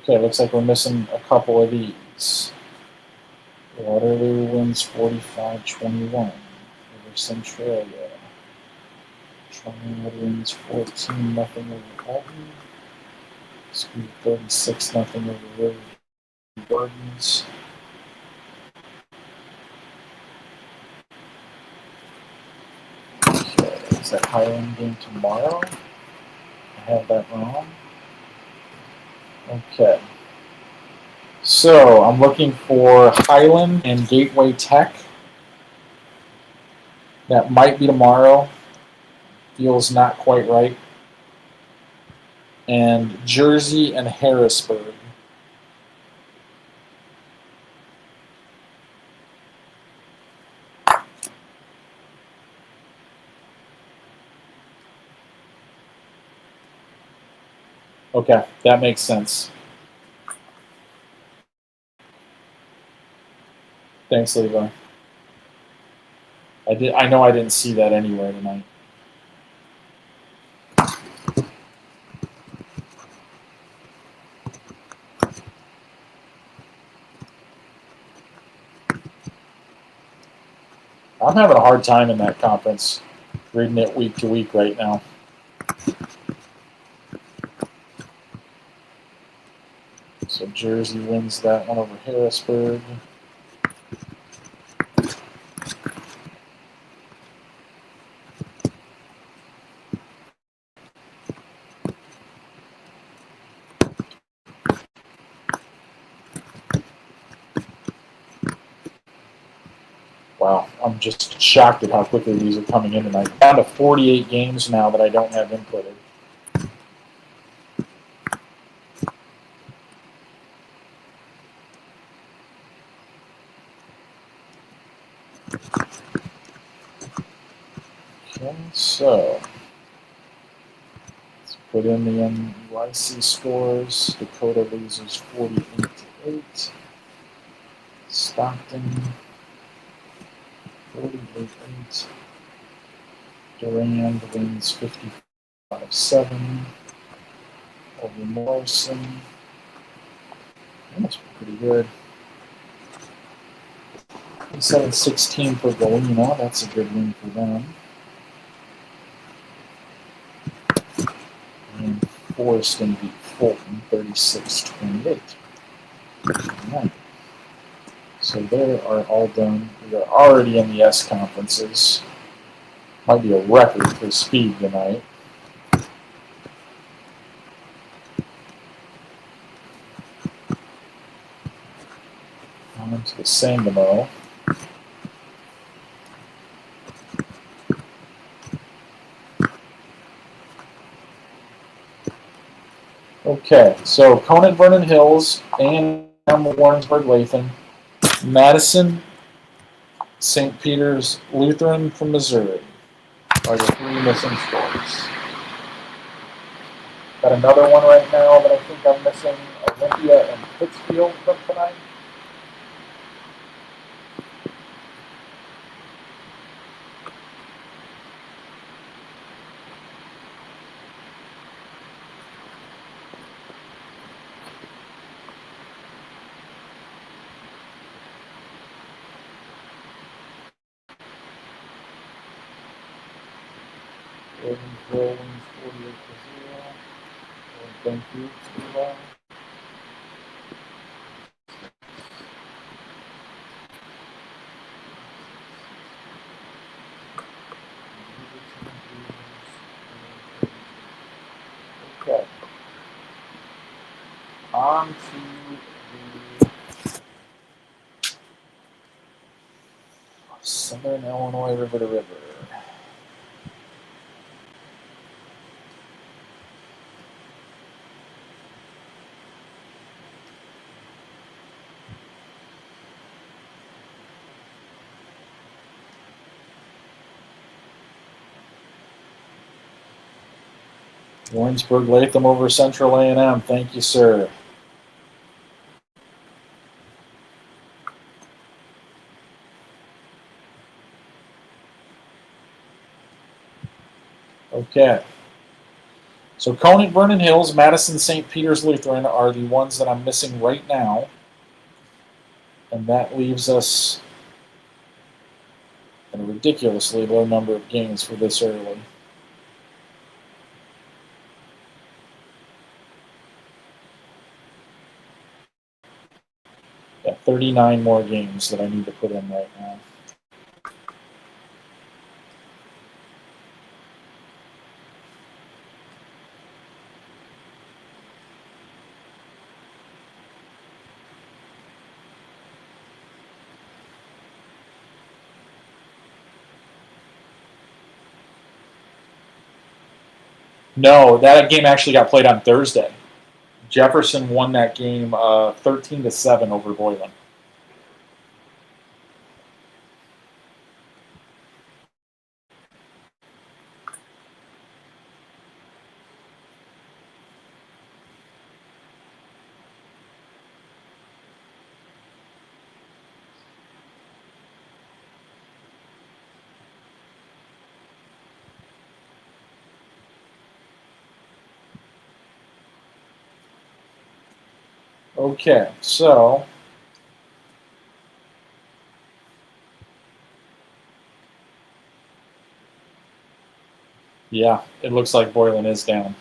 Okay, looks like we're missing a couple of these. Waterloo wins 45-21 over Centralia. Trumwood wins 14-0 over Alton. School 36-0 over River Gardens. Okay, is that Highland game tomorrow? I have that wrong. Okay. So I'm looking for Highland and Gateway Tech. That might be tomorrow. Feels not quite right. and Jersey and Harrisburg. Okay, that makes sense. Thanks, Levi. I know I didn't see that anywhere tonight. I'm having a hard time in that conference, reading it week to week right now. So Jersey wins that one over Harrisburg. Wow, I'm just shocked at how quickly these are coming in tonight. Down to 48 games now that I don't have inputted. Okay, so let's put in the NYC scores. Dakota loses 48-8. Stockton 48-8. Durand wins 55-7 over Morrison. That's pretty good. 7-16 for Galena. That's a good win for them. And Forreston beat Fulton 36-28. Right. So they are all done. We are already in the S conferences. Might be a record for speed tonight. On to the Sangamo. Okay, so Conant Vernon Hills, and Warrensburg Latham, Madison, St. Peter's Lutheran from Missouri are the three missing scores. Got another one right now that I think I'm missing, Olympia and Pittsfield from tonight. Ravensville wins 48-0. Thank you, Levi. Okay. On to the Southern Illinois River to River. Warrensburg Latham over Central A&M. Thank you, sir. Okay. So Conant Vernon Hills, Madison St. Peter's Lutheran are the ones that I'm missing right now. And that leaves us at a ridiculously low number of games for this early. Yeah, 39 more games that I need to put in right now. No, that game actually got played on Thursday. Jefferson won that game 13-7 over Boylan. Okay, so yeah, it looks like Boylan is down.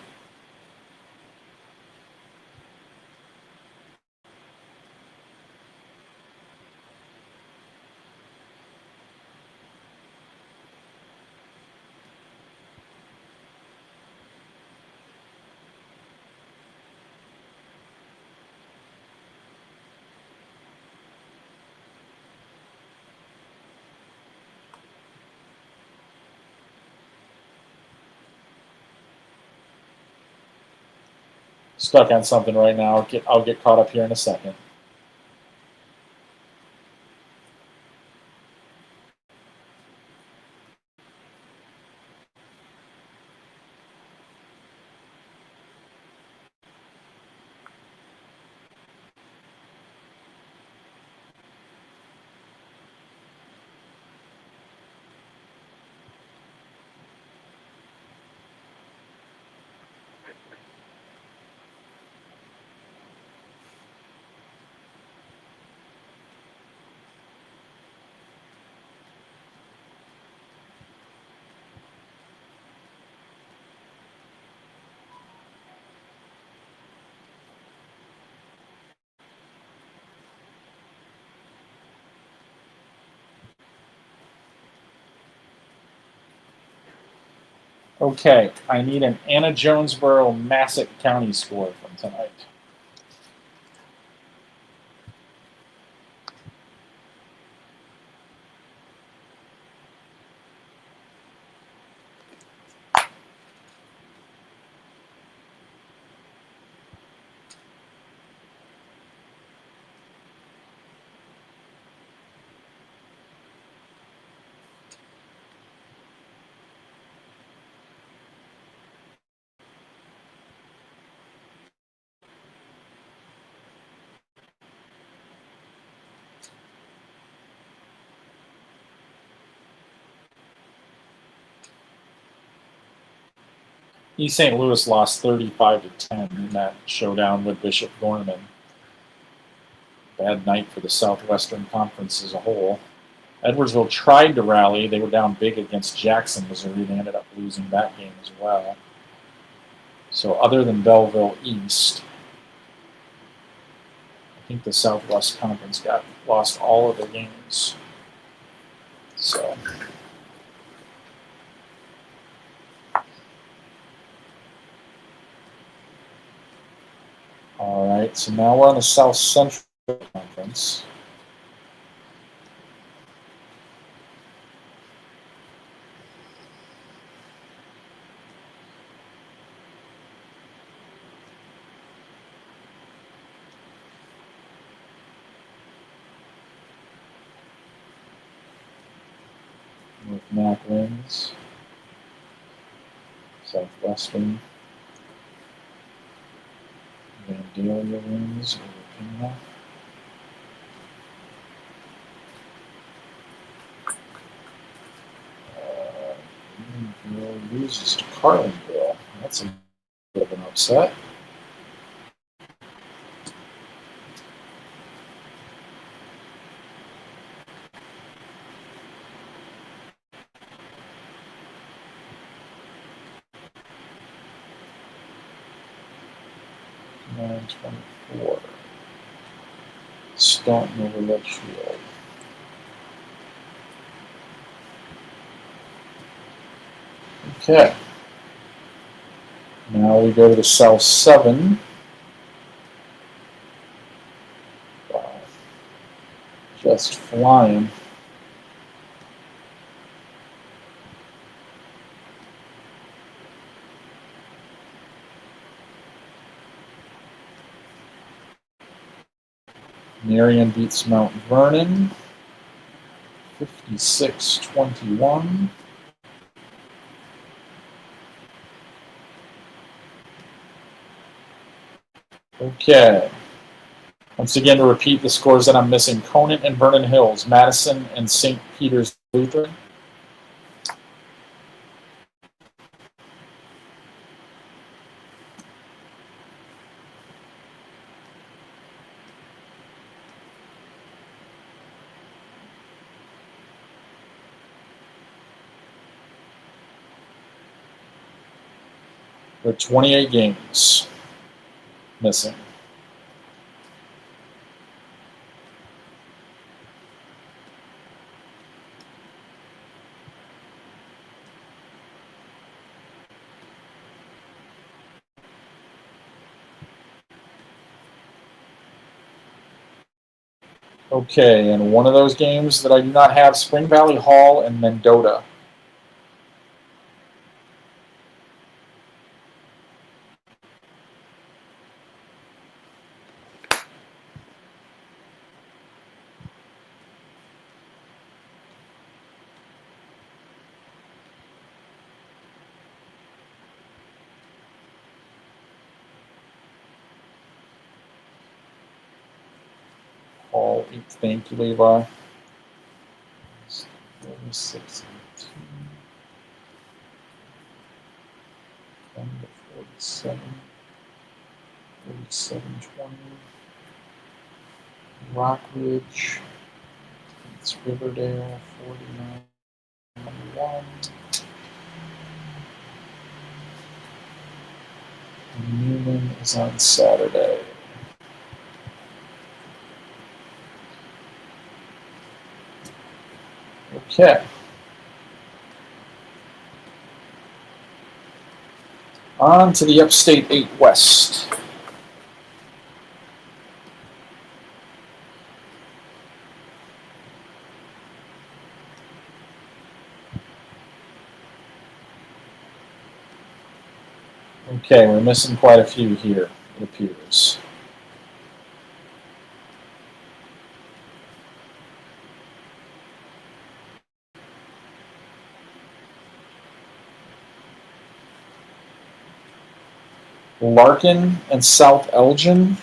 Stuck on something right now. I'll get caught up here in a second. Okay, I need an Anna Jonesboro Massac County score from tonight. East St. Louis lost 35-10 in that showdown with Bishop Gorman. Bad night for the Southwestern Conference as a whole. Edwardsville tried to rally. They were down big against Jackson, Missouri. They ended up losing that game as well. So other than Belleville East, I think the Southwest Conference lost all of their games. So all right, so now we're on the South Central Conference. With Mac wins. Southwestern. Vandalia wins over Pima. Greenville loses to Carlinville. That's a bit of an upset. Nine 24. Staunton over Litchfield. Okay. Now we go to the South 7. Wow. Just flying. Marion beats Mount Vernon 56-21. Okay. Once again, to repeat the scores that I'm missing: Conant and Vernon Hills, Madison and St. Peter's Lutheran. There are 28 games missing. Okay, and one of those games that I do not have, Spring Valley Hall and Mendota. Hall, thank you, Levi. 46, 18, 20 to 47, 47, 20. Rockridge, it's Riverdale, 49, 1. Newman is on Saturday. Okay. On to the Upstate 8 West. Okay, we're missing quite a few here, it appears. Larkin and South Elgin.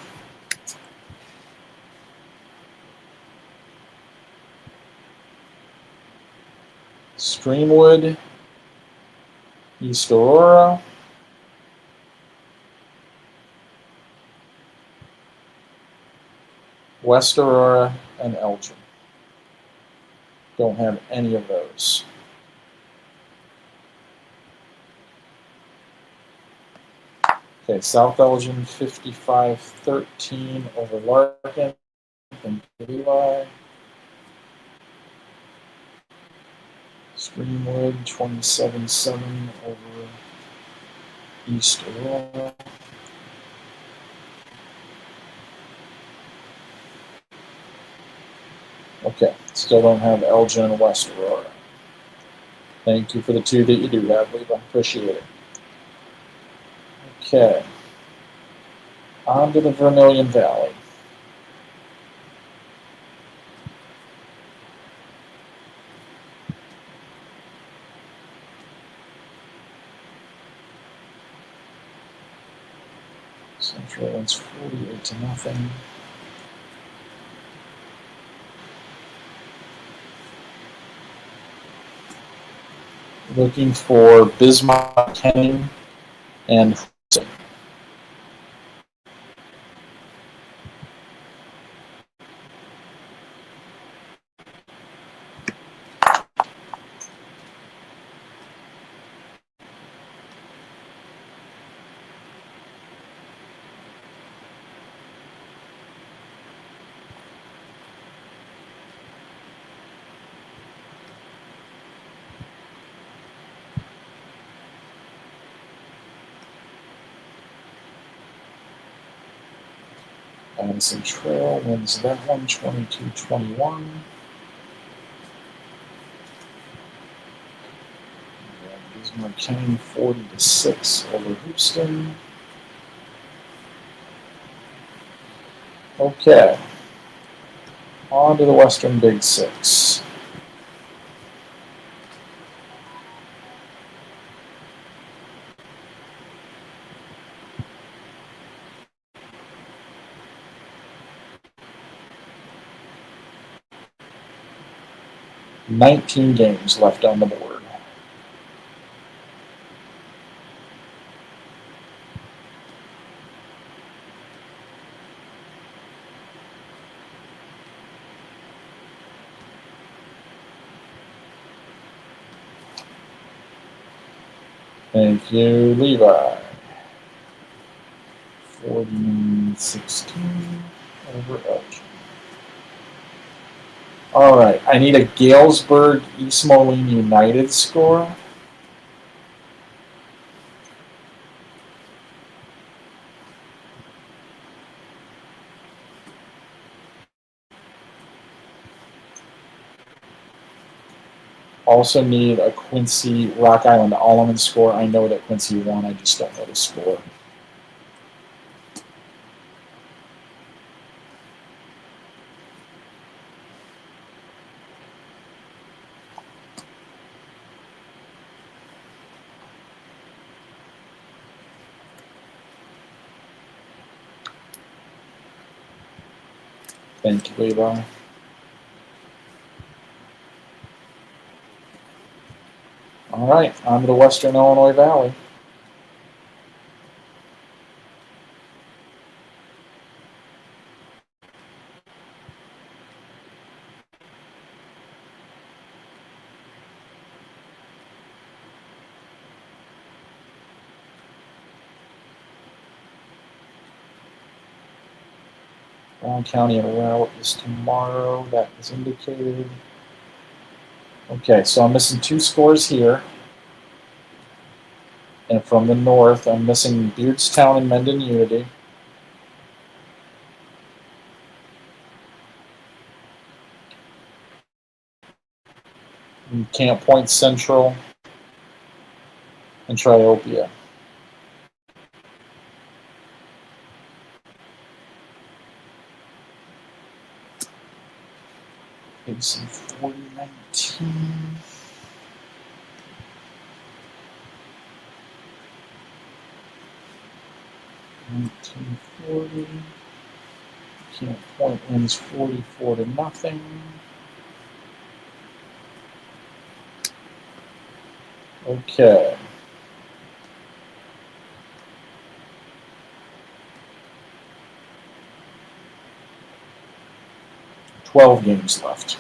Streamwood, East Aurora. West Aurora and Elgin. Don't have any of those. Okay, South Elgin 55-13 over Larkin. Thank you, Levi. Streamwood 27-7 over East Aurora. Okay, still don't have Elgin and West Aurora. Thank you for the two that you do have, Levi. Appreciate it. Okay. On to the Vermilion Valley. Central wins 48-0. Looking for Bismarck, Kenning, and Hudson. Addison Trail wins that one 22-21. Bismarck Kenning 40-6 over Houston. Okay. On to the Western Big Six. "19 games left on the board. Thank you, Levi. 40-16 over Elgin. All right, I need a Galesburg East Moline United score. Also need a Quincy Rock Island Alleman score. I know that Quincy won, I just don't know the score. Thank you, Levi. All right, on to the Western Illinois Valley. Brown County and Route is tomorrow. That is indicated. Okay, so I'm missing 2 scores here. And from the north, I'm missing Beardstown and Mendon Unity. And Camp Point Central and Triopia. It's 40-19. $19.40. Camp Point wins 44-0. Okay. $12 games left.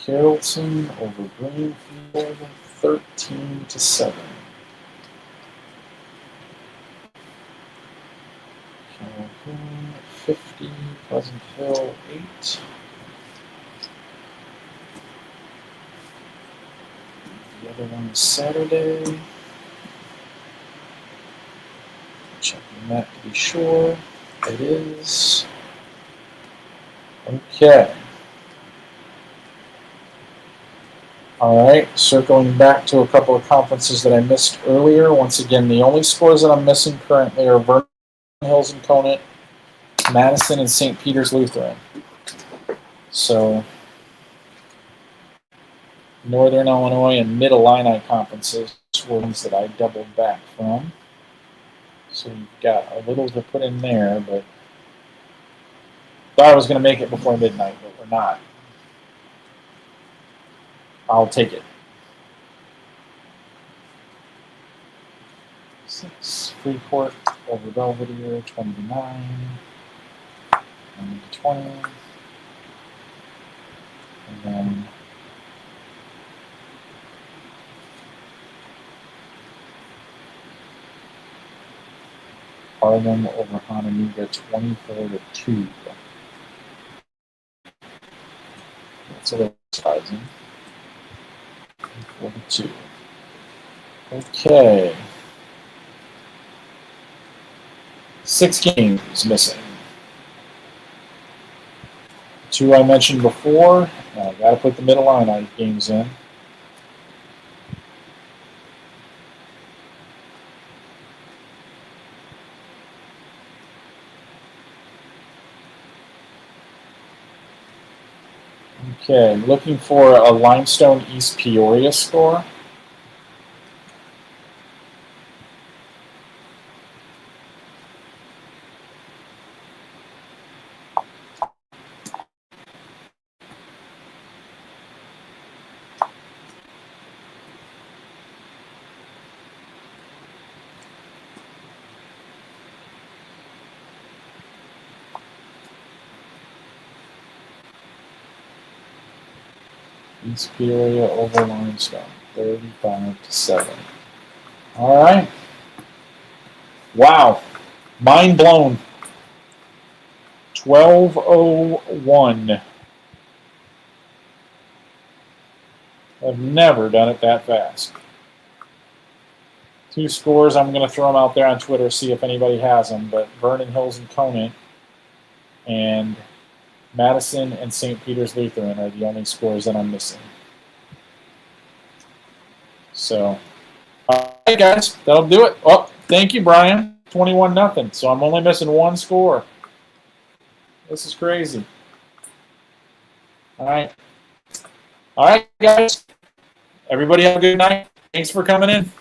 Carrollton over Greenfield, 13-7. Calhoun 50, Pleasantville 8. The other one is Saturday. Checking that to be sure. It is. Okay. All right, circling back to a couple of conferences that I missed earlier. Once again, the only scores that I'm missing currently are Vernon Hills and Conant, Madison, and St. Peter's Lutheran. So, Northern Illinois and Mid-Illini conferences were ones that I doubled back from. So you've got a little to put in there, but thought I was going to make it before midnight, but we're not. I'll take it. 6, Freeport over Belvedere, 20-9. 20. And then Harlem over Hononegah, 24-2. That's a little surprising. 42. Okay. 6 games missing. 2 I mentioned before. I got to put the Mid-Illini games in. Okay, looking for a Limestone East Peoria score. East Peoria over Limestone, 35-7. All right. Wow. Mind blown. 12:01. I've never done it that fast. 2 scores. I'm going to throw them out there on Twitter, see if anybody has them. But Vernon Hills and Conant and Madison and St. Peter's Lutheran are the only scores that I'm missing. So, all right, guys, that'll do it. Oh, thank you, Brian. 21-0. So I'm only missing 1 score. This is crazy. All right. All right, guys. Everybody have a good night. Thanks for coming in.